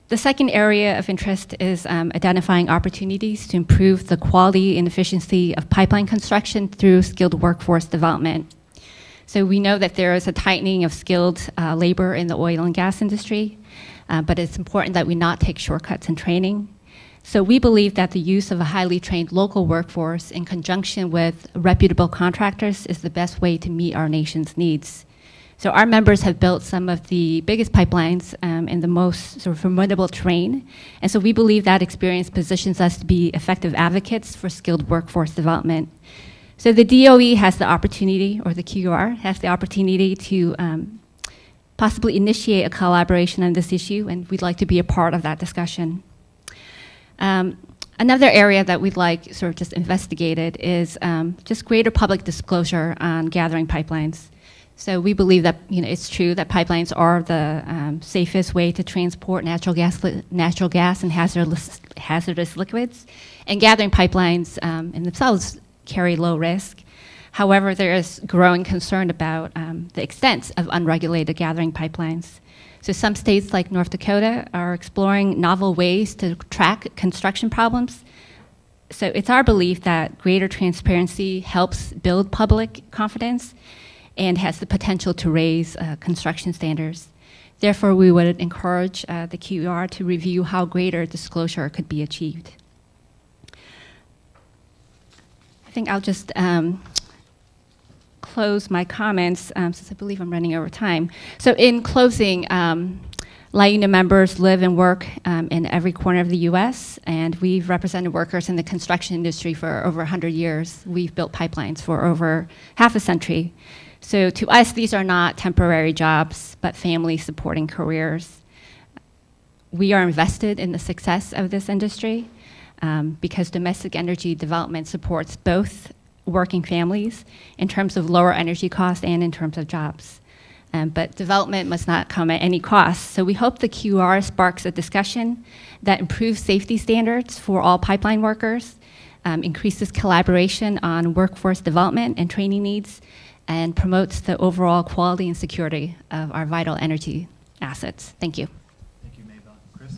The second area of interest is identifying opportunities to improve the quality and efficiency of pipeline construction through skilled workforce development. So we know that there is a tightening of skilled labor in the oil and gas industry, but it's important that we not take shortcuts in training. So we believe that the use of a highly trained local workforce in conjunction with reputable contractors is the best way to meet our nation's needs. So our members have built some of the biggest pipelines in the most sort of formidable terrain. And so we believe that experience positions us to be effective advocates for skilled workforce development. So the DOE has the opportunity, or the QER has the opportunity to possibly initiate a collaboration on this issue, and we'd like to be a part of that discussion. Another area that we'd like sort of just investigated is just greater public disclosure on gathering pipelines. So we believe that it's true that pipelines are the safest way to transport natural gas and hazardous liquids, and gathering pipelines in themselves carry low risk. However, there is growing concern about the extent of unregulated gathering pipelines. So some states like North Dakota are exploring novel ways to track construction problems. So it's our belief that greater transparency helps build public confidence and has the potential to raise construction standards. Therefore, we would encourage the QER to review how greater disclosure could be achieved. I think I'll just close my comments since I believe I'm running over time. So in closing, LIUNA members live and work in every corner of the US, and we've represented workers in the construction industry for over 100 years. We've built pipelines for over half a century. So to us, these are not temporary jobs, but family supporting careers. We are invested in the success of this industry because domestic energy development supports both working families in terms of lower energy costs and in terms of jobs. But development must not come at any cost. So we hope the QER sparks a discussion that improves safety standards for all pipeline workers, increases collaboration on workforce development and training needs, and promotes the overall quality and security of our vital energy assets. Thank you. Thank you, Mabel. Chris?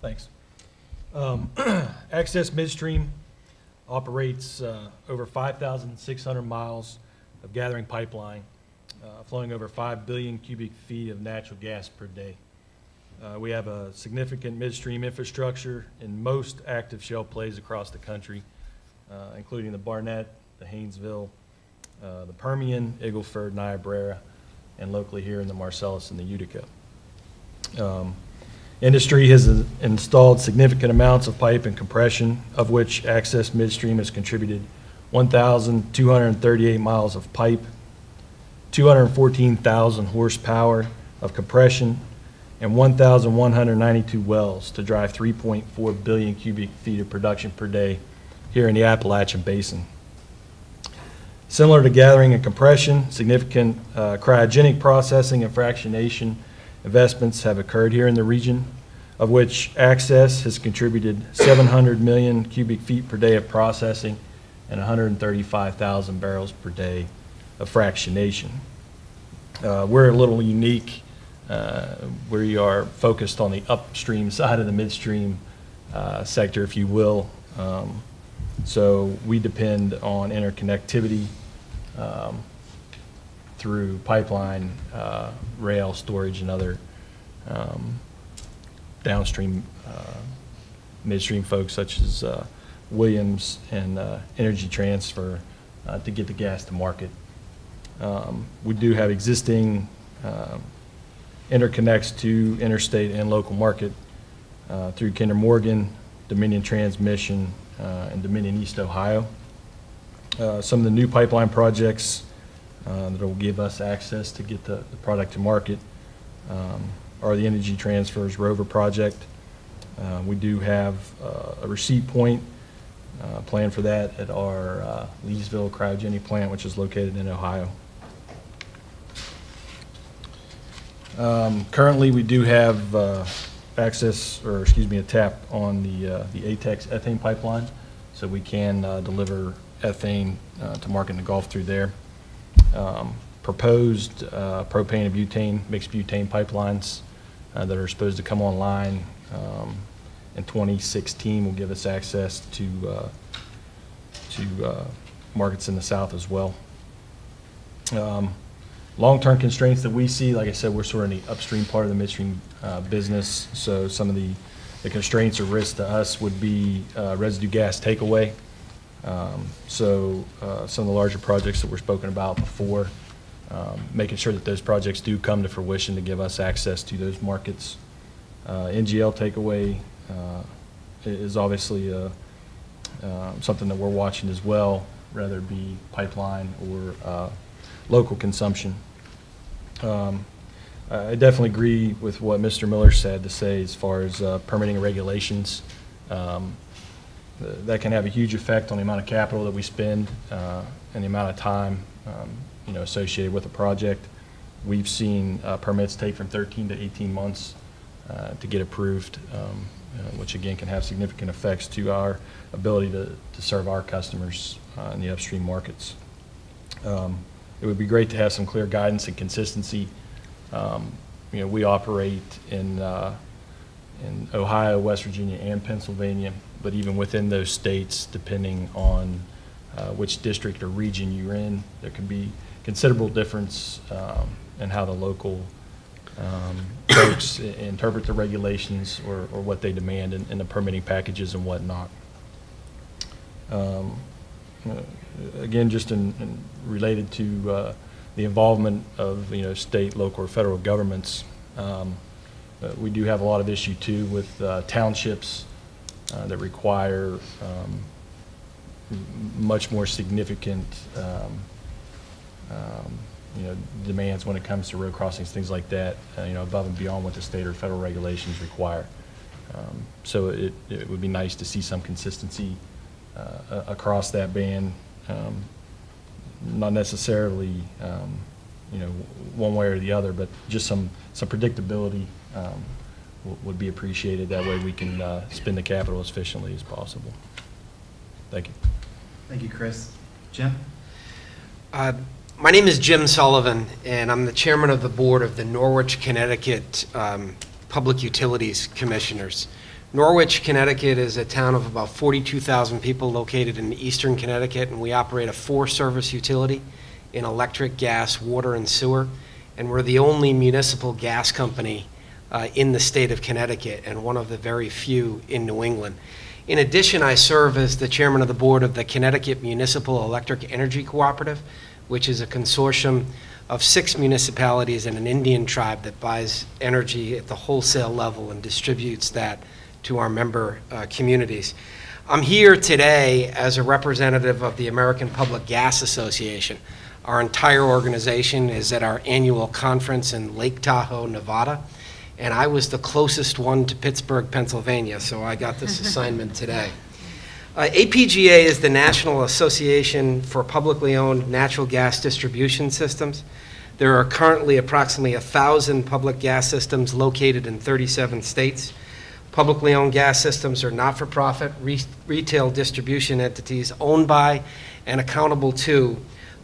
Thanks. Access Midstream operates over 5,600 miles of gathering pipeline, flowing over 5 billion cubic feet of natural gas per day. We have a significant midstream infrastructure in most active shale plays across the country, including the Barnett, the Haynesville, the Permian, Eagle Ford, Niobrara, and locally here in the Marcellus and the Utica. Industry has installed significant amounts of pipe and compression, of which Access Midstream has contributed 1,238 miles of pipe, 214,000 horsepower of compression, and 1,192 wells to drive 3.4 billion cubic feet of production per day here in the Appalachian Basin. Similar to gathering and compression, significant cryogenic processing and fractionation investments have occurred here in the region, of which Access has contributed 700 million cubic feet per day of processing and 135,000 barrels per day of fractionation. We're a little unique. We are focused on the upstream side of the midstream sector, if you will. So we depend on interconnectivity through pipeline, rail, storage, and other downstream midstream folks such as Williams, and Energy Transfer to get the gas to market. We do have existing interconnects to interstate and local market through Kinder Morgan, Dominion Transmission, and Dominion East Ohio. Some of the new pipeline projects that will give us access to get the product to market are the Energy Transfer's Rover project. We do have a receipt point planned for that at our Leesville cryogenic plant, which is located in Ohio. Currently, we do have access, or excuse me, a tap on the ATEX ethane pipeline, so we can deliver ethane to market in the Gulf through there. Proposed propane and butane, mixed butane pipelines that are supposed to come online in 2016 will give us access to markets in the South as well. Long-term constraints that we see, like I said, we're sort of in the upstream part of the midstream business, so some of the constraints or risks to us would be residue gas takeaway. Some of the larger projects that were spoken about before, making sure that those projects do come to fruition to give us access to those markets. NGL takeaway is obviously something that we're watching as well, whether it be pipeline or local consumption. I definitely agree with what Mr. Miller said to say as far as permitting regulations. That can have a huge effect on the amount of capital that we spend and the amount of time associated with a project. We've seen permits take from 13 to 18 months to get approved, which again can have significant effects to our ability to serve our customers in the upstream markets. It would be great to have some clear guidance and consistency. We operate in Ohio, West Virginia, and Pennsylvania, but even within those states, depending on which district or region you're in, there can be considerable difference in how the local folks interpret the regulations or what they demand in the permitting packages and whatnot. Again, just related to the involvement of state, local, or federal governments, we do have a lot of issue too with townships that require much more significant demands when it comes to road crossings, things like that, above and beyond what the state or federal regulations require. So it would be nice to see some consistency across that band, not necessarily one way or the other, but just some predictability would be appreciated. That way we can spend the capital as efficiently as possible. Thank you. Thank you, Chris. Jim? My name is Jim Sullivan, and I'm the chairman of the board of the Norwich, Connecticut Public Utilities Commissioners. Norwich, Connecticut is a town of about 42,000 people located in eastern Connecticut, and we operate a 4-service utility in electric, gas, water, and sewer. And we're the only municipal gas company in the state of Connecticut and one of the very few in New England. In addition, I serve as the chairman of the board of the Connecticut Municipal Electric Energy Cooperative, which is a consortium of 6 municipalities and an Indian tribe that buys energy at the wholesale level and distributes that to our member communities. I'm here today as a representative of the American Public Gas Association. Our entire organization is at our annual conference in Lake Tahoe, Nevada, and I was the closest one to Pittsburgh, Pennsylvania, so I got this assignment today. APGA is the National Association for Publicly Owned Natural Gas Distribution Systems. There are currently approximately 1,000 public gas systems located in 37 states. Publicly owned gas systems are not-for-profit retail distribution entities owned by and accountable to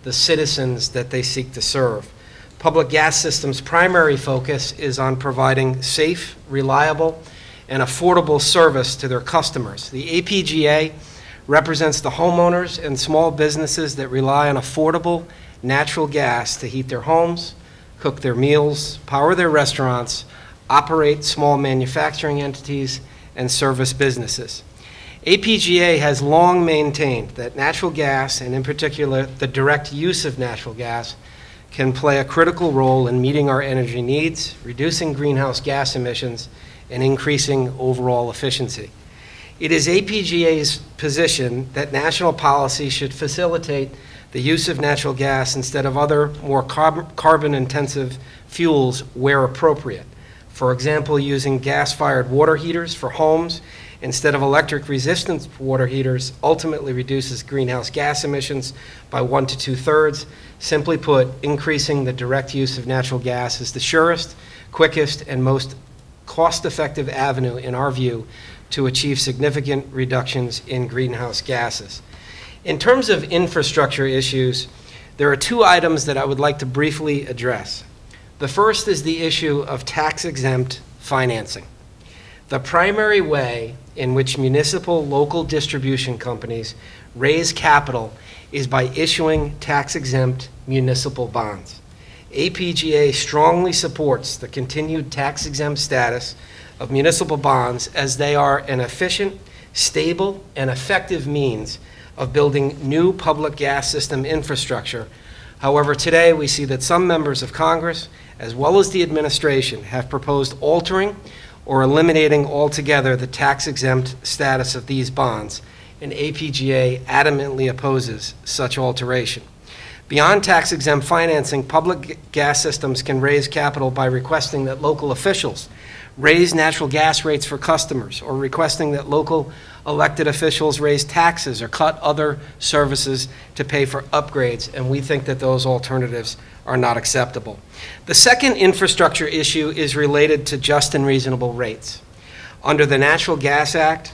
the citizens that they seek to serve. Public gas systems' primary focus is on providing safe, reliable, and affordable service to their customers. The APGA represents the homeowners and small businesses that rely on affordable natural gas to heat their homes, cook their meals, power their restaurants, operate small manufacturing entities, and service businesses. APGA has long maintained that natural gas, and in particular the direct use of natural gas, can play a critical role in meeting our energy needs, reducing greenhouse gas emissions, and increasing overall efficiency. It is APGA's position that national policy should facilitate the use of natural gas instead of other more carbon-intensive fuels where appropriate. For example, using gas-fired water heaters for homes instead of electric resistance water heaters ultimately reduces greenhouse gas emissions by 1 to 2/3. Simply put, increasing the direct use of natural gas is the surest, quickest, and most cost-effective avenue, in our view, to achieve significant reductions in greenhouse gases. In terms of infrastructure issues, there are two items that I would like to briefly address. The first is the issue of tax-exempt financing. The primary way in which municipal local distribution companies raise capital is by issuing tax-exempt municipal bonds. APGA strongly supports the continued tax-exempt status of municipal bonds as they are an efficient, stable, and effective means of building new public gas system infrastructure. However, today we see that some members of Congress, as well as the administration, have proposed altering or eliminating altogether the tax-exempt status of these bonds, and APGA adamantly opposes such alteration. Beyond tax-exempt financing, public gas systems can raise capital by requesting that local officials raise natural gas rates for customers, or requesting that local elected officials raise taxes or cut other services to pay for upgrades, and we think that those alternatives are not acceptable. The second infrastructure issue is related to just and reasonable rates. Under the Natural Gas Act,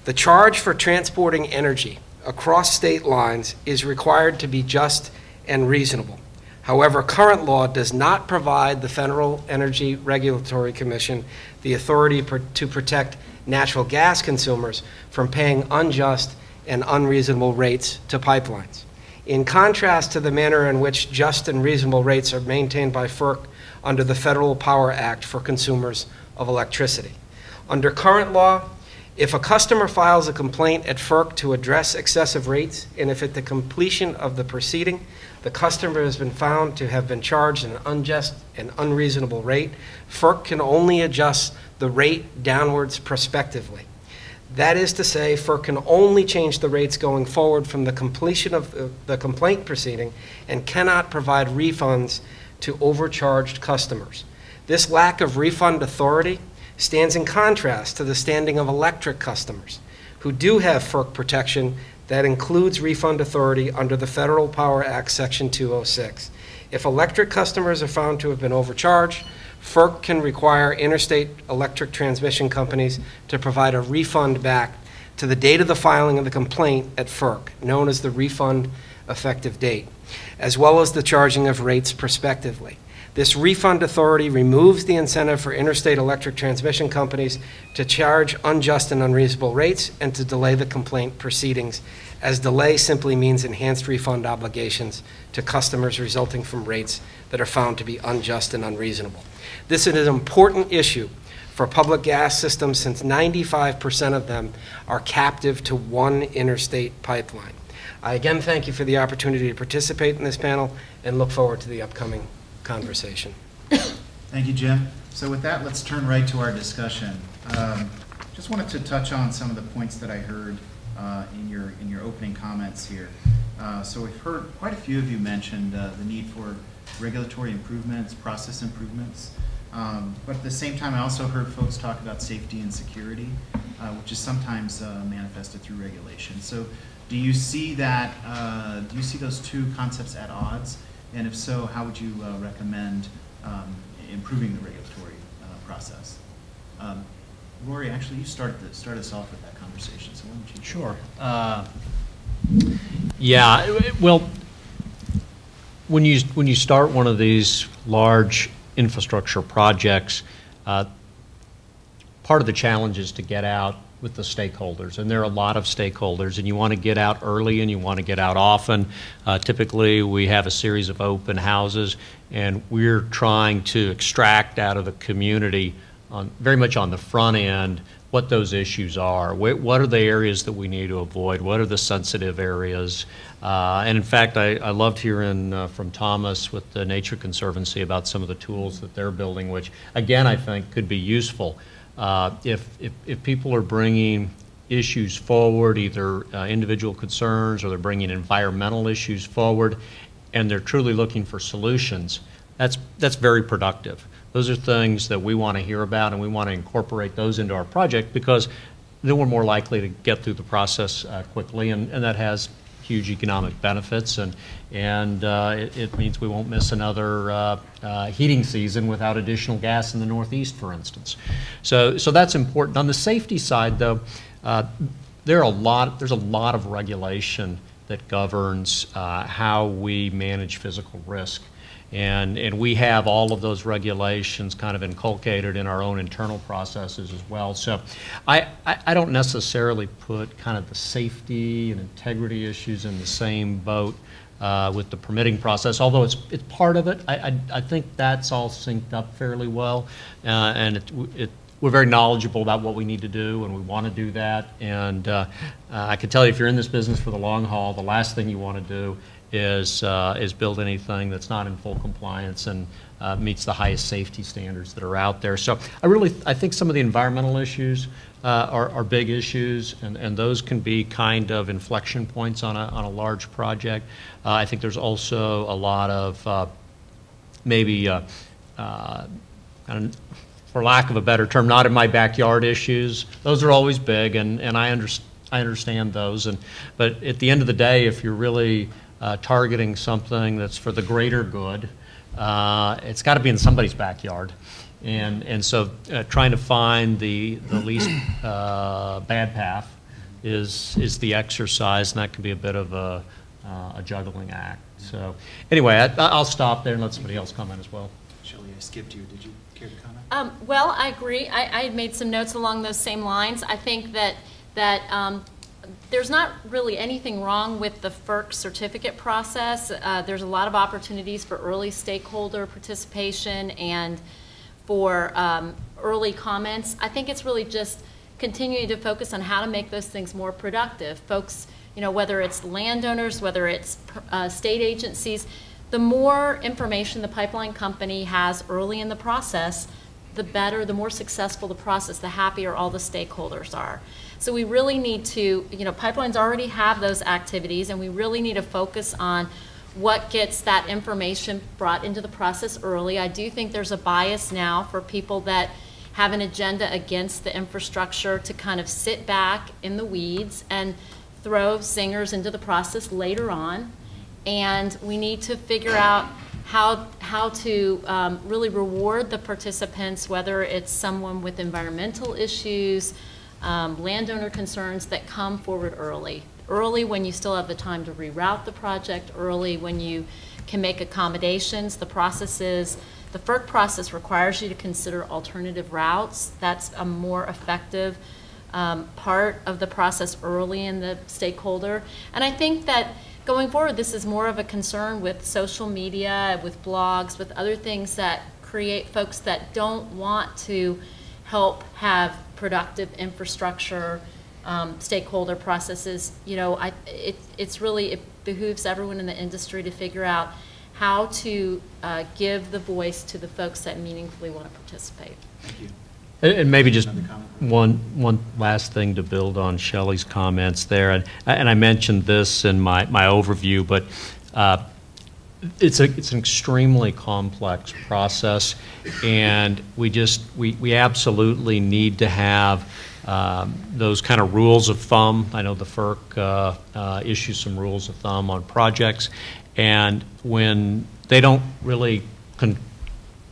the charge for transporting energy across state lines is required to be just and reasonable. However, current law does not provide the Federal Energy Regulatory Commission the authority to protect natural gas consumers from paying unjust and unreasonable rates to pipelines. In contrast to the manner in which just and reasonable rates are maintained by FERC under the Federal Power Act for consumers of electricity. Under current law, if a customer files a complaint at FERC to address excessive rates, and if at the completion of the proceeding, the customer has been found to have been charged an unjust and unreasonable rate, FERC can only adjust the rate downwards prospectively. That is to say, FERC can only change the rates going forward from the completion of the complaint proceeding and cannot provide refunds to overcharged customers. This lack of refund authority stands in contrast to the standing of electric customers who do have FERC protection that includes refund authority under the Federal Power Act Section 206. If electric customers are found to have been overcharged, FERC can require interstate electric transmission companies to provide a refund back to the date of the filing of the complaint at FERC, known as the refund effective date, as well as the charging of rates prospectively. This refund authority removes the incentive for interstate electric transmission companies to charge unjust and unreasonable rates and to delay the complaint proceedings, as delay simply means enhanced refund obligations to customers resulting from rates that are found to be unjust and unreasonable. This is an important issue for public gas systems since 95% of them are captive to one interstate pipeline. I again thank you for the opportunity to participate in this panel and look forward to the upcoming conversation. Thank you, Jim. So with that, let's turn right to our discussion. Just wanted to touch on some of the points that I heard in your opening comments here. So we've heard quite a few of you mentioned the need for regulatory improvements, process improvements, but at the same time I also heard folks talk about safety and security, which is sometimes manifested through regulation. So do you see that, do you see those two concepts at odds? And if so, how would you recommend improving the regulatory process? Rory, actually, you start us off with that conversation, so why don't you? Sure. Yeah, well, when you start one of these large infrastructure projects, part of the challenge is to get out with the stakeholders, and there are a lot of stakeholders, and you want to get out early and you want to get out often. Typically, we have a series of open houses, and we're trying to extract out of the community very much on the front end what those issues are. What are the areas that we need to avoid? What are the sensitive areas? And in fact, I loved hearing from Thomas with the Nature Conservancy about some of the tools that they're building, which again I think could be useful. If people are bringing issues forward, either individual concerns or they're bringing environmental issues forward, and they're truly looking for solutions, that's very productive. Those are things that we want to hear about, and we want to incorporate those into our project because then we're more likely to get through the process quickly, and that has huge economic benefits, and it means we won't miss another heating season without additional gas in the Northeast, for instance. So that's important. On the safety side, though, there's a lot of regulation that governs how we manage physical risk. And we have all of those regulations kind of inculcated in our own internal processes as well. So I don't necessarily put kind of the safety and integrity issues in the same boat with the permitting process, although it's part of it. I think that's all synced up fairly well, and we're very knowledgeable about what we need to do, and we want to do that. And I can tell you, if you're in this business for the long haul, the last thing you want to do is build anything that's not in full compliance and meets the highest safety standards that are out there. So I think some of the environmental issues are big issues, and those can be kind of inflection points on a large project. I think there's also a lot of maybe, for lack of a better term, not in my backyard issues. Those are always big, and I understand those. But at the end of the day, if you're really targeting something that's for the greater good, it's got to be in somebody's backyard, and so trying to find the least bad path is the exercise, and that can be a bit of a juggling act. So anyway, I'll stop there and let somebody else comment as well. Shelley, I skipped you. Did you care to comment? Well, I agree. I had made some notes along those same lines. I think that there's not really anything wrong with the FERC certificate process. There's a lot of opportunities for early stakeholder participation and for early comments. I think it's really just continuing to focus on how to make those things more productive. Folks, whether it's landowners, whether it's state agencies, the more information the pipeline company has early in the process, the better, the more successful the process, the happier all the stakeholders are. So we really need to, pipelines already have those activities, and we really need to focus on what gets that information brought into the process early. I do think there's a bias now for people that have an agenda against the infrastructure to kind of sit back in the weeds and throw singers into the process later on. And we need to figure out how to really reward the participants, whether it's someone with environmental issues, landowner concerns, that come forward early. Early when you still have the time to reroute the project, early when you can make accommodations. The FERC process requires you to consider alternative routes. That's a more effective part of the process early in the stakeholder. And I think that going forward, this is more of a concern with social media, with blogs, with other things that create folks that don't want to help have productive infrastructure, stakeholder processes. It behooves everyone in the industry to figure out how to give the voice to the folks that meaningfully want to participate. Thank you. And maybe just one last thing to build on Shelley's comments there, and I mentioned this in my overview, but it's an extremely complex process, and we absolutely need to have those kind of rules of thumb. I know the FERC issues some rules of thumb on projects, and when they don't really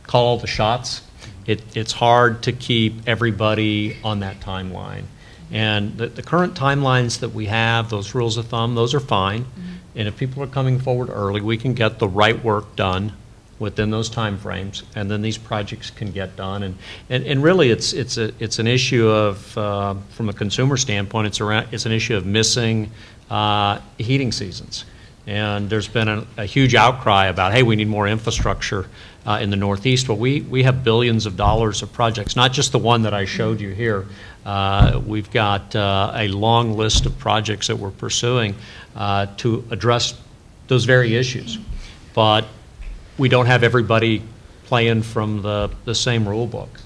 call the shots, it's hard to keep everybody on that timeline. And the current timelines that we have, those rules of thumb, those are fine. And if people are coming forward early, we can get the right work done within those time frames, and then these projects can get done. And really, it's an issue of, from a consumer standpoint, it's an issue of missing heating seasons. And there's been a huge outcry about, hey, we need more infrastructure in the Northeast. Well, we have billions of dollars of projects, not just the one that I showed you here. We've got a long list of projects that we're pursuing to address those very issues. But we don't have everybody playing from the same rule book.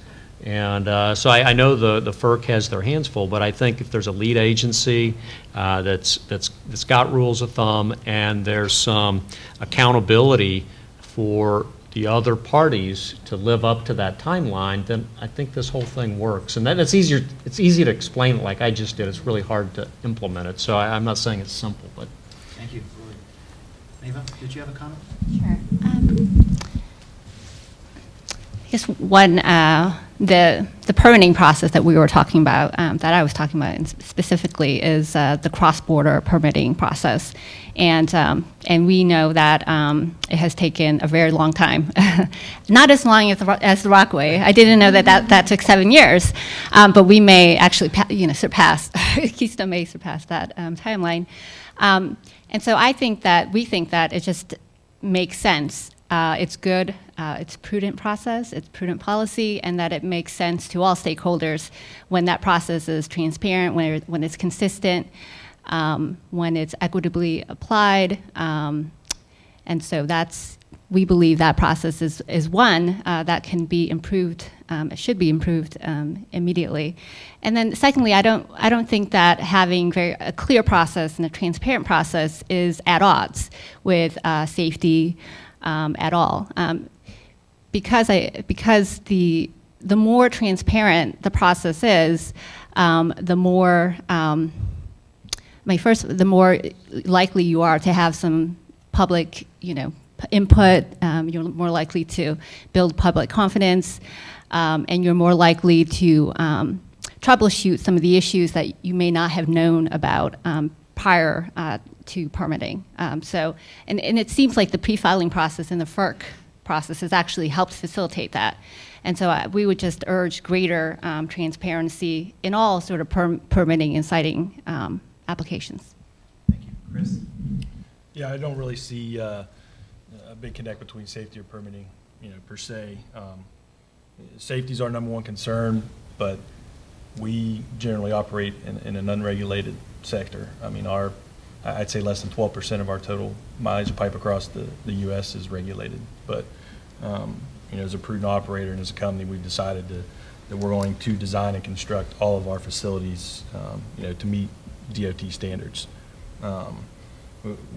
And so I know the FERC has their hands full, but I think if there's a lead agency that's got rules of thumb and there's some accountability for the other parties to live up to that timeline, then I think this whole thing works. And then it's easier. It's easy to explain it like I just did. It's really hard to implement it. So I'm not saying it's simple, but. Thank you. Ava, did you have a comment? Sure. I guess one, the permitting process that we were talking about, that I was talking about specifically, is the cross-border permitting process, and we know that it has taken a very long time, not as long as the Rockaway. I didn't know that took 7 years, but we may actually surpass Keystone may surpass that timeline, and so we think that it just makes sense. It's good, it's a prudent process, it's prudent policy, and that it makes sense to all stakeholders when that process is transparent, when it's consistent, when it's equitably applied. And so we believe that process is one that can be improved, it should be improved immediately. And then secondly, I don't think that having a clear process and a transparent process is at odds with safety, at all, because the more transparent the process is, the more likely you are to have some public input. You're more likely to build public confidence, and you're more likely to troubleshoot some of the issues that you may not have known about prior to permitting. And it seems like the pre-filing process and the FERC process has actually helped facilitate that. And so we would just urge greater transparency in all sort of permitting and siting applications. Thank you. Chris? Yeah, I don't really see a big connect between safety or permitting, per se. Safety is our #1 concern, but we generally operate in an unregulated sector. I mean, I'd say less than 12% of our total mileage of pipe across the U.S. is regulated. But, as a prudent operator and as a company, we've decided that we're going to design and construct all of our facilities, to meet DOT standards.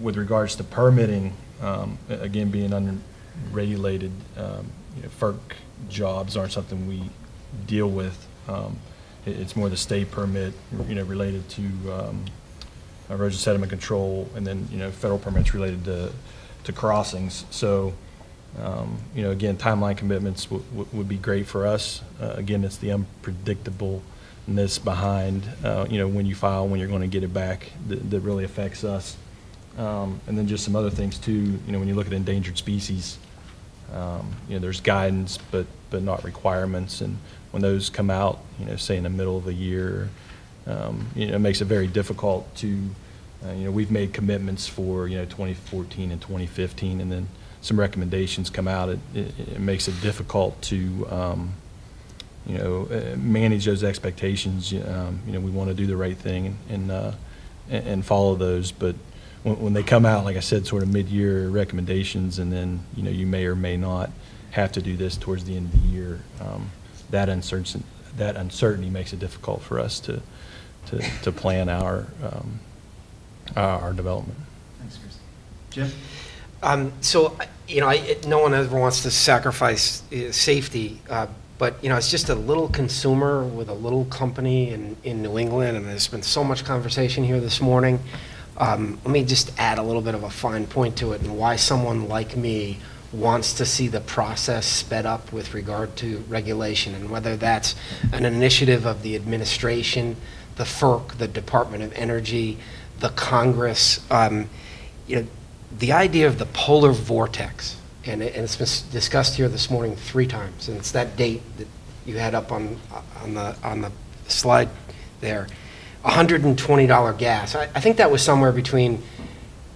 With regards to permitting, again, being unregulated, FERC jobs aren't something we deal with. It's more the state permit, related to erosion sediment control, and then federal permits related to crossings. So, again, timeline commitments would be great for us. Again, it's the unpredictableness behind when you file, when you're going to get it back, that really affects us. And then just some other things too. When you look at endangered species, there's guidance, but not requirements, and when those come out, say in the middle of a year, it makes it very difficult to, we've made commitments for, 2014 and 2015, and then some recommendations come out. It makes it difficult to, manage those expectations. We want to do the right thing and follow those, but when they come out, like I said, sort of mid-year recommendations, and then, you may or may not have to do this towards the end of the year, that uncertainty makes it difficult for us to plan our development. Thanks, Chris. Jim? So, no one ever wants to sacrifice safety, but, it's just a little consumer with a little company in New England, and there's been so much conversation here this morning. Let me just add a little bit of a fine point to it, and why someone like me wants to see the process sped up with regard to regulation, and whether that's an initiative of the administration, the FERC, the Department of Energy, the Congress. The idea of the polar vortex, and it's been discussed here this morning 3 times, and it's that date that you had up on the slide there, $120 gas. I think that was somewhere between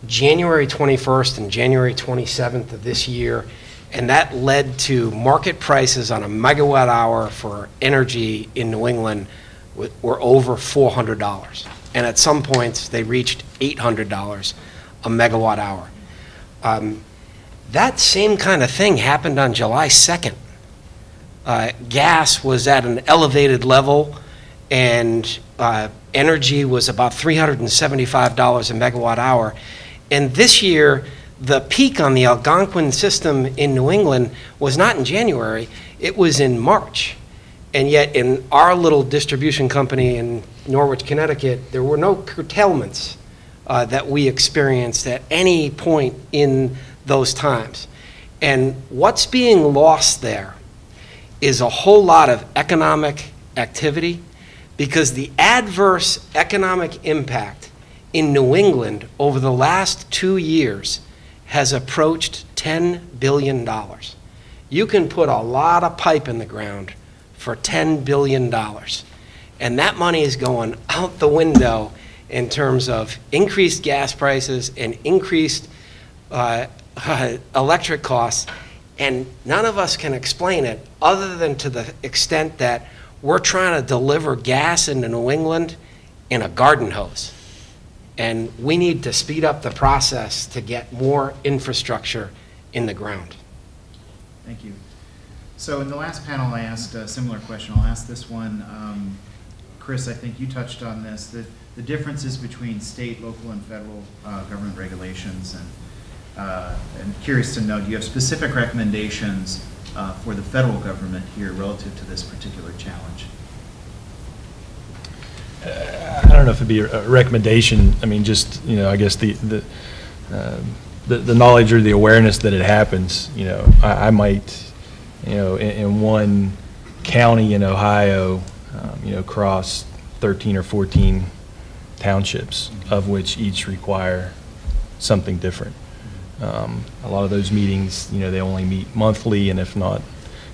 January 21st and January 27th of this year, And that led to market prices on a megawatt hour for energy in New England were over $400. And at some points, they reached $800 a megawatt hour. That same kind of thing happened on July 2nd. Gas was at an elevated level, and energy was about $375 a megawatt hour. And this year, the peak on the Algonquin system in New England was not in January, it was in March. And yet in our little distribution company in Norwich, Connecticut, there were no curtailments that we experienced at any point in those times. And what's being lost there is a whole lot of economic activity, because the adverse economic impact in New England over the last 2 years has approached $10 billion. You can put a lot of pipe in the ground for $10 billion. And that money is going out the window in terms of increased gas prices and increased electric costs. And none of us can explain it other than to the extent that we're trying to deliver gas into New England in a garden hose. And we need to speed up the process to get more infrastructure in the ground. Thank you. So in the last panel, I asked a similar question. I'll ask this one. Chris, I think you touched on this, the differences between state, local, and federal government regulations. And I'm curious to know, do you have specific recommendations for the federal government here relative to this particular challenge? I don't know if it'd be a recommendation. I mean, just, you know, I guess the knowledge or the awareness that it happens. You know, I might, you know, in one county in Ohio, you know, cross 13 or 14 townships, of which each require something different. A lot of those meetings, you know, they only meet monthly, and if not,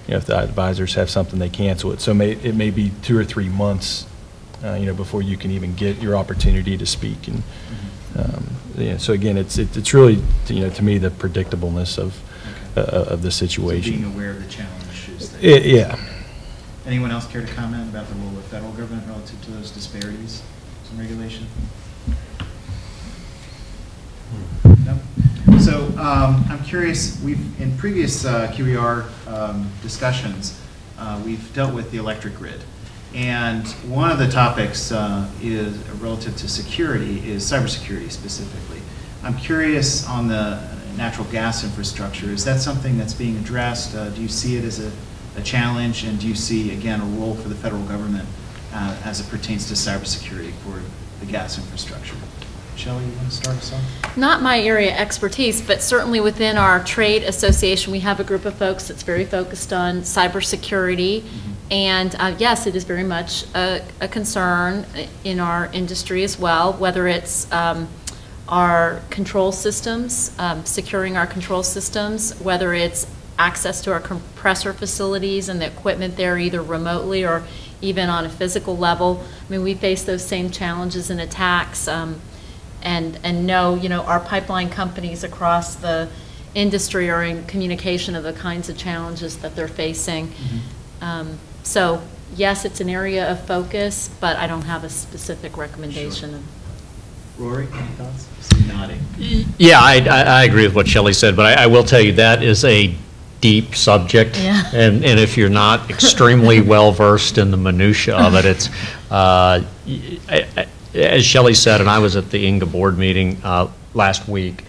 you know, if the advisors have something, they cancel it. So it may be 2 or 3 months, you know, before you can even get your opportunity to speak. And yeah, so again, it's really, you know, to me, the predictableness of the situation. So being aware of the challenges. Yeah. Anyone else care to comment about the role of federal government relative to those disparities in regulation? No? So I'm curious, in previous QER discussions, we've dealt with the electric grid. And one of the topics is relative to security is cybersecurity specifically. I'm curious on the natural gas infrastructure. Is that something that's being addressed? Do you see it as a challenge? And do you see, again, a role for the federal government as it pertains to cybersecurity for the gas infrastructure? Shelley, you want to start us off? Not my area of expertise, but certainly within our trade association, we have a group of folks that's very focused on cybersecurity. And yes, it is very much a concern in our industry as well, whether it's our control systems, securing our control systems, whether it's access to our compressor facilities and the equipment there either remotely or even on a physical level. I mean, we face those same challenges and attacks, and know, you know, our pipeline companies across the industry are in communication of the kinds of challenges that they're facing. So yes, it's an area of focus, but I don't have a specific recommendation. Sure. Rory, any thoughts? See nodding. Yeah, I agree with what Shelley said, but I will tell you that is a deep subject. Yeah. And if you're not extremely well versed in the minutia of it, it's as Shelley said, and I was at the INGA board meeting last week,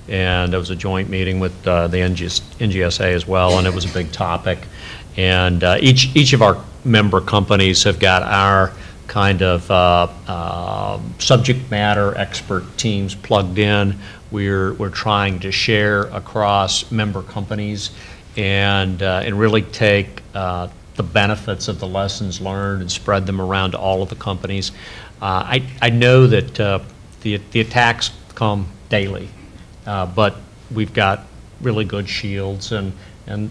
and it was a joint meeting with the NGSA as well, and it was a big topic. And each of our member companies have got our kind of subject matter expert teams plugged in. We're trying to share across member companies and really take the benefits of the lessons learned and spread them around to all of the companies. I know that the attacks come daily, but we've got really good shields, and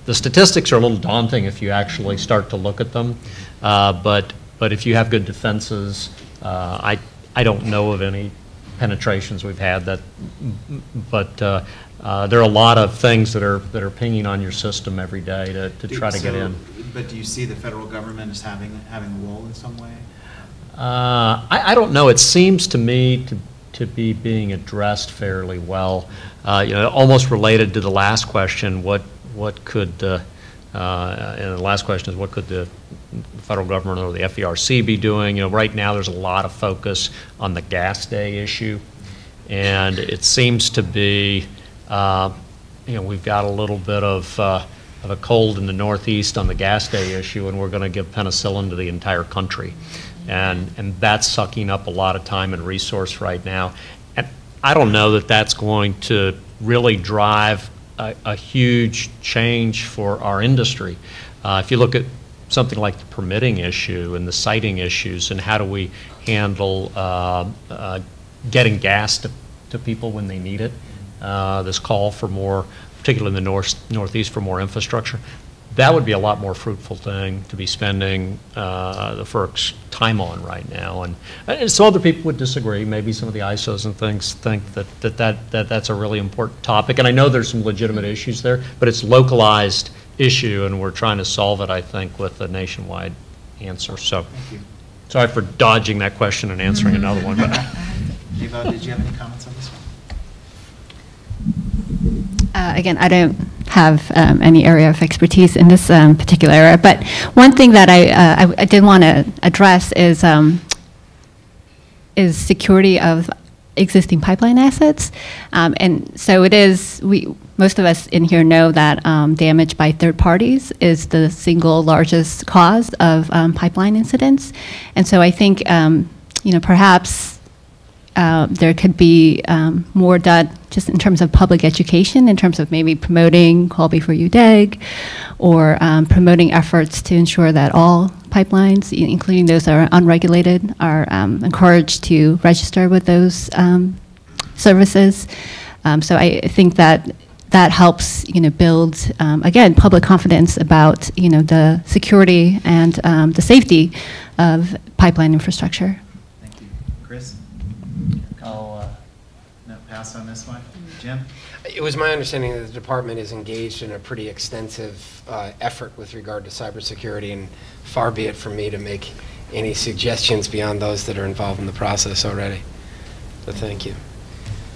the statistics are a little daunting if you actually start to look at them. But if you have good defenses, I don't know of any penetrations we've had that, but there are a lot of things that are pinging on your system every day to try to get in. But do you see the federal government as having a role in some way? I don't know. It seems to me to be being addressed fairly well. Almost related to the last question, what could and the last question is what could the federal government or the FERC be doing? Right now there's a lot of focus on the gas day issue, and it seems to be we've got a little bit of a cold in the Northeast on the gas day issue, and we're going to give penicillin to the entire country. And that's sucking up a lot of time and resource right now. And I don't know that that's going to really drive a huge change for our industry. If you look at something like the permitting issue and the siting issues and how do we handle getting gas to people when they need it, this call for more, particularly in the Northeast, for more infrastructure, that would be a lot more fruitful thing to be spending the FERC's time on right now. And some other people would disagree. Maybe some of the ISOs and things think that's a really important topic. And I know there's some legitimate issues there, but it's a localized issue, and we're trying to solve it, I think, with a nationwide answer. So, sorry for dodging that question and answering another one. But Eva, did you have any comments on this one? Again, I don't have any area of expertise in this particular area, but one thing that I did want to address is security of existing pipeline assets. And so it is, most of us in here know that damage by third parties is the single largest cause of pipeline incidents. And so I think, perhaps there could be more done just in terms of public education, in terms of maybe promoting Call Before You Dig, or promoting efforts to ensure that all pipelines, including those that are unregulated, are encouraged to register with those services. So I think that helps, build, again, public confidence about, the security and the safety of pipeline infrastructure. Thank you. Chris? I'll pass on this one. Jim? It was my understanding that the department is engaged in a pretty extensive effort with regard to cybersecurity, and far be it from me to make any suggestions beyond those that are involved in the process already. So thank you.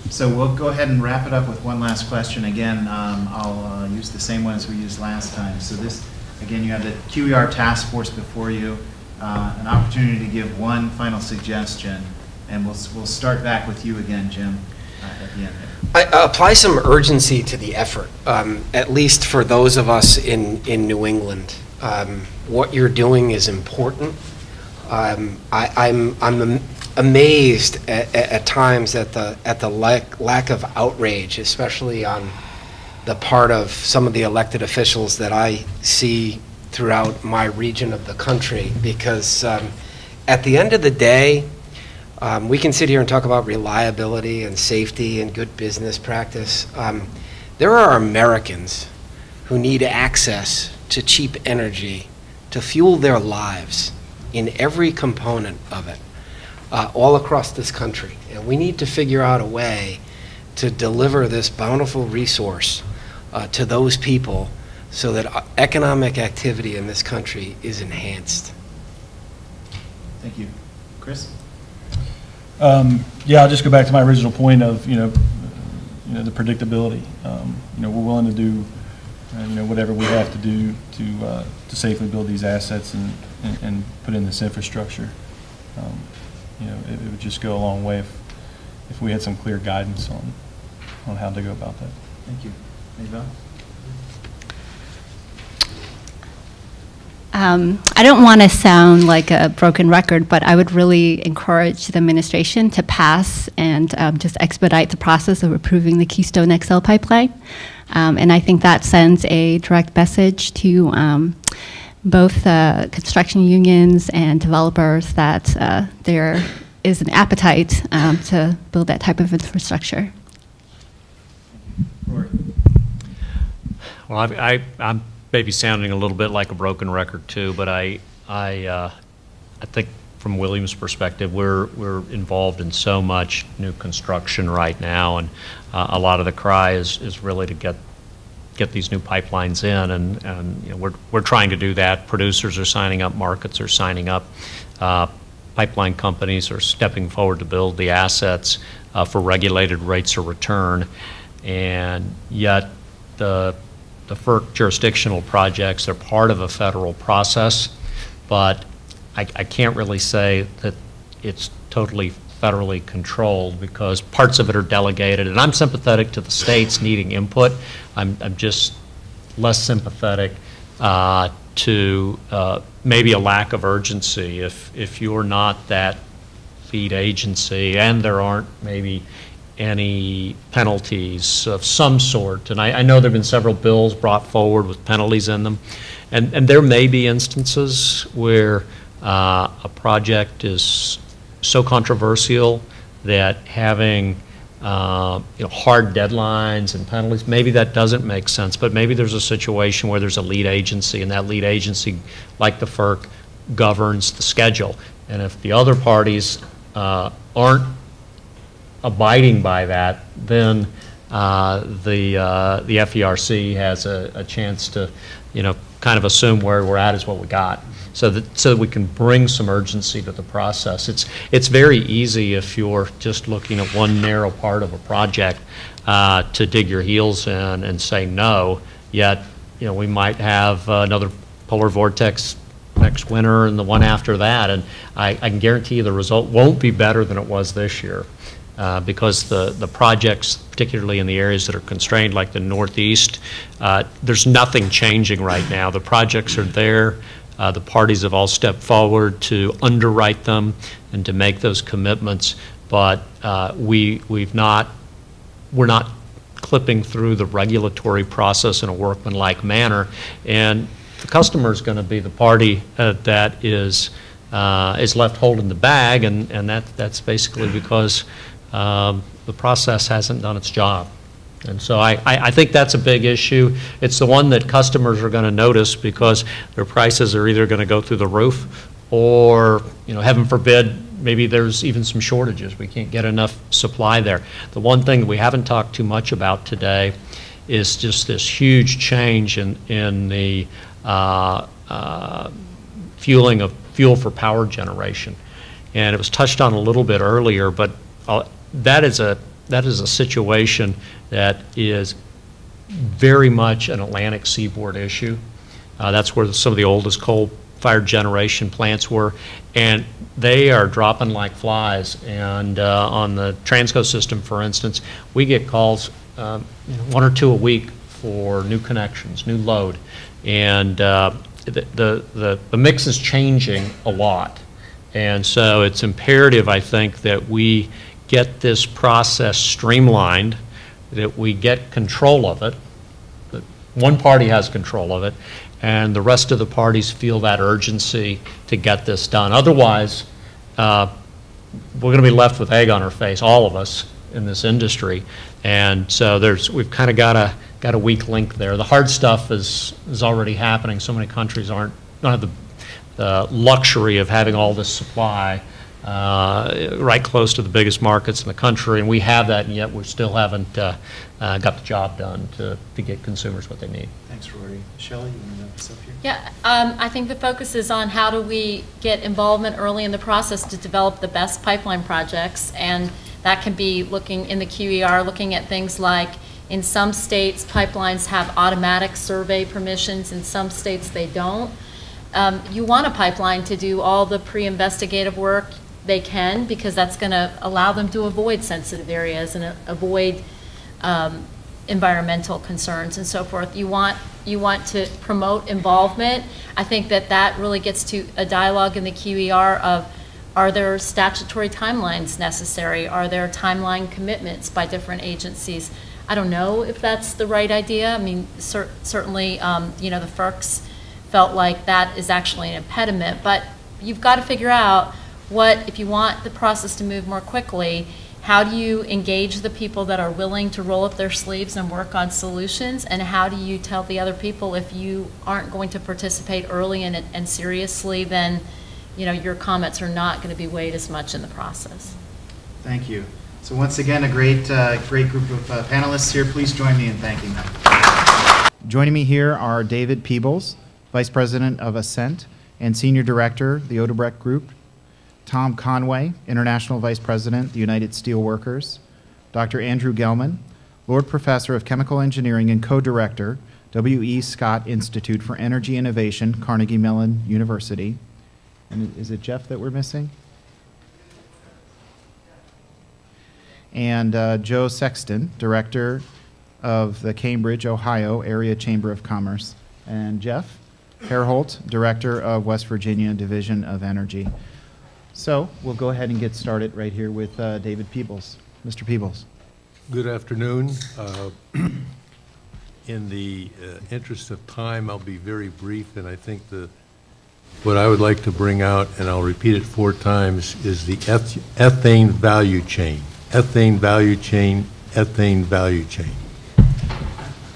So we'll go ahead and wrap it up with one last question. Again, I'll use the same one as we used last time. So this, again, you have the QER task force before you, an opportunity to give one final suggestion. And we'll start back with you again, Jim, at the end. Apply some urgency to the effort, at least for those of us in New England. What you're doing is important. I'm amazed at times at the lack of outrage, especially on the part of some of the elected officials that I see throughout my region of the country, because at the end of the day, we can sit here and talk about reliability and safety and good business practice. There are Americans who need access to cheap energy to fuel their lives in every component of it, all across this country. And we need to figure out a way to deliver this bountiful resource to those people so that economic activity in this country is enhanced. Thank you. Chris? Yeah, I'll just go back to my original point of the predictability. We're willing to do whatever we have to do to safely build these assets and put in this infrastructure. It would just go a long way if we had some clear guidance on how to go about that. Thank you. Eva? I don't want to sound like a broken record, but I would really encourage the administration to pass and just expedite the process of approving the Keystone XL pipeline. And I think that sends a direct message to both construction unions and developers that there is an appetite to build that type of infrastructure. Rory? Well, I'm maybe sounding a little bit like a broken record too, but I think from Williams' perspective, we're involved in so much new construction right now, and a lot of the cry is really to get these new pipelines in, and you know, we're trying to do that. Producers are signing up, markets are signing up, pipeline companies are stepping forward to build the assets for regulated rates of return, and yet the FERC jurisdictional projects are part of a federal process, but I can't really say that it's totally federally controlled because parts of it are delegated, and I'm sympathetic to the states needing input. I'm just less sympathetic to maybe a lack of urgency if you're not that lead agency and there aren't maybe any penalties of some sort. And I know there have been several bills brought forward with penalties in them, and there may be instances where a project is so controversial that having hard deadlines and penalties, maybe that doesn't make sense, but maybe there's a situation where there's a lead agency, and that lead agency, like the FERC, governs the schedule. And if the other parties aren't abiding by that, then the FERC has a chance to, kind of assume where we're at is what we got, so that we can bring some urgency to the process. It's very easy if you're just looking at one narrow part of a project to dig your heels in and say no. Yet, we might have another polar vortex next winter and the one after that, and I can guarantee you the result won't be better than it was this year. Because the projects, particularly in the areas that are constrained, like the Northeast, there's nothing changing right now. The projects are there. The parties have all stepped forward to underwrite them and to make those commitments, but we're not clipping through the regulatory process in a workmanlike manner, and the customer is going to be the party that is left holding the bag, and that's basically because the process hasn't done its job. And so I think that's a big issue. It's the one that customers are going to notice because their prices are either going to go through the roof or, heaven forbid, maybe there's even some shortages. We can't get enough supply there. The one thing that we haven't talked too much about today is just this huge change in the fueling of fuel for power generation. And it was touched on a little bit earlier, but that is a situation that is very much an Atlantic seaboard issue. That's where some of the oldest coal-fired generation plants were, and they are dropping like flies. And on the Transco system, for instance, we get calls, 1 or 2 a week for new connections, new load, and the mix is changing a lot. And so it's imperative, I think, that we get this process streamlined, that we get control of it, that one party has control of it, and the rest of the parties feel that urgency to get this done. Otherwise, we're going to be left with egg on our face, all of us in this industry. And so we've kind of got a weak link there. The hard stuff is already happening. So many countries don't have the luxury of having all this supply right close to the biggest markets in the country, and we have that, and yet we still haven't got the job done to get consumers what they need. Thanks, Rory. Shelley, you want to wrap this up here? Yeah, I think the focus is on how do we get involvement early in the process to develop the best pipeline projects, and that can be looking in the QER, looking at things like in some states pipelines have automatic survey permissions, in some states they don't. You want a pipeline to do all the pre-investigative work they can, because that's going to allow them to avoid sensitive areas and avoid environmental concerns and so forth. You want to promote involvement. I think that really gets to a dialogue in the QER of, are there statutory timelines necessary? Are there timeline commitments by different agencies? I don't know if that's the right idea. I mean, certainly, the FERCs felt like that is actually an impediment, but you've got to figure out if you want the process to move more quickly, how do you engage the people that are willing to roll up their sleeves and work on solutions, and how do you tell the other people if you aren't going to participate early and seriously, then your comments are not going to be weighed as much in the process. Thank you. So once again, a great group of panelists here. Please join me in thanking them. Joining me here are David Peebles, Vice President of Ascent and Senior Director, the Odebrecht Group, Tom Conway, International Vice President, the United Steelworkers, Dr. Andrew Gelman, Lord Professor of Chemical Engineering and Co-Director, W.E. Scott Institute for Energy Innovation, Carnegie Mellon University. And is it Jeff that we're missing? And Joe Sexton, Director of the Cambridge, Ohio Area Chamber of Commerce. And Jeff Herholt, Director of West Virginia Division of Energy. So we'll go ahead and get started right here with David Peebles. Mr. Peebles. Good afternoon. In the interest of time, I'll be very brief, and I think what I would like to bring out, and I'll repeat it 4 times, is the ethane value chain. Ethane value chain, ethane value chain.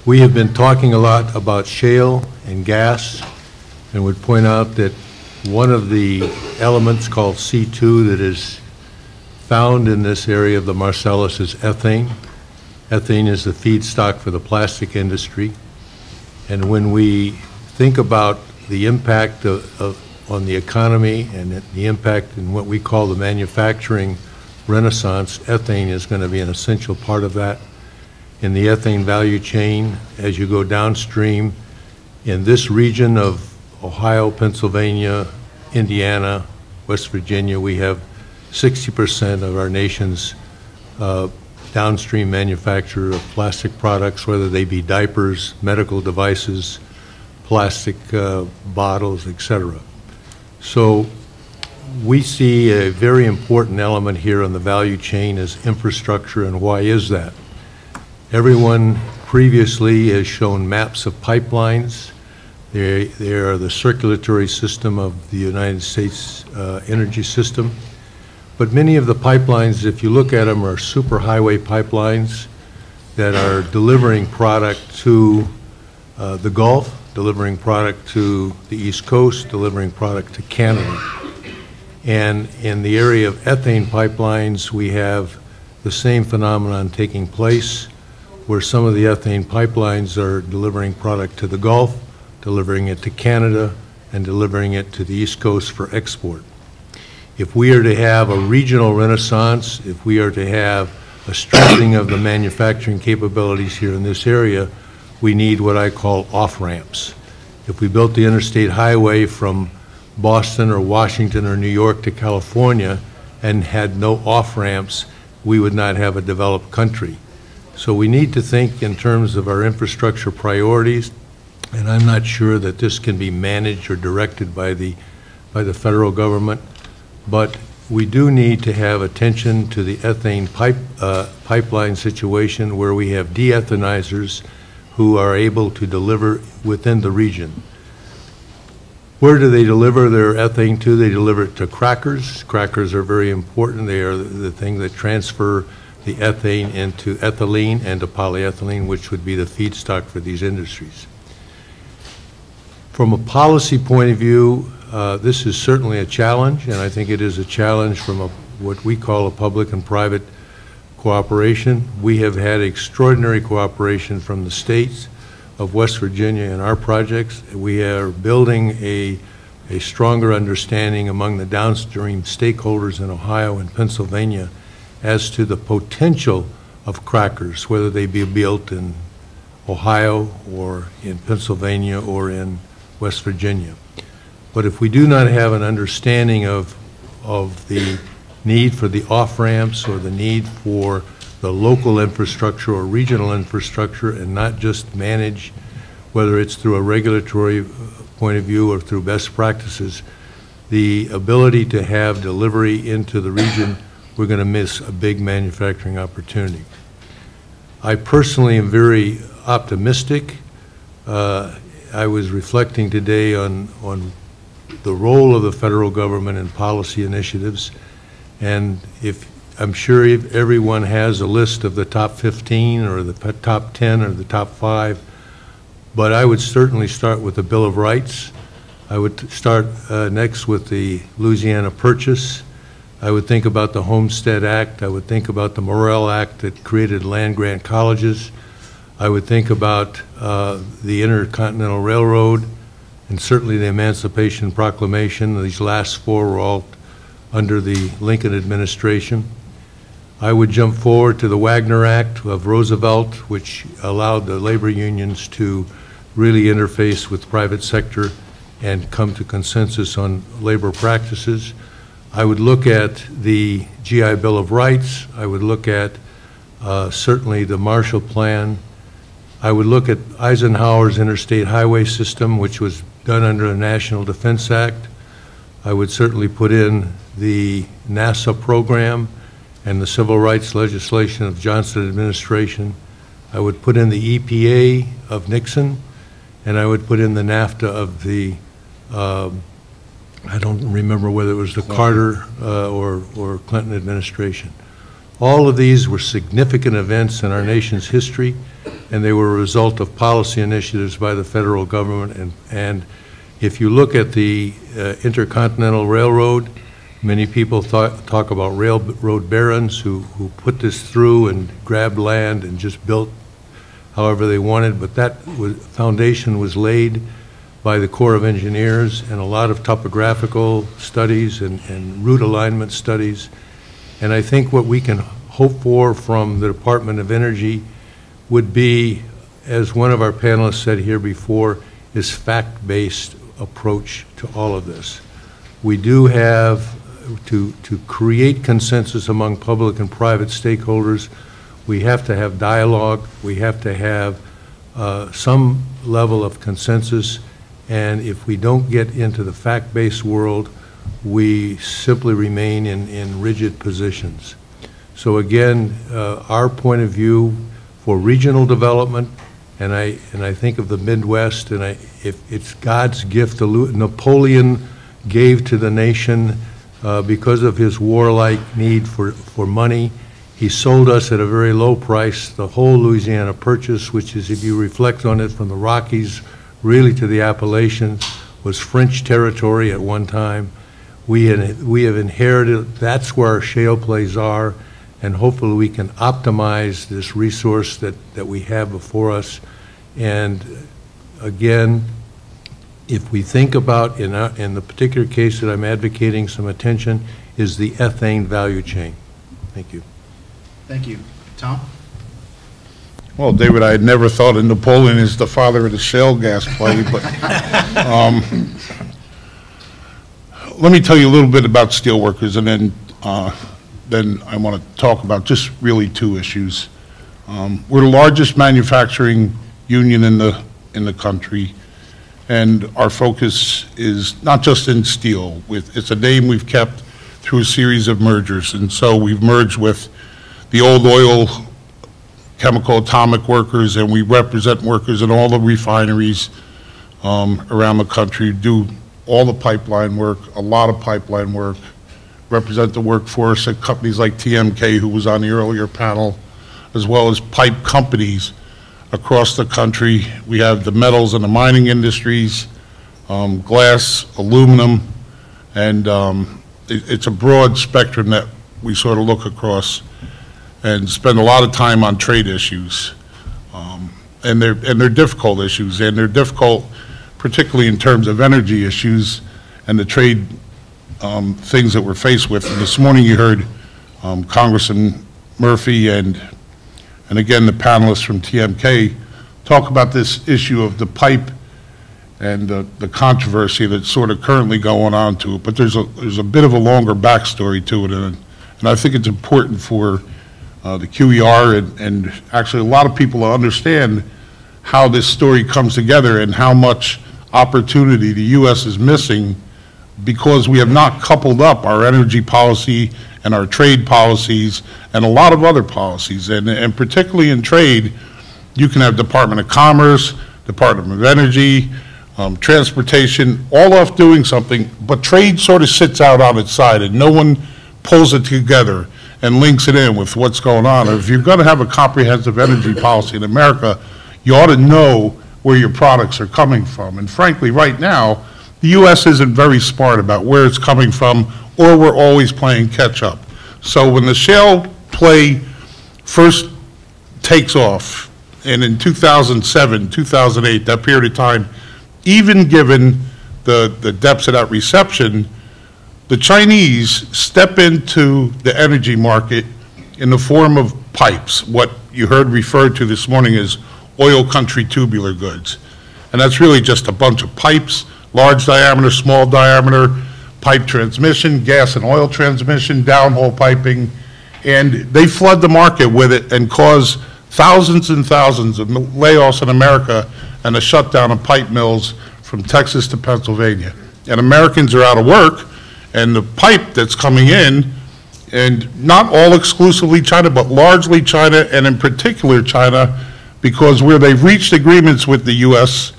We have been talking a lot about shale and gas, and would point out that one of the elements called C2 that is found in this area of the Marcellus is ethane. Ethane is the feedstock for the plastic industry. And when we think about the impact on the economy and the impact in what we call the manufacturing renaissance, ethane is going to be an essential part of that. In the ethane value chain, as you go downstream, in this region of Ohio, Pennsylvania, Indiana, West Virginia, we have 60% of our nation's downstream manufacture of plastic products, whether they be diapers, medical devices, plastic bottles, etc. So we see a very important element here on the value chain as infrastructure, and why is that? Everyone previously has shown maps of pipelines. They are the circulatory system of the United States energy system. But many of the pipelines, if you look at them, are superhighway pipelines that are delivering product to the Gulf, delivering product to the East Coast, delivering product to Canada. And in the area of ethane pipelines, we have the same phenomenon taking place, where some of the ethane pipelines are delivering product to the Gulf, delivering it to Canada, and delivering it to the East Coast for export. If we are to have a regional renaissance, if we are to have a strengthening of the manufacturing capabilities here in this area, we need what I call off-ramps. If we built the interstate highway from Boston or Washington or New York to California and had no off-ramps, we would not have a developed country. So we need to think in terms of our infrastructure priorities, and I'm not sure that this can be managed or directed by the federal government, but we do need to have attention to the ethane pipeline situation, where we have de-ethanizers who are able to deliver within the region. Where do they deliver their ethane to? They deliver it to crackers. Crackers are very important. They are the thing that transfer the ethane into ethylene and to polyethylene, which would be the feedstock for these industries. From a policy point of view, this is certainly a challenge, and I think it is a challenge from what we call a public and private cooperation. We have had extraordinary cooperation from the states of West Virginia in our projects. We are building a stronger understanding among the downstream stakeholders in Ohio and Pennsylvania as to the potential of crackers, whether they be built in Ohio or in Pennsylvania or in West Virginia. But if we do not have an understanding of the need for the off-ramps or the need for the local infrastructure or regional infrastructure, and not just manage, whether it's through a regulatory point of view or through best practices, the ability to have delivery into the region, we're going to miss a big manufacturing opportunity. I personally am very optimistic. I was reflecting today on the role of the federal government in policy initiatives, and I'm sure everyone has a list of the top 15 or the top 10 or the top 5, but I would certainly start with the Bill of Rights. I would start next with the Louisiana Purchase. I would think about the Homestead Act. I would think about the Morrill Act that created land-grant colleges. I would think about the Intercontinental Railroad and certainly the Emancipation Proclamation. These last four were all under the Lincoln administration. I would jump forward to the Wagner Act of Roosevelt, which allowed the labor unions to really interface with the private sector and come to consensus on labor practices. I would look at the GI Bill of Rights. I would look at certainly the Marshall Plan. I would look at Eisenhower's interstate highway system, which was done under the National Defense Act. I would certainly put in the NASA program and the civil rights legislation of Johnson administration. I would put in the EPA of Nixon, and I would put in the NAFTA of the, I don't remember whether it was the Carter or Clinton administration. All of these were significant events in our nation's history, and they were a result of policy initiatives by the federal government. And if you look at the Intercontinental Railroad, many people talk about railroad barons who put this through and grabbed land and just built however they wanted, but that foundation was laid by the Corps of Engineers and a lot of topographical studies and route alignment studies. And I think what we can hope for from the Department of Energy would be, as one of our panelists said here before, is fact-based approach to all of this. We do have to create consensus among public and private stakeholders. We have to have dialogue. We have to have some level of consensus. And if we don't get into the fact-based world, we simply remain in rigid positions. So again, our point of view for regional development, and I think of the Midwest, and if it's God's gift, Napoleon gave to the nation because of his warlike need for money. He sold us at a very low price the whole Louisiana Purchase, which is, if you reflect on it, from the Rockies really to the Appalachians, was French territory at one time. We have inherited, that's where our shale plays are, and hopefully we can optimize this resource that we have before us. And again, if we think about, in the particular case that I'm advocating some attention, is the ethane value chain. Thank you. Thank you. Tom? Well, David, I had never thought of Napoleon as the father of the shale gas play, but let me tell you a little bit about steelworkers, and then I want to talk about just really two issues. We're the largest manufacturing union in the country, and our focus is not just in steel. It's a name we've kept through a series of mergers, and so we've merged with the old oil chemical atomic workers, and we represent workers in all the refineries around the country, do all the pipeline work, a lot of pipeline work, represent the workforce at companies like TMK, who was on the earlier panel, as well as pipe companies across the country. We have the metals and the mining industries, glass, aluminum, and it's a broad spectrum that we sort of look across and spend a lot of time on trade issues. And they're difficult issues, and they're difficult particularly in terms of energy issues and the trade things that we're faced with. And this morning you heard Congressman Murphy and again the panelists from TMK talk about this issue of the pipe and the controversy that's sort of currently going on to it. But there's a bit of a longer backstory to it, and I think it's important for the QER and actually a lot of people to understand how this story comes together and how much opportunity the U.S. is missing because we have not coupled up our energy policy and our trade policies and a lot of other policies. And particularly in trade, you can have Department of Commerce, Department of Energy, transportation, all off doing something, but trade sort of sits out on its side and no one pulls it together and links it in with what's going on. Or if you're going to have a comprehensive energy policy in America, you ought to know where your products are coming from. And frankly, right now, the U.S. isn't very smart about where it's coming from, or we're always playing catch up. So when the shale play first takes off, and in 2007, 2008, that period of time, even given the depths of that reception, the Chinese step into the energy market in the form of pipes, what you heard referred to this morning as oil country tubular goods. And that's really just a bunch of pipes, large diameter, small diameter, pipe transmission, gas and oil transmission, downhole piping, and they flood the market with it and cause thousands and thousands of layoffs in America and a shutdown of pipe mills from Texas to Pennsylvania. And Americans are out of work, and the pipe that's coming in, and not all exclusively China, but largely China, and in particular China, because where they've reached agreements with the U.S.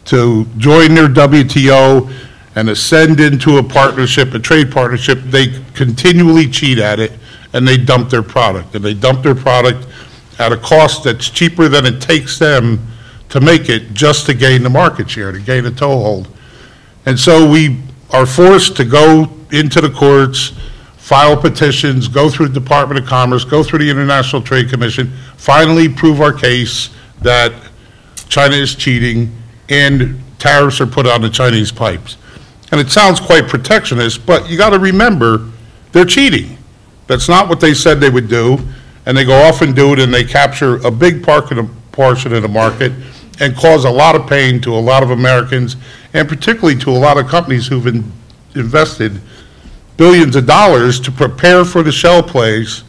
to join their WTO and ascend into a partnership, a trade partnership, they continually cheat at it, and they dump their product. And they dump their product at a cost that's cheaper than it takes them to make it, just to gain the market share, to gain a toehold. And so we are forced to go into the courts, file petitions, go through the Department of Commerce, go through the International Trade Commission, finally prove our case that China is cheating and tariffs are put on the Chinese pipes. And it sounds quite protectionist, but you got to remember, they're cheating. That's not what they said they would do, and they go off and do it, and they capture a big portion of the market and cause a lot of pain to a lot of Americans, and particularly to a lot of companies who've invested billions of dollars to prepare for the shale plays,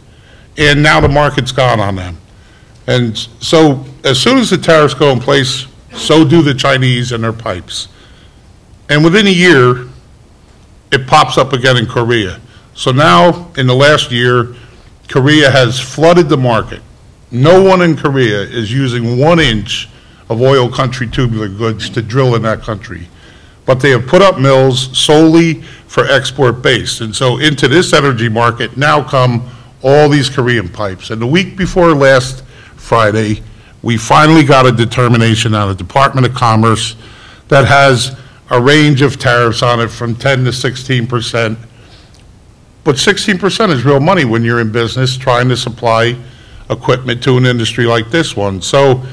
and now the market's gone on them. And so as soon as the tariffs go in place, so do the Chinese and their pipes. And within a year, it pops up again in Korea. So now, in the last year, Korea has flooded the market. No one in Korea is using 1 inch of oil country tubular goods to drill in that country. But they have put up mills solely for export base. And so into this energy market now come all these Korean pipes. And the week before last Friday, we finally got a determination out of the Department of Commerce that has a range of tariffs on it from 10 to 16%. But 16% is real money when you're in business trying to supply equipment to an industry like this one. So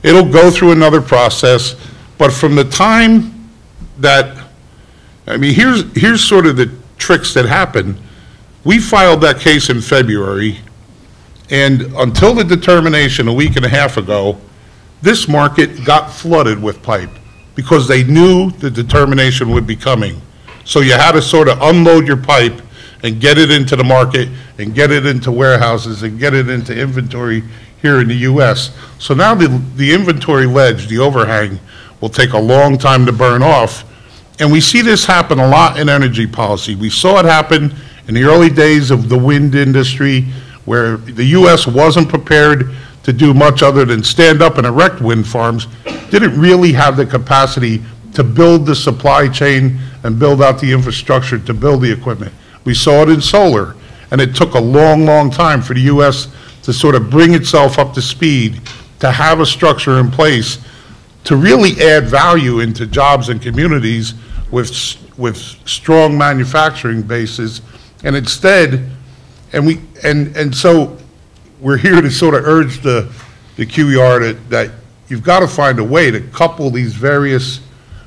it'll go through another process, but from the time that, I mean, here's sort of the tricks that happen. We filed that case in February, and until the determination a week and a half ago, this market got flooded with pipe because they knew the determination would be coming. So you had to sort of unload your pipe and get it into the market and get it into warehouses and get it into inventory here in the U.S. So now the inventory ledge, the overhang, will take a long time to burn off. And we see this happen a lot in energy policy. We saw it happen in the early days of the wind industry, where the U.S. wasn't prepared to do much other than stand up and erect wind farms, didn't really have the capacity to build the supply chain and build out the infrastructure to build the equipment. We saw it in solar, and it took a long, long time for the U.S. to sort of bring itself up to speed, to have a structure in place to really add value into jobs and communities with strong manufacturing bases. And instead, and so we're here to sort of urge the QER that you've got to find a way to couple these various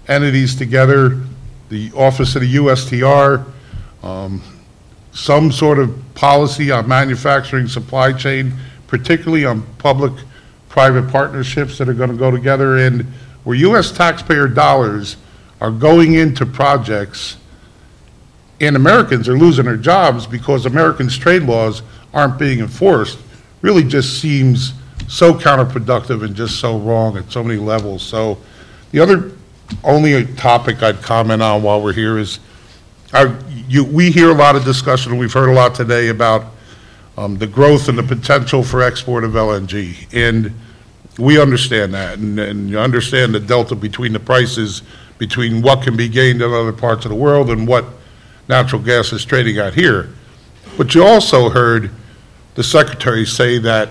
entities together, the Office of the USTR, some sort of policy on manufacturing supply chain, particularly on public-private partnerships that are going to go together, and where U.S. taxpayer dollars are going into projects, and Americans are losing their jobs because Americans' trade laws aren't being enforced, really just seems so counterproductive and just so wrong at so many levels. So the other only topic I'd comment on while we're here is we hear a lot of discussion, and we've heard a lot today about the growth and the potential for export of LNG. And we understand that, and you understand the delta between the prices, between what can be gained in other parts of the world and what natural gas is trading at here. But you also heard the Secretary say that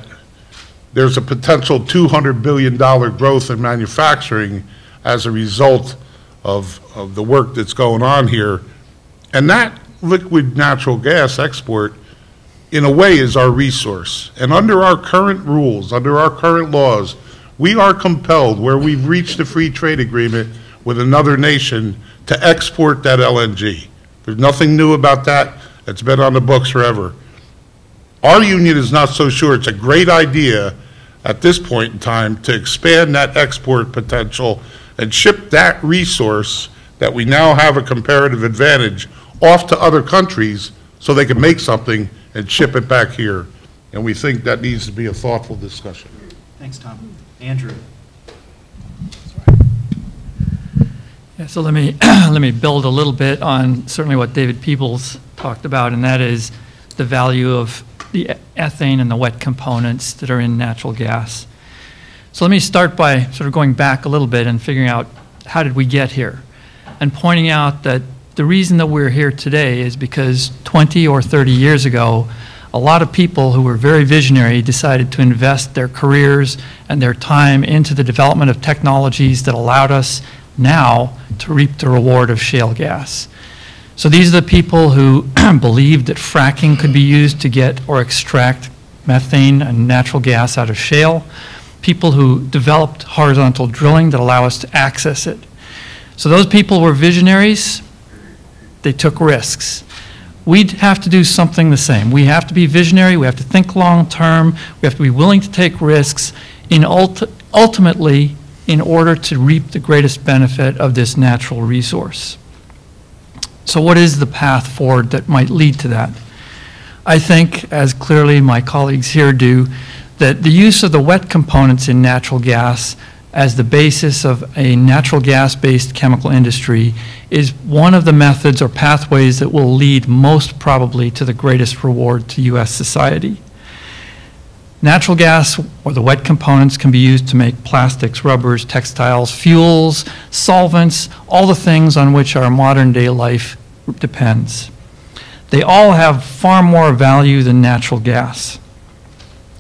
there's a potential $200 billion growth in manufacturing as a result of the work that's going on here. And that liquid natural gas export, in a way, is our resource. And under our current rules, under our current laws, we are compelled, where we've reached a free trade agreement with another nation, to export that LNG. There's nothing new about that. It's been on the books forever. Our union is not so sure. It's a great idea at this point in time to expand that export potential and ship that resource that we now have a comparative advantage off to other countries so they can make something and ship it back here. And we think that needs to be a thoughtful discussion. Thanks, Tom. Andrew. Yeah, so let me let me build a little bit on certainly what David Peebles talked about, and that is the value of the ethane and the wet components that are in natural gas. So let me start by sort of going back a little bit and figuring out how did we get here, and pointing out that the reason that we're here today is because 20 or 30 years ago, a lot of people who were very visionary decided to invest their careers and their time into the development of technologies that allowed us now to reap the reward of shale gas. So these are the people who believed that fracking could be used to get or extract methane and natural gas out of shale, people who developed horizontal drilling that allow us to access it. So those people were visionaries. They took risks. We'd have to do something the same. We have to be visionary. We have to think long term. We have to be willing to take risks in ultimately in order to reap the greatest benefit of this natural resource. So what is the path forward that might lead to that? I think, as clearly my colleagues here do, that the use of the wet components in natural gas as the basis of a natural gas-based chemical industry is one of the methods or pathways that will lead most probably to the greatest reward to U.S. society. Natural gas, or the wet components, can be used to make plastics, rubbers, textiles, fuels, solvents, all the things on which our modern day life depends. They all have far more value than natural gas.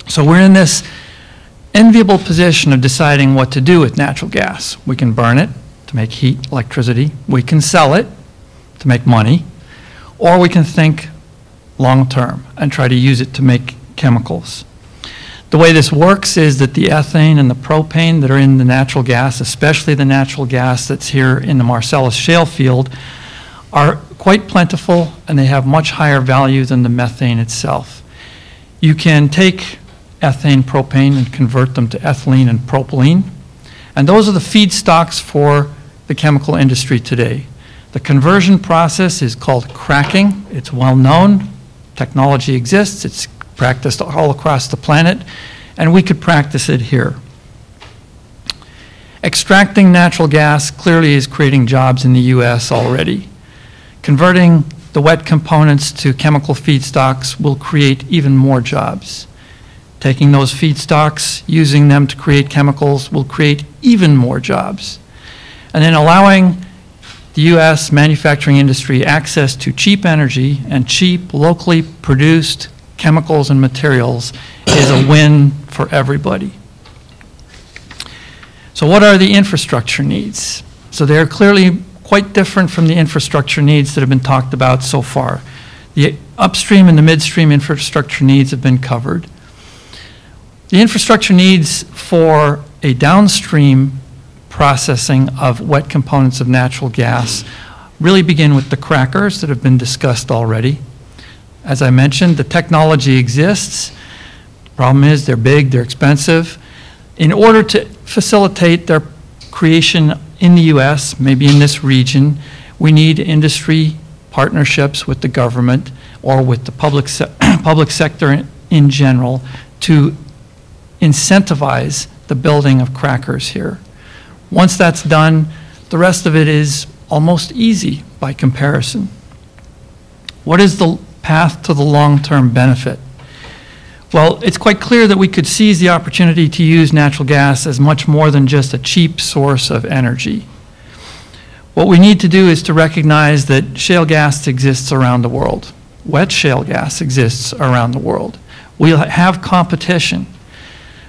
So we're in this enviable position of deciding what to do with natural gas. We can burn it to make heat, electricity. We can sell it to make money. Or we can think long term and try to use it to make chemicals. The way this works is that the ethane and the propane that are in the natural gas, especially the natural gas that's here in the Marcellus shale field, are quite plentiful and they have much higher value than the methane itself. You can take ethane, propane, and convert them to ethylene and propylene, and those are the feedstocks for the chemical industry today. The conversion process is called cracking. It's well known. Technology exists. It's practiced all across the planet, and we could practice it here. Extracting natural gas clearly is creating jobs in the U.S. already. Converting the wet components to chemical feedstocks will create even more jobs. Taking those feedstocks, using them to create chemicals will create even more jobs. And then allowing the U.S. manufacturing industry access to cheap energy and cheap, locally produced chemicals and materials is a win for everybody. So what are the infrastructure needs? So they're clearly quite different from the infrastructure needs that have been talked about so far. The upstream and the midstream infrastructure needs have been covered. The infrastructure needs for a downstream processing of wet components of natural gas really begin with the crackers that have been discussed already. As I mentioned, the technology exists. The problem is they're big, they're expensive. In order to facilitate their creation in the U.S., maybe in this region, we need industry partnerships with the government or with the public sector in general to incentivize the building of crackers here. Once that's done, the rest of it is almost easy by comparison. What is the path to the long-term benefit? Well, it's quite clear that we could seize the opportunity to use natural gas as much more than just a cheap source of energy. What we need to do is to recognize that shale gas exists around the world. Wet shale gas exists around the world. We'll have competition.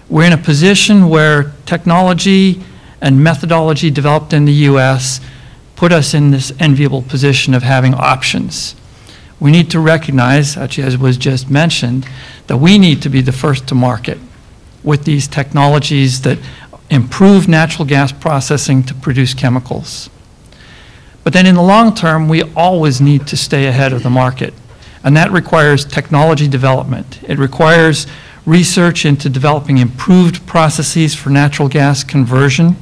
We're in a position where technology and methodology developed in the U.S. put us in this enviable position of having options. We need to recognize, actually, as was just mentioned, that we need to be the first to market with these technologies that improve natural gas processing to produce chemicals. But then in the long term, we always need to stay ahead of the market. And that requires technology development. It requires research into developing improved processes for natural gas conversion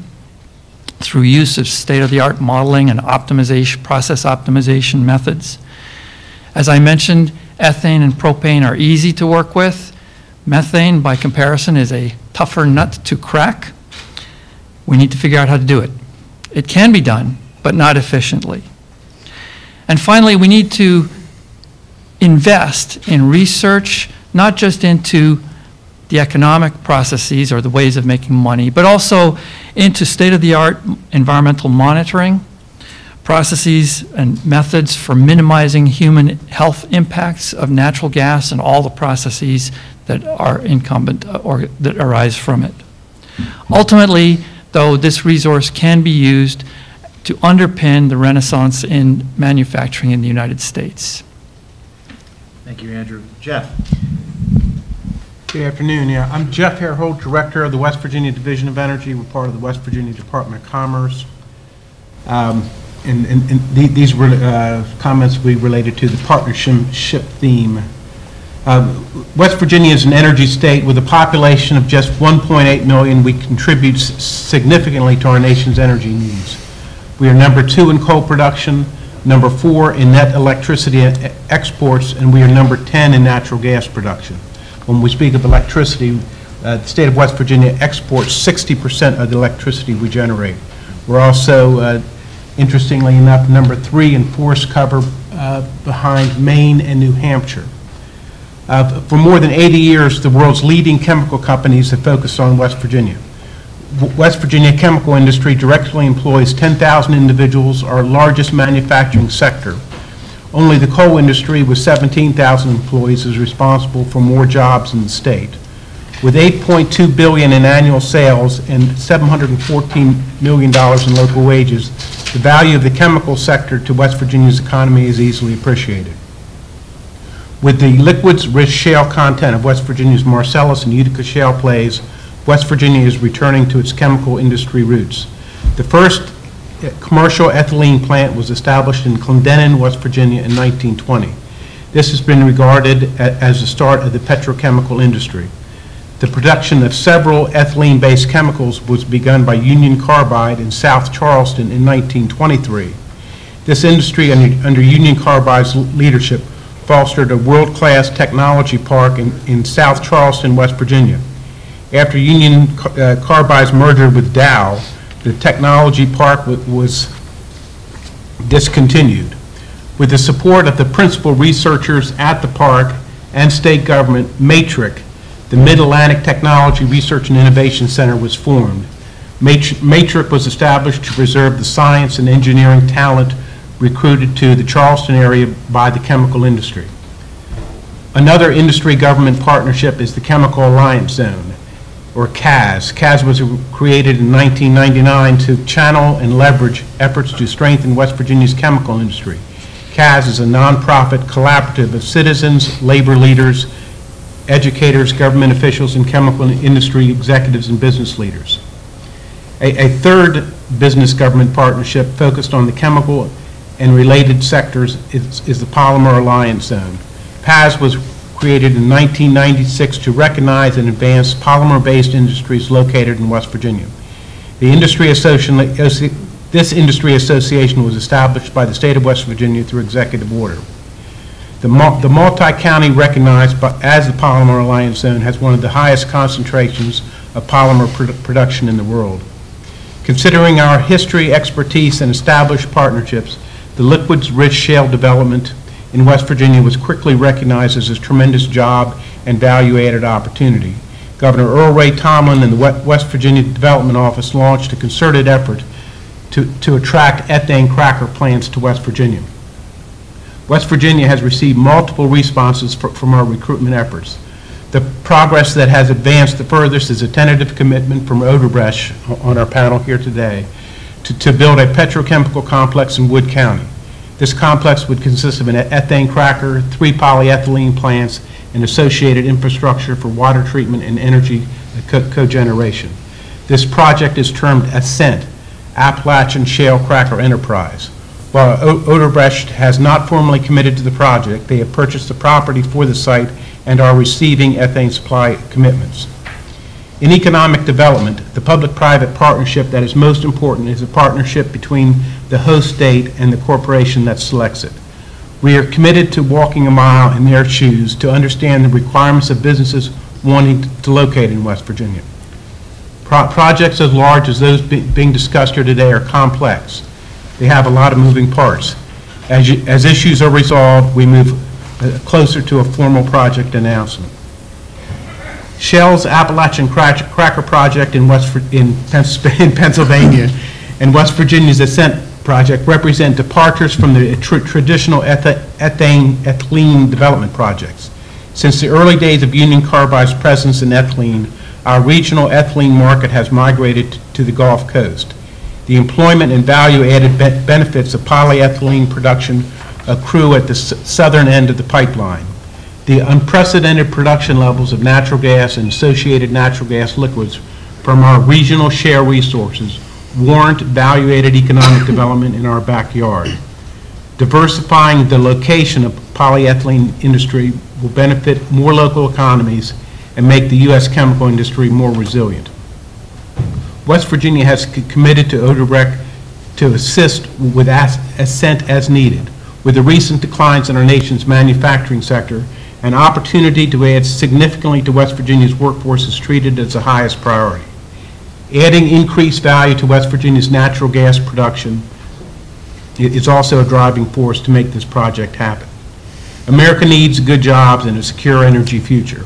through use of state-of-the-art modeling and optimization, process optimization methods. As I mentioned, ethane and propane are easy to work with. Methane, by comparison, is a tougher nut to crack. We need to figure out how to do it. It can be done, but not efficiently. And finally, we need to invest in research, not just into the economic processes or the ways of making money, but also into state-of-the-art environmental monitoring, processes and methods for minimizing human health impacts of natural gas and all the processes that are incumbent or that arise from it. Ultimately, though, this resource can be used to underpin the renaissance in manufacturing in the United States. Thank you, Andrew. Jeff. Good afternoon. Yeah, I'm Jeff Hareholt, Director of the West Virginia Division of Energy. We're part of the West Virginia Department of Commerce. These comments will be related to the partnership theme. West Virginia is an energy state with a population of just 1.8 million. We contribute significantly to our nation's energy needs. We are number 2 in coal production, number 4 in net electricity exports, and we are number 10 in natural gas production. When we speak of electricity, the state of West Virginia exports 60% of the electricity we generate. We're also, interestingly enough, number 3 in forest cover behind Maine and New Hampshire. For more than 80 years, the world's leading chemical companies have focused on West Virginia. West Virginia chemical industry directly employs 10,000 individuals, our largest manufacturing sector. Only the coal industry, with 17,000 employees, is responsible for more jobs in the state. With $8.2 billion in annual sales and $714 million in local wages, the value of the chemical sector to West Virginia's economy is easily appreciated. With the liquids-rich shale content of West Virginia's Marcellus and Utica shale plays, West Virginia is returning to its chemical industry roots. The first commercial ethylene plant was established in Clendenin, West Virginia in 1920. This has been regarded as the start of the petrochemical industry. The production of several ethylene-based chemicals was begun by Union Carbide in South Charleston in 1923. This industry, under Union Carbide's leadership, fostered a world-class technology park in South Charleston, West Virginia. After Union Carbide's merger with Dow, the technology park was discontinued. With the support of the principal researchers at the park and state government, MATRIC, the Mid-Atlantic Technology Research and Innovation Center, was formed. MATRIC was established to preserve the science and engineering talent recruited to the Charleston area by the chemical industry. Another industry-government partnership is the Chemical Alliance Zone, or CAZ. CAZ was created in 1999 to channel and leverage efforts to strengthen West Virginia's chemical industry. CAZ is a nonprofit collaborative of citizens, labor leaders, educators, government officials, and chemical industry executives and business leaders. A third business-government partnership focused on the chemical and related sectors is the Polymer Alliance Zone. PAZ was created in 1996 to recognize and advance polymer-based industries located in West Virginia. The this industry association was established by the state of West Virginia through executive order. The multi-county recognized as the Polymer Alliance Zone has one of the highest concentrations of polymer production in the world. Considering our history, expertise, and established partnerships, the liquids-rich shale development in West Virginia was quickly recognized as a tremendous job and value-added opportunity. Governor Earl Ray Tomlin and the West Virginia Development Office launched a concerted effort to attract ethane cracker plants to West Virginia. West Virginia has received multiple responses from our recruitment efforts. The progress that has advanced the furthest is a tentative commitment from Odebrecht on our panel here today to build a petrochemical complex in Wood County. This complex would consist of an ethane cracker, 3 polyethylene plants, and associated infrastructure for water treatment and energy cogeneration. This project is termed Ascent, Appalachian Shale Cracker Enterprise. While Odebrecht has not formally committed to the project, they have purchased the property for the site and are receiving ethane supply commitments. In economic development, the public-private partnership that is most important is a partnership between the host state and the corporation that selects it. We are committed to walking a mile in their shoes to understand the requirements of businesses wanting to locate in West Virginia. Projects as large as those being discussed here today are complex. They have a lot of moving parts. As issues are resolved, we move closer to a formal project announcement. Shell's Appalachian Cracker Project in Pennsylvania and West Virginia's Ascent Project represent departures from the traditional ethylene development projects. Since the early days of Union Carbide's presence in ethylene, our regional ethylene market has migrated to the Gulf Coast. The employment and value-added benefits of polyethylene production accrue at the southern end of the pipeline. The unprecedented production levels of natural gas and associated natural gas liquids from our regional shale resources warrant value-added economic development in our backyard. Diversifying the location of polyethylene industry will benefit more local economies and make the U.S. chemical industry more resilient. West Virginia has committed to Odebrecht to assist with Ascent as needed. With the recent declines in our nation's manufacturing sector, an opportunity to add significantly to West Virginia's workforce is treated as the highest priority. Adding increased value to West Virginia's natural gas production is also a driving force to make this project happen. America needs good jobs and a secure energy future.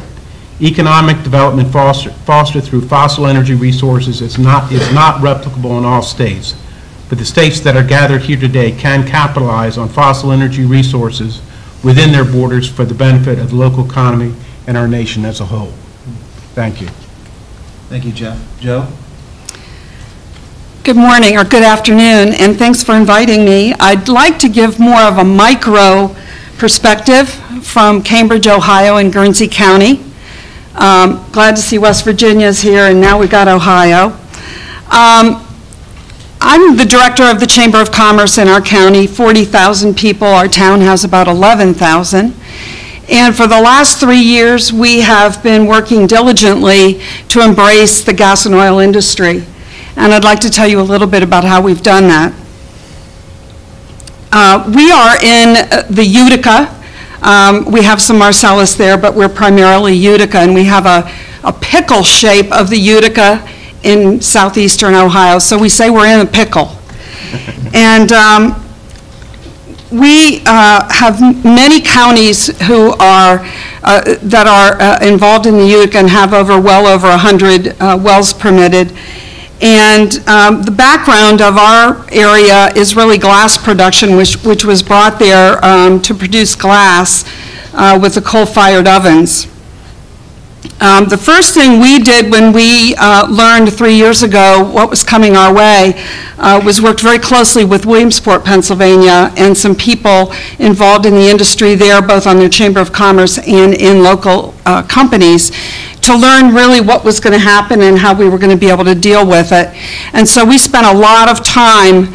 Economic development fostered through fossil energy resources is not replicable in all states, but the states that are gathered here today can capitalize on fossil energy resources within their borders for the benefit of the local economy and our nation as a whole. Thank you. Thank you, Jeff. Joe? Good morning or good afternoon, and thanks for inviting me. I'd like to give more of a micro perspective from Cambridge, Ohio, and Guernsey County. Glad to see West Virginia's here, and now we got Ohio. I'm the director of the Chamber of Commerce in our county, 40,000 people. Our town has about 11,000. And for the last 3 years, we have been working diligently to embrace the gas and oil industry. And I'd like to tell you a little bit about how we've done that. We are in the Utica. We have some Marcellus there, but we're primarily Utica, and we have a pickle shape of the Utica in southeastern Ohio, so we say we're in a pickle. And we have many counties who are that are involved in the Utica and have well over 100 wells permitted. And the background of our area is really glass production, which was brought there to produce glass with the coal-fired ovens. The first thing we did when we learned 3 years ago what was coming our way was worked very closely with Williamsport, Pennsylvania, and some people involved in the industry there, both on their Chamber of Commerce and in local companies, to learn really what was going to happen and how we were going to be able to deal with it. And so we spent a lot of time,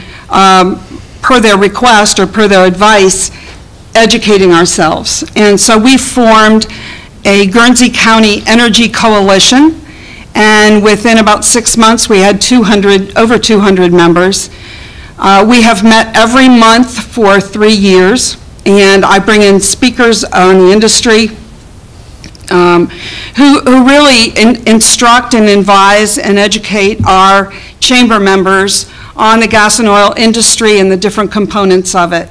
per their request or per their advice, educating ourselves. And so we formed a Guernsey County Energy Coalition, and within about 6 months we had over 200 members. We have met every month for 3 years, and I bring in speakers on the industry who really instruct and advise and educate our chamber members on the gas and oil industry and the different components of it.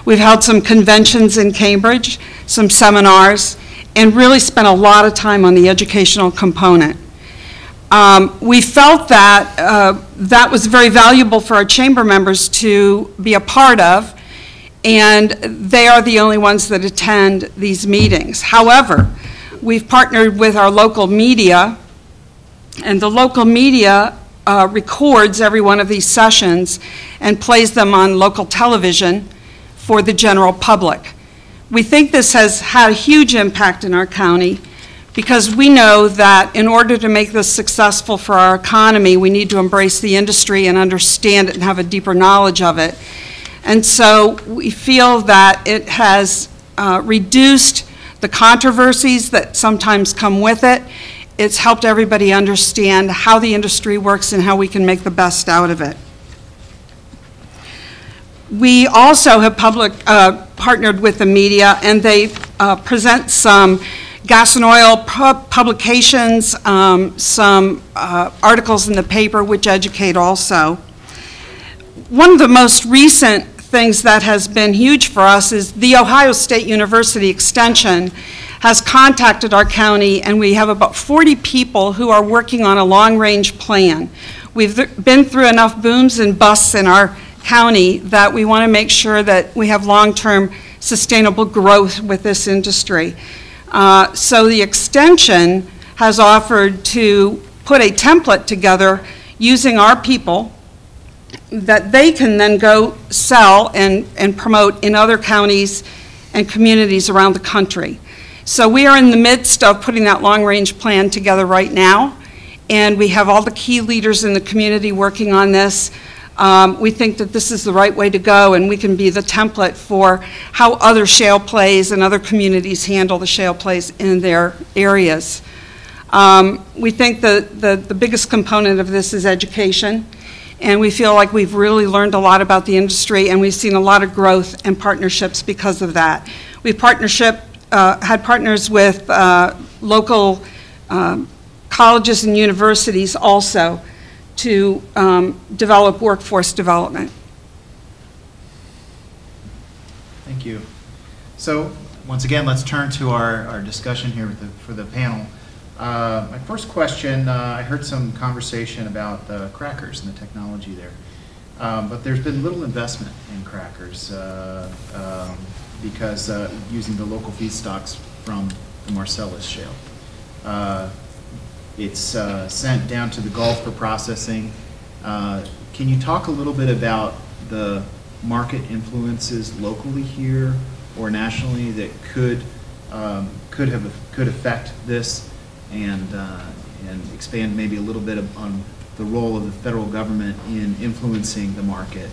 We've held some conventions in Cambridge, some seminars, and really spent a lot of time on the educational component. We felt that that was very valuable for our chamber members to be a part of, and they are the only ones that attend these meetings. However, we've partnered with our local media, and the local media records every one of these sessions and plays them on local television for the general public. We think this has had a huge impact in our county because we know that in order to make this successful for our economy, we need to embrace the industry and understand it and have a deeper knowledge of it. And so we feel that it has reduced the controversies that sometimes come with it. It's helped everybody understand how the industry works and how we can make the best out of it. We also have partnered with the media, and they present some gas and oil publications, some articles in the paper which educate also. One of the most recent things that has been huge for us is the Ohio State University Extension has contacted our county, and we have about 40 people who are working on a long-range plan. We've been through enough booms and busts in our county that we want to make sure that we have long-term sustainable growth with this industry. So the extension has offered to put a template together using our people that they can then go sell and promote in other counties and communities around the country. So we are in the midst of putting that long-range plan together right now, and we have all the key leaders in the community working on this. We think that this is the right way to go, and we can be the template for how other shale plays and other communities handle the shale plays in their areas. We think the biggest component of this is education, and we feel like we've really learned a lot about the industry, and we've seen a lot of growth and partnerships because of that. We've had partners with local colleges and universities also to develop workforce development. Thank you. So once again, let's turn to our discussion here for the panel. My first question, I heard some conversation about crackers and the technology there, but there's been little investment in crackers because using the local feedstocks from the Marcellus shale. It's sent down to the Gulf for processing. Can you talk a little bit about the market influences locally here or nationally that could affect this, and expand maybe a little bit on the role of the federal government in influencing the market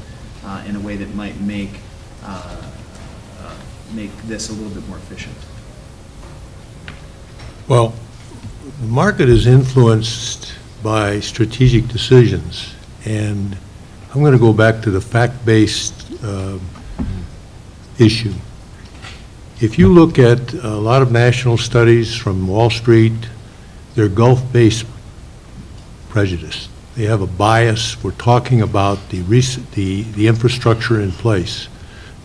in a way that might make this a little bit more efficient? Well, the market is influenced by strategic decisions, and I'm going to go back to the fact-based issue. If you look at a lot of national studies from Wall Street, they're Gulf-based prejudice. They have a bias for talking about the infrastructure in place,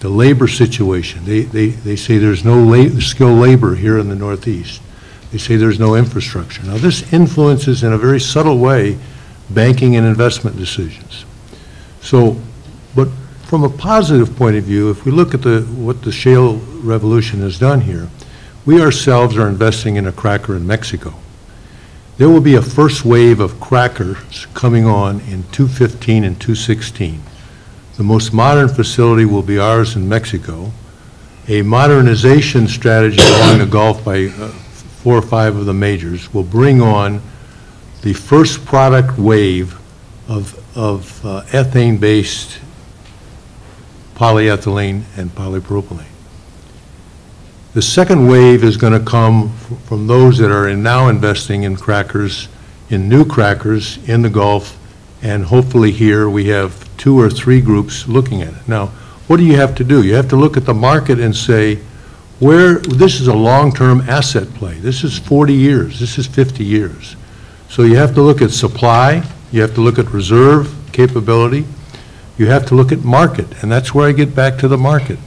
the labor situation. They say there's no skilled labor here in the Northeast. They say there's no infrastructure. Now, this influences in a very subtle way banking and investment decisions. So, but from a positive point of view, if we look at what the shale revolution has done here, we ourselves are investing in a cracker in Mexico. There will be a first wave of crackers coming on in 2015 and 2016. The most modern facility will be ours in Mexico. A modernization strategy along the Gulf by 4 or 5 of the majors will bring on the first product wave of ethane-based polyethylene and polypropylene. The second wave is going to come from those that are now investing in crackers, in new crackers in the Gulf, and hopefully here we have 2 or 3 groups looking at it. Now, what do you have to do? You have to look at the market and say, this is a long-term asset play. This is 40 years. This is 50 years. So you have to look at supply. You have to look at reserve capability. You have to look at market, and that's where I get back to the market.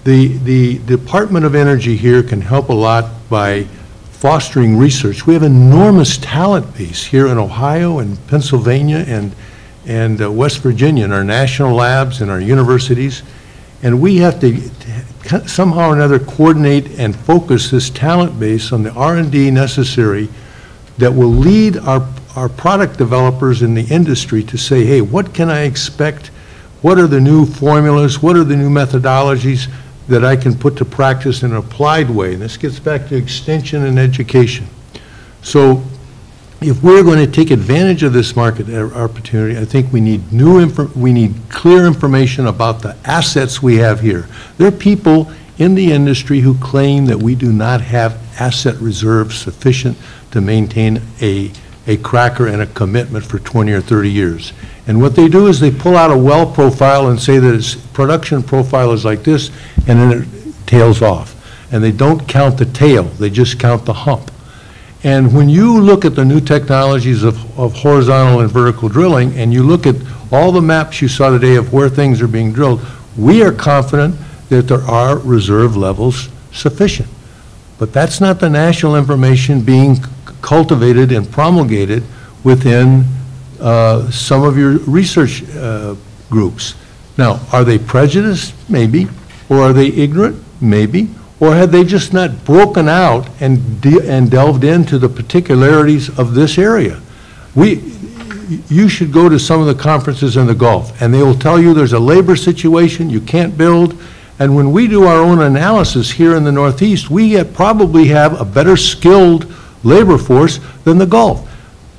The Department of Energy here can help a lot by fostering research. We have enormous talent base here in Ohio and Pennsylvania and West Virginia in our national labs and our universities, and we have to somehow or another coordinate and focus this talent base on the R&D necessary that will lead our product developers in the industry to say, hey, what can I expect? What are the new formulas? What are the new methodologies that I can put to practice in an applied way? And this gets back to extension and education. So if we're going to take advantage of this market opportunity, I think we need clear information about the assets we have here. There are people in the industry who claim that we do not have asset reserves sufficient to maintain a cracker and a commitment for 20 or 30 years. And what they do is they pull out a well profile and say that its production profile is like this, and then it tails off. And they don't count the tail, they just count the hump. And when you look at the new technologies of horizontal and vertical drilling, and you look at all the maps you saw today of where things are being drilled, we are confident that there are reserve levels sufficient. But that's not the national information being cultivated and promulgated within some of your research groups. Now, are they prejudiced? Maybe. Or are they ignorant? Maybe. Or have they just not broken out and delved into the particularities of this area? You should go to some of the conferences in the Gulf, and they will tell you there's a labor situation, you can't build. And when we do our own analysis here in the Northeast, we probably have a better skilled labor force than the Gulf.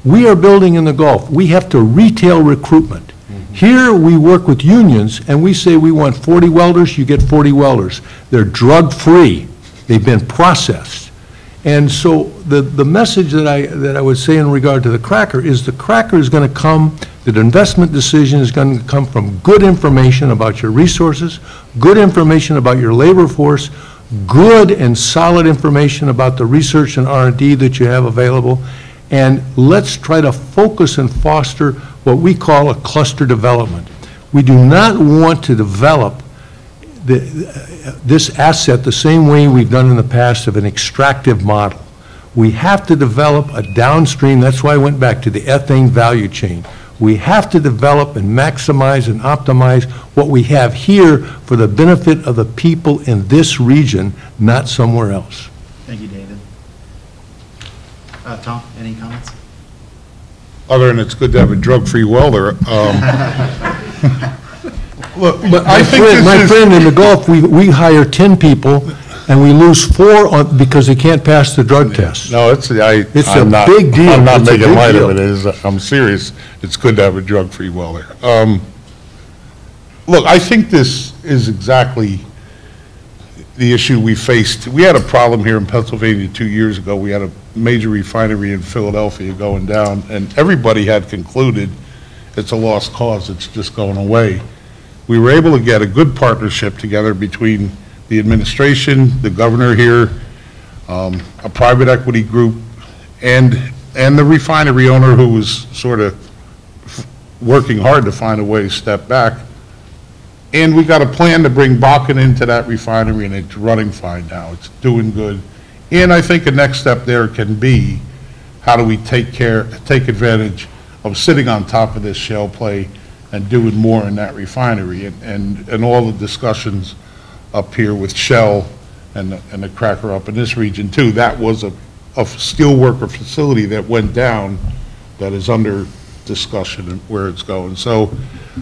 We are building in the Gulf. We have to retail recruitment. Here we work with unions and we say we want 40 welders, you get 40 welders. They're drug-free. They've been processed. And so the message that I would say in regard to the cracker is going to come, that investment decision is going to come from good information about your resources, good information about your labor force, good and solid information about the research and R&D that you have available, and let's try to focus and foster what we call a cluster development. We do not want to develop this asset the same way we've done in the past of an extractive model. We have to develop a downstream, that's why I went back to the ethane value chain. We have to develop and maximize and optimize what we have here for the benefit of the people in this region, not somewhere else. Thank you, David. Tom, any comments? Other than it's good to have a drug-free welder. Look, but I think my friend in the Gulf, we hire 10 people and we lose 4 because they can't pass the drug test. No, it's a big deal. I'm not making light of it. I'm serious. It's good to have a drug-free welder. Look, I think this is exactly the issue we faced. We had a problem here in Pennsylvania 2 years ago. We had a major refinery in Philadelphia going down, and everybody had concluded it's a lost cause. It's just going away. We were able to get a good partnership together between the administration, the governor here, a private equity group, and the refinery owner, who was sort of working hard to find a way to step back. And we got a plan to bring Bakken into that refinery, and it's running fine now. It's doing good. And I think the next step there can be, how do we take advantage of sitting on top of this shale play and doing more in that refinery, and all the discussions up here with Shell and the cracker up in this region too. That was a steelworker facility that went down that is under discussion and where it's going. So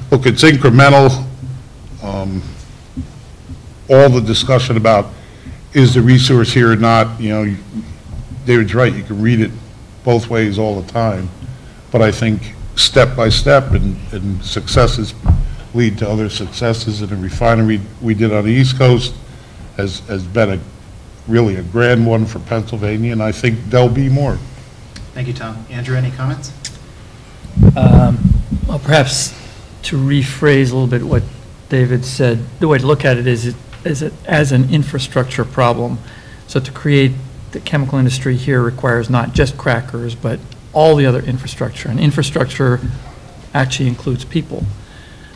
look, it's incremental. All the discussion about is the resource here or not, you know, David's right, you can read it both ways all the time, but I think step by step, and successes lead to other successes. And the refinery we did on the East Coast has been really a grand one for Pennsylvania, and I think there'll be more. Thank you, Tom. Andrew, any comments? Well, perhaps to rephrase a little bit what David said, the way to look at it is it as an infrastructure problem. So to create the chemical industry here requires not just crackers, but all the other infrastructure. And infrastructure actually includes people.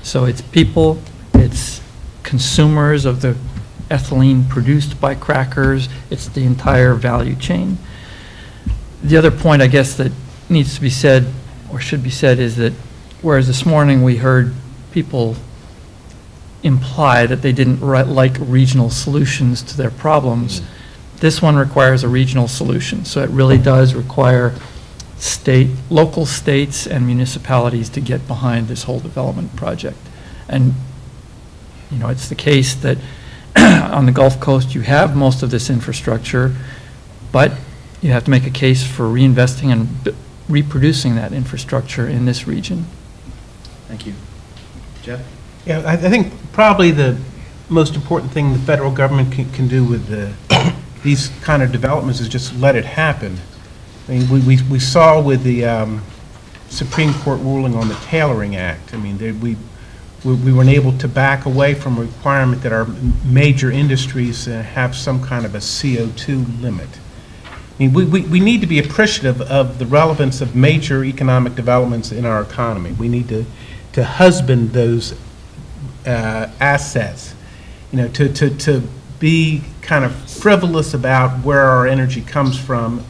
So it's people, it's consumers of the ethylene produced by crackers, it's the entire value chain. The other point, I guess, that needs to be said, or should be said, is that whereas this morning we heard people imply that they didn't like regional solutions to their problems, this one requires a regional solution. So it really does require local states and municipalities to get behind this whole development project. And, you know, it's the case that on the Gulf Coast you have most of this infrastructure, but you have to make a case for reinvesting and reproducing that infrastructure in this region. Thank you. Jeff? Yeah, I think probably the most important thing the federal government can do with these kind of developments is just let it happen. I mean, we saw with the Supreme Court ruling on the Tailoring Act, I mean, we weren't able to back away from a requirement that our major industries have some kind of a CO2 limit. I mean, we need to be appreciative of the relevance of major economic developments in our economy. We need to husband those assets. You know, to be kind of frivolous about where our energy comes from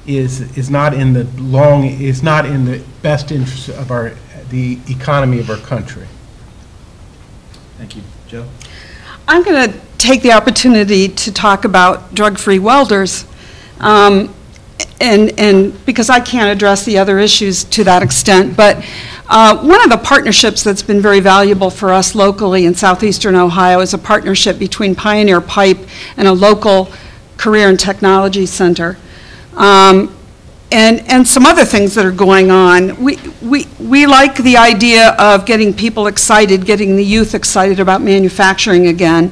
is not in the best interest of the economy of our country. Thank you. Joe? I'm going to take the opportunity to talk about drug-free welders, and because I can't address the other issues to that extent, but one of the partnerships that's been very valuable for us locally in southeastern Ohio is a partnership between Pioneer Pipe and a local career and technology center. And some other things that are going on. We like the idea of getting people excited, getting the youth excited about manufacturing again,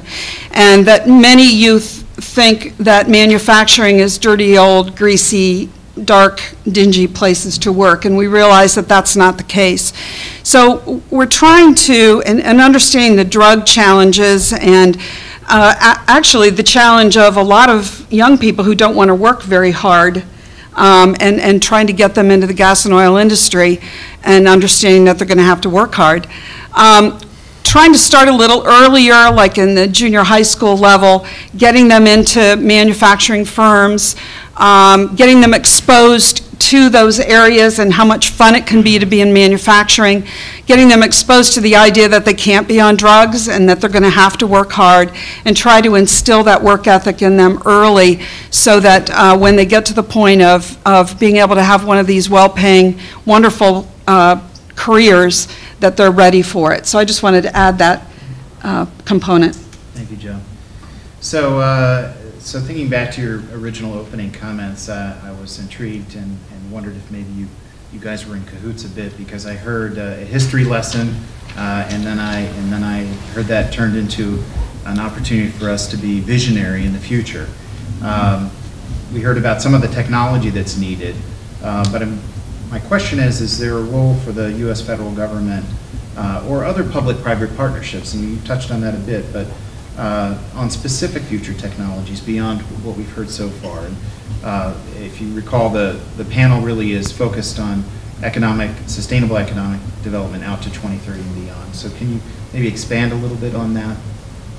and that many youth think that manufacturing is dirty, old, greasy, dark, dingy places to work, and we realize that that's not the case. So we're trying to, and understanding the drug challenges and actually the challenge of a lot of young people who don't want to work very hard, and trying to get them into the gas and oil industry and understanding that they're going to have to work hard. Trying to start a little earlier, like in the junior high school level, getting them into manufacturing firms, getting them exposed to those areas and how much fun it can be to be in manufacturing, getting them exposed to the idea that they can't be on drugs and that they're going to have to work hard, and try to instill that work ethic in them early so that when they get to the point of being able to have one of these well-paying, wonderful careers, that they're ready for it. So I just wanted to add that component. Thank you, Joe. So thinking back to your original opening comments, I was intrigued and wondered if maybe you guys were in cahoots a bit, because I heard a history lesson, and then I heard that turned into an opportunity for us to be visionary in the future. We heard about some of the technology that's needed, but my question is there a role for the U.S. federal government or other public-private partnerships? And you touched on that a bit, but on specific future technologies beyond what we've heard so far. If you recall, the panel really is focused on sustainable economic development out to 2030 and beyond. So can you maybe expand a little bit on that,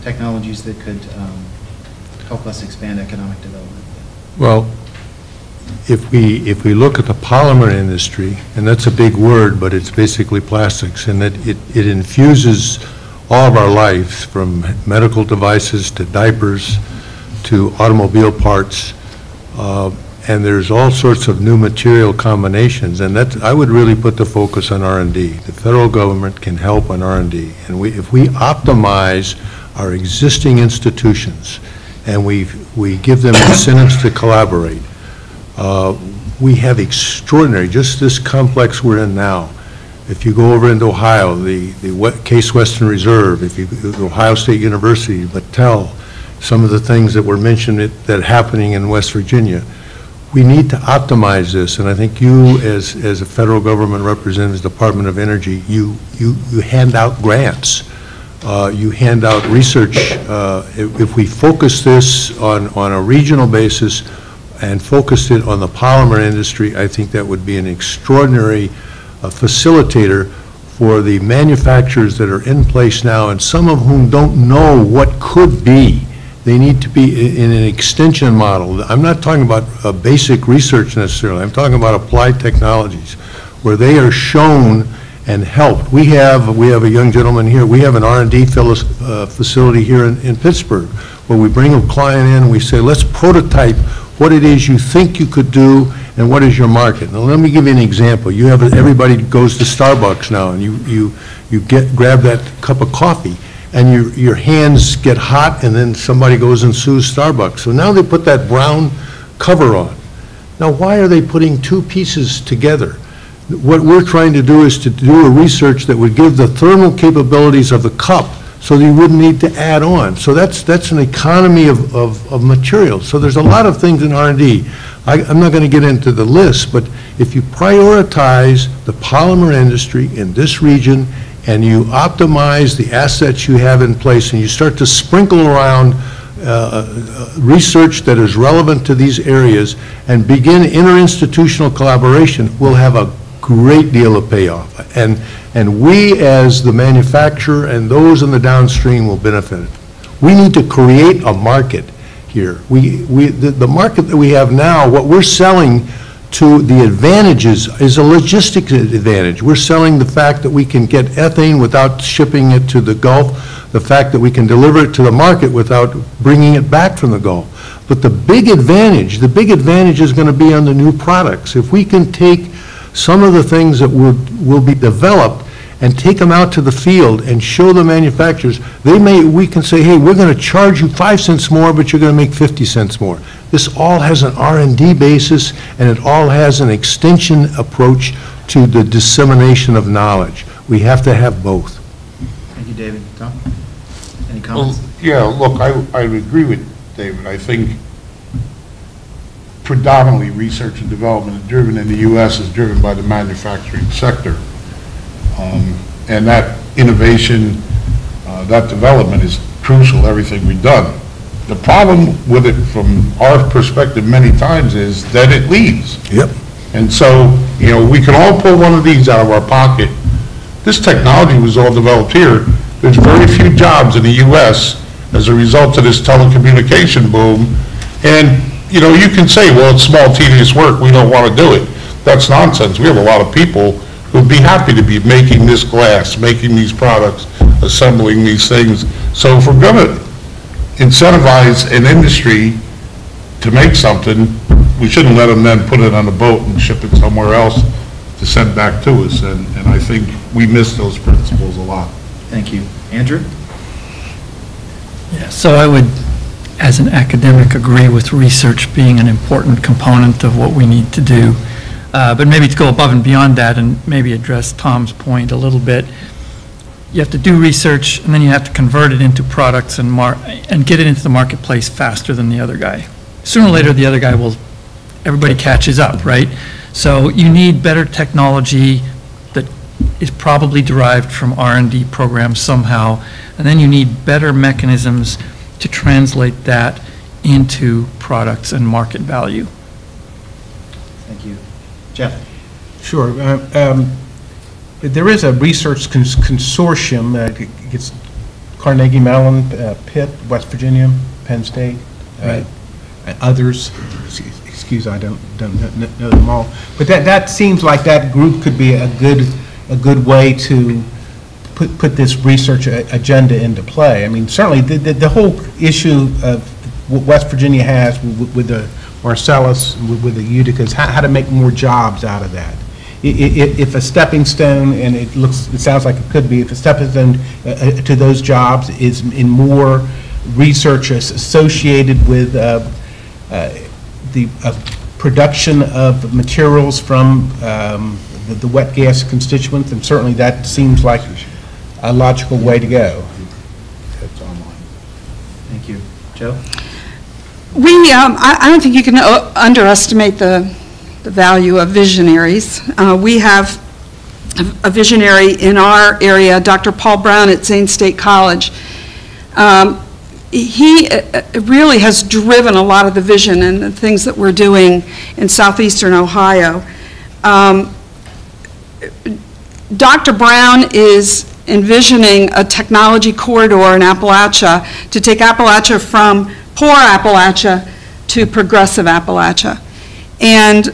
technologies that could help us expand economic development? Well, if we look at the polymer industry, and that's a big word, but it's basically plastics, and it infuses all of our lives, from medical devices to diapers to automobile parts, and there's all sorts of new material combinations, and I would really put the focus on R&D. The federal government can help on R&D, and if we optimize our existing institutions and we give them incentives to collaborate, we have extraordinary, just this complex we're in now. If you go over into Ohio, the Case Western Reserve, if you go to Ohio State University, Battelle, some of the things that were mentioned that are happening in West Virginia, we need to optimize this. And I think you, as a federal government representative, Department of Energy, you hand out grants. You hand out research. If we focus this on a regional basis and focused it on the polymer industry, I think that would be an extraordinary facilitator for the manufacturers that are in place now, and some of whom don't know what could be. They need to be in an extension model. I'm not talking about basic research necessarily. I'm talking about applied technologies where they are shown and helped. We have a young gentleman here. We have an R&D facility here in Pittsburgh where we bring a client in and we say, let's prototype what it is you think you could do, and what is your market. Now, let me give you an example. You have, everybody goes to Starbucks now, and you grab that cup of coffee, and your hands get hot, and then somebody goes and sues Starbucks. So now they put that brown cover on. Now, why are they putting two pieces together? What we're trying to do is to do a research that would give the thermal capabilities of the cup so that you wouldn't need to add on. So that's an economy of materials. So there's a lot of things in R&D. I'm not going to get into the list, but if you prioritize the polymer industry in this region and you optimize the assets you have in place and you start to sprinkle around research that is relevant to these areas and begin interinstitutional collaboration, we'll have a great deal of payoff. And we as the manufacturer and those in the downstream will benefit. We need to create a market here. The market that we have now, what we're selling to the advantages is a logistics advantage. We're selling the fact that we can get ethane without shipping it to the Gulf, the fact that we can deliver it to the market without bringing it back from the Gulf. But the big advantage is going to be on the new products. If we can take some of the things that will be developed and take them out to the field and show the manufacturers, we can say, hey, we're going to charge you 5 cents more, but you're going to make 50 cents more. This all has an R&D basis, and it all has an extension approach to the dissemination of knowledge. We have to have both. Thank you, David. Tom, any comments? Well, yeah, look, I would agree with David. I think predominantly research and development is driven in the U.S. is driven by the manufacturing sector. And that innovation, that development is crucial, everything we've done. The problem with it from our perspective many times is that it leaves. Yep. And so, you know, we can all pull one of these out of our pocket. This technology was all developed here. There's very few jobs in the U.S. as a result of this telecommunication boom. And, you know, you can say, well, it's small, tedious work, we don't want to do it. That's nonsense. We have a lot of people who'd be happy to be making this glass, making these products, assembling these things. So if we're going to incentivize an industry to make something, we shouldn't let them then put it on a boat and ship it somewhere else to send back to us. And I think we miss those principles a lot. Thank you. Andrew? Yeah, so I would, as an academic, agree with research being an important component of what we need to do. But maybe to go above and beyond that and maybe address Tom's point a little bit, you have to do research and then you have to convert it into products and get it into the marketplace faster than the other guy. Sooner or later, the other guy everybody catches up, right? So you need better technology that is probably derived from R&D programs somehow, and then you need better mechanisms to translate that into products and market value. Thank you. Jeff? Sure. There is a research consortium that gets Carnegie Mellon, Pitt, West Virginia, Penn State, and others. Excuse, I don't know them all. But that seems like that group could be a good way to put this research agenda into play. I mean, certainly the whole issue of what West Virginia has with the Marcellus, with the Uticas, how to make more jobs out of that. If a stepping stone, and it sounds like it could be, if a stepping stone to those jobs is in more research associated with the production of materials from the wet gas constituents, and certainly that seems like a logical way to go. That's online. Thank you. Joe? I don't think you can underestimate the value of visionaries. We have a visionary in our area, Dr. Paul Brown at Zane State College. He really has driven a lot of the vision and the things that we're doing in southeastern Ohio. Dr. Brown is envisioning a technology corridor in Appalachia to take Appalachia from poor Appalachia to progressive Appalachia. And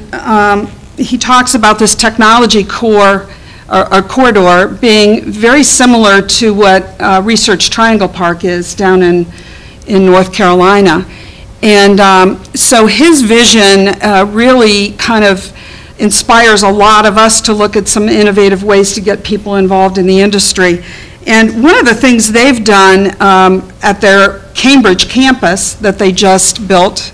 he talks about this technology core or corridor being very similar to what Research Triangle Park is down in North Carolina. And so his vision really kind of inspires a lot of us to look at some innovative ways to get people involved in the industry. And one of the things they've done at their Cambridge campus that they just built,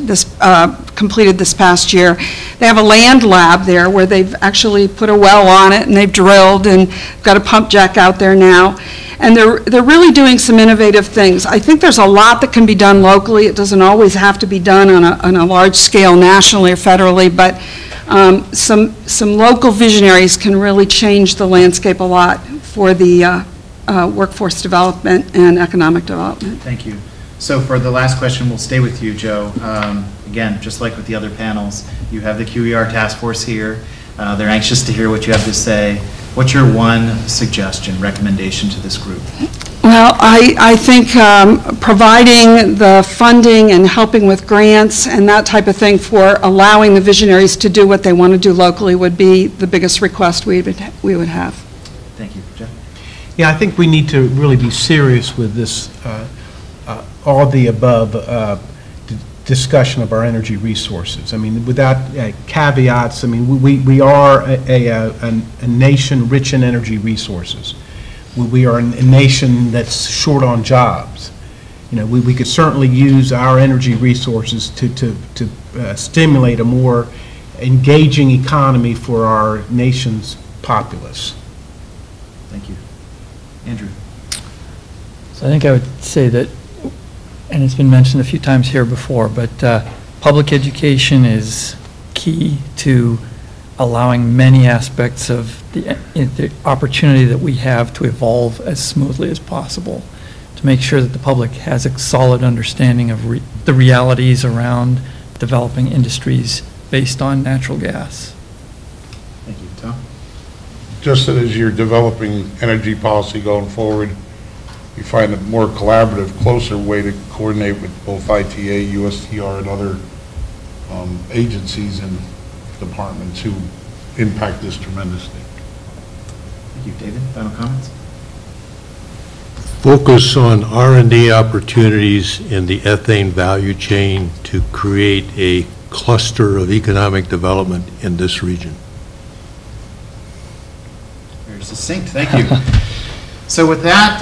completed this past year, they have a land lab there where they've actually put a well on it and they've drilled and got a pump jack out there now. And they're really doing some innovative things. I think there's a lot that can be done locally. It doesn't always have to be done on a large scale nationally or federally, but some local visionaries can really change the landscape a lot for the workforce development and economic development. Thank you. So for the last question, we'll stay with you, Joe. Again, just like with the other panels, you have the QER task force here. They're anxious to hear what you have to say. What's your one suggestion, recommendation to this group? Well, I think providing the funding and helping with grants and that type of thing for allowing the visionaries to do what they want to do locally would be the biggest request we would have. Thank you. Jeff? Yeah, I think we need to really be serious with this all the above discussion of our energy resources. I mean, without caveats, I mean, we are a nation rich in energy resources. We are a nation that's short on jobs. You know, we could certainly use our energy resources to stimulate a more engaging economy for our nation's populace. Thank you. Andrew? So I think I would say that, and it's been mentioned a few times here before, but public education is key to allowing many aspects of the opportunity that we have to evolve as smoothly as possible, to make sure that the public has a solid understanding of the realities around developing industries based on natural gas. Thank you. Tom? Just that as you're developing energy policy going forward, you find a more collaborative, closer way to coordinate with both ITA, USTR, and other agencies and departments who impact this tremendously. Thank you. David, final comments? Focus on R&D opportunities in the ethane value chain to create a cluster of economic development in this region. Very succinct. Thank you. So with that,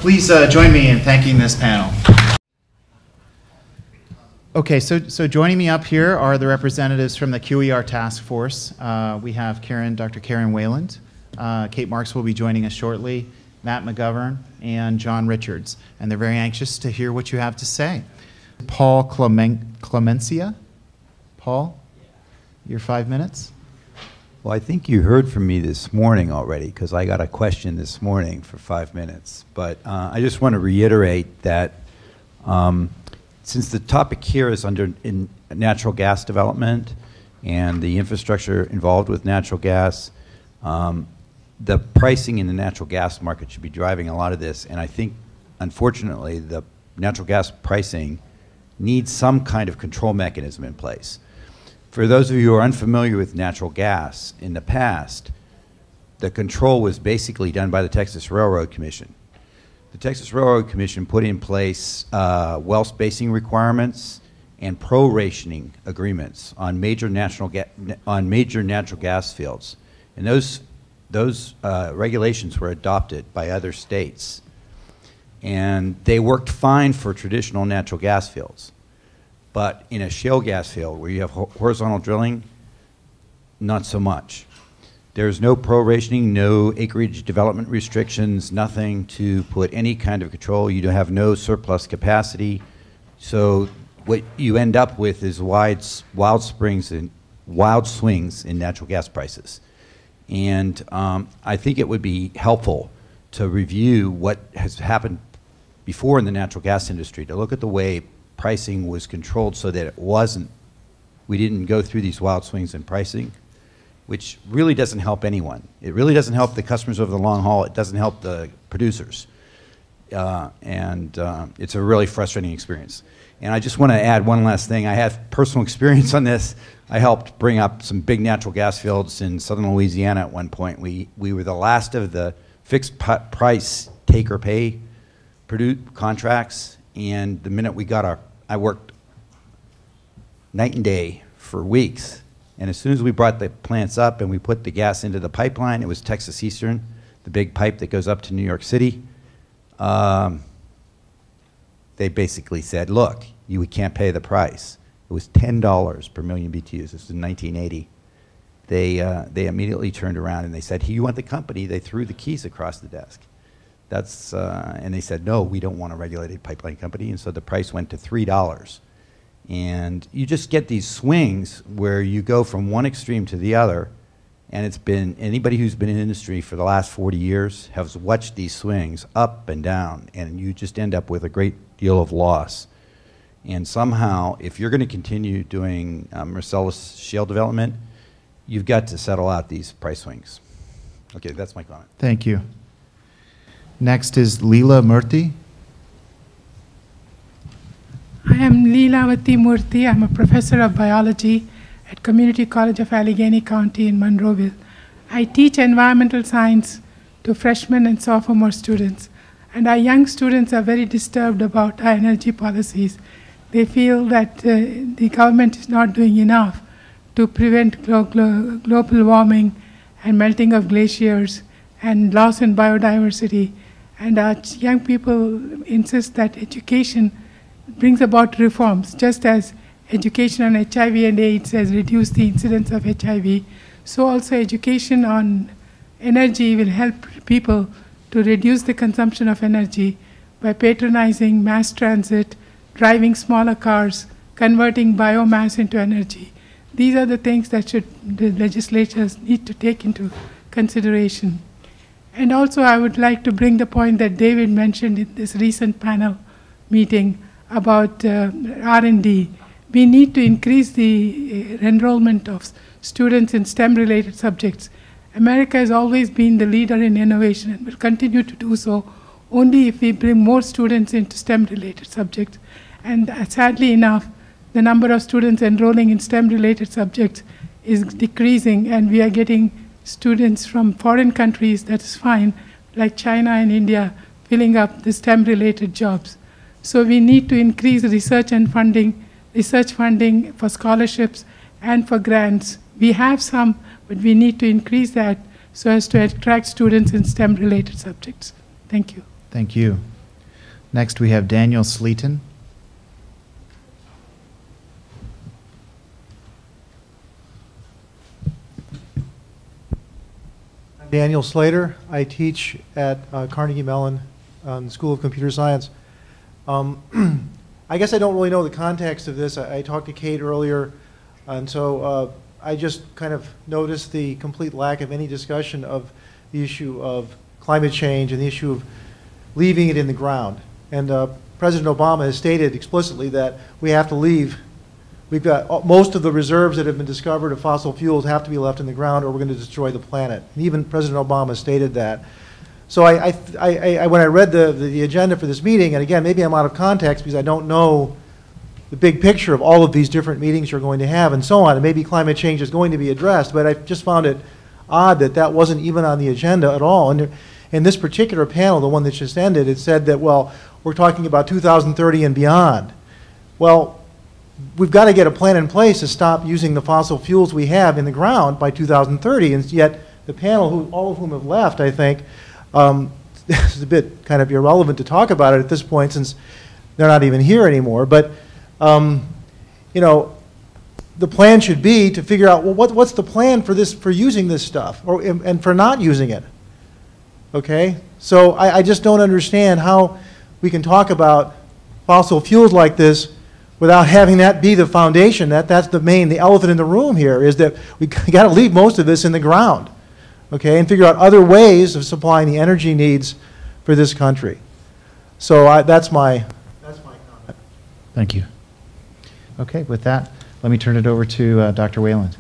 please join me in thanking this panel. Okay, so joining me up here are the representatives from the QER task force. We have Dr. Karen Wayland. Kate Marks will be joining us shortly, Matt McGovern, and John Richards. And they're very anxious to hear what you have to say. Paul Clemencia? Paul, your 5 minutes. Well, I think you heard from me this morning already, because I got a question this morning for 5 minutes. But I just want to reiterate that since the topic here is in natural gas development and the infrastructure involved with natural gas, the pricing in the natural gas market should be driving a lot of this. And I think, unfortunately, the natural gas pricing needs some kind of control mechanism in place. For those of you who are unfamiliar with natural gas, in the past, the control was basically done by the Texas Railroad Commission. The Texas Railroad Commission put in place well spacing requirements and prorationing agreements on major natural gas fields, and those regulations were adopted by other states, and they worked fine for traditional natural gas fields. But in a shale gas field where you have horizontal drilling, not so much. There's no prorationing, no acreage development restrictions, nothing to put any kind of control. You have no surplus capacity. So what you end up with is wild swings in natural gas prices. And I think it would be helpful to review what has happened before in the natural gas industry, to look at the way pricing was controlled so that we didn't go through these wild swings in pricing, which really doesn't help anyone. It really doesn't help the customers over the long haul. It doesn't help the producers. It's a really frustrating experience. And I just want to add one last thing. I have personal experience on this. I helped bring up some big natural gas fields in southern Louisiana at one point. We were the last of the fixed price take or pay contracts, and the minute we got I worked night and day for weeks. And as soon as we brought the plants up and we put the gas into the pipeline, it was Texas Eastern, the big pipe that goes up to New York City. They basically said, look, we can't pay the price. It was $10 per million BTUs. This was in 1980. They immediately turned around and they said, hey, you want the company? They threw the keys across the desk. And they said, no, we don't want a regulated pipeline company. And so the price went to $3. And you just get these swings where you go from one extreme to the other. And it's been, anybody who's been in industry for the last 40 years has watched these swings up and down. And you just end up with a great deal of loss. And somehow, if you're going to continue doing Marcellus shale development, you've got to settle out these price swings. Okay, that's my comment. Thank you. Next is Leela Murthy. I am Leelavati Murthy. I'm a professor of biology at Community College of Allegheny County in Monroeville. I teach environmental science to freshmen and sophomore students. And our young students are very disturbed about our energy policies. They feel that the government is not doing enough to prevent global warming and melting of glaciers and loss in biodiversity. And our young people insist that education brings about reforms, just as education on HIV and AIDS has reduced the incidence of HIV. So also education on energy will help people to reduce the consumption of energy by patronizing mass transit, driving smaller cars, converting biomass into energy. These are the things that the legislatures need to take into consideration. And also I would like to bring the point that David mentioned in this recent panel meeting about R&D. We need to increase the enrollment of students in STEM-related subjects. America has always been the leader in innovation and will continue to do so only if we bring more students into STEM-related subjects. And sadly enough, the number of students enrolling in STEM-related subjects is decreasing, and we are getting students from foreign countries, that is fine, like China and India, filling up the STEM-related jobs. So we need to increase research funding for scholarships and for grants. We have some, but we need to increase that so as to attract students in STEM-related subjects. Thank you. Thank you. Next, we have Daniel Sleeton. Daniel Slater. I teach at Carnegie Mellon School of Computer Science. I guess I don't really know the context of this. I talked to Kate earlier, and so I just kind of noticed the complete lack of any discussion of the issue of climate change and the issue of leaving it in the ground. And President Obama has stated explicitly that we have to leave. We've got most of the reserves that have been discovered of fossil fuels have to be left in the ground or we're going to destroy the planet. And even President Obama stated that. So when I read the agenda for this meeting, and again, maybe I'm out of context because I don't know the big picture of all of these different meetings you're going to have and so on, and maybe climate change is going to be addressed, but I just found it odd that that wasn't even on the agenda at all. And in this particular panel, the one that just ended, it said that, well, we're talking about 2030 and beyond. Well, we've got to get a plan in place to stop using the fossil fuels we have in the ground by 2030, and yet the panel, all of whom have left, I think, this is a bit kind of irrelevant to talk about it at this point since they're not even here anymore, but you know, the plan should be to figure out, well, what's the plan for this, for using this stuff, and for not using it, okay? So I just don't understand how we can talk about fossil fuels like this without having that be the foundation. That's the elephant in the room here, is that we got to leave most of this in the ground, okay, and figure out other ways of supplying the energy needs for this country. So that's my comment. Thank you. Okay, with that, let me turn it over to Dr. Wayland.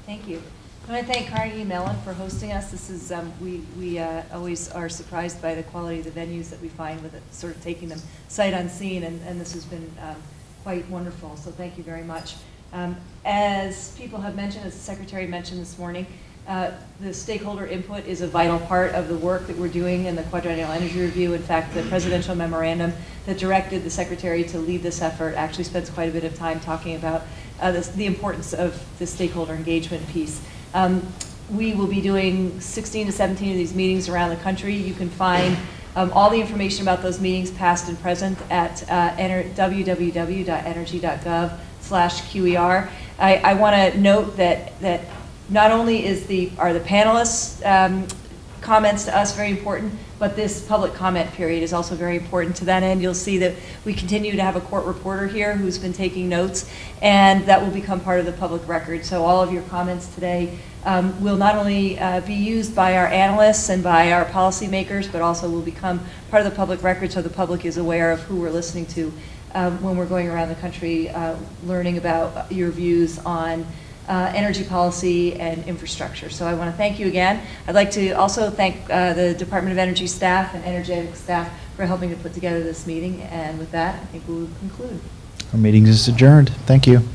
Thank you. I want to thank Carnegie Mellon for hosting us. This is we always are surprised by the quality of the venues that we find with it, sort of taking them sight unseen, and this has been quite wonderful. So thank you very much. As people have mentioned, as the Secretary mentioned this morning, The stakeholder input is a vital part of the work that we're doing in the Quadrennial Energy Review. In fact, the presidential memorandum that directed the Secretary to lead this effort actually spends quite a bit of time talking about the importance of the stakeholder engagement piece. We will be doing 16 to 17 of these meetings around the country. You can find all the information about those meetings, past and present, at www.energy.gov/QER. I want to note that not only are the panelists' comments to us very important, but this public comment period is also very important. To that end, you'll see that we continue to have a court reporter here who's been taking notes, and that will become part of the public record. So all of your comments today will not only be used by our analysts and by our policymakers, but also will become part of the public record, so the public is aware of who we're listening to when we're going around the country learning about your views on energy policy and infrastructure. So I want to thank you again. I'd like to also thank the Department of Energy staff and energetic staff for helping to put together this meeting. And with that, I think we'll conclude. Our meeting is adjourned. Thank you.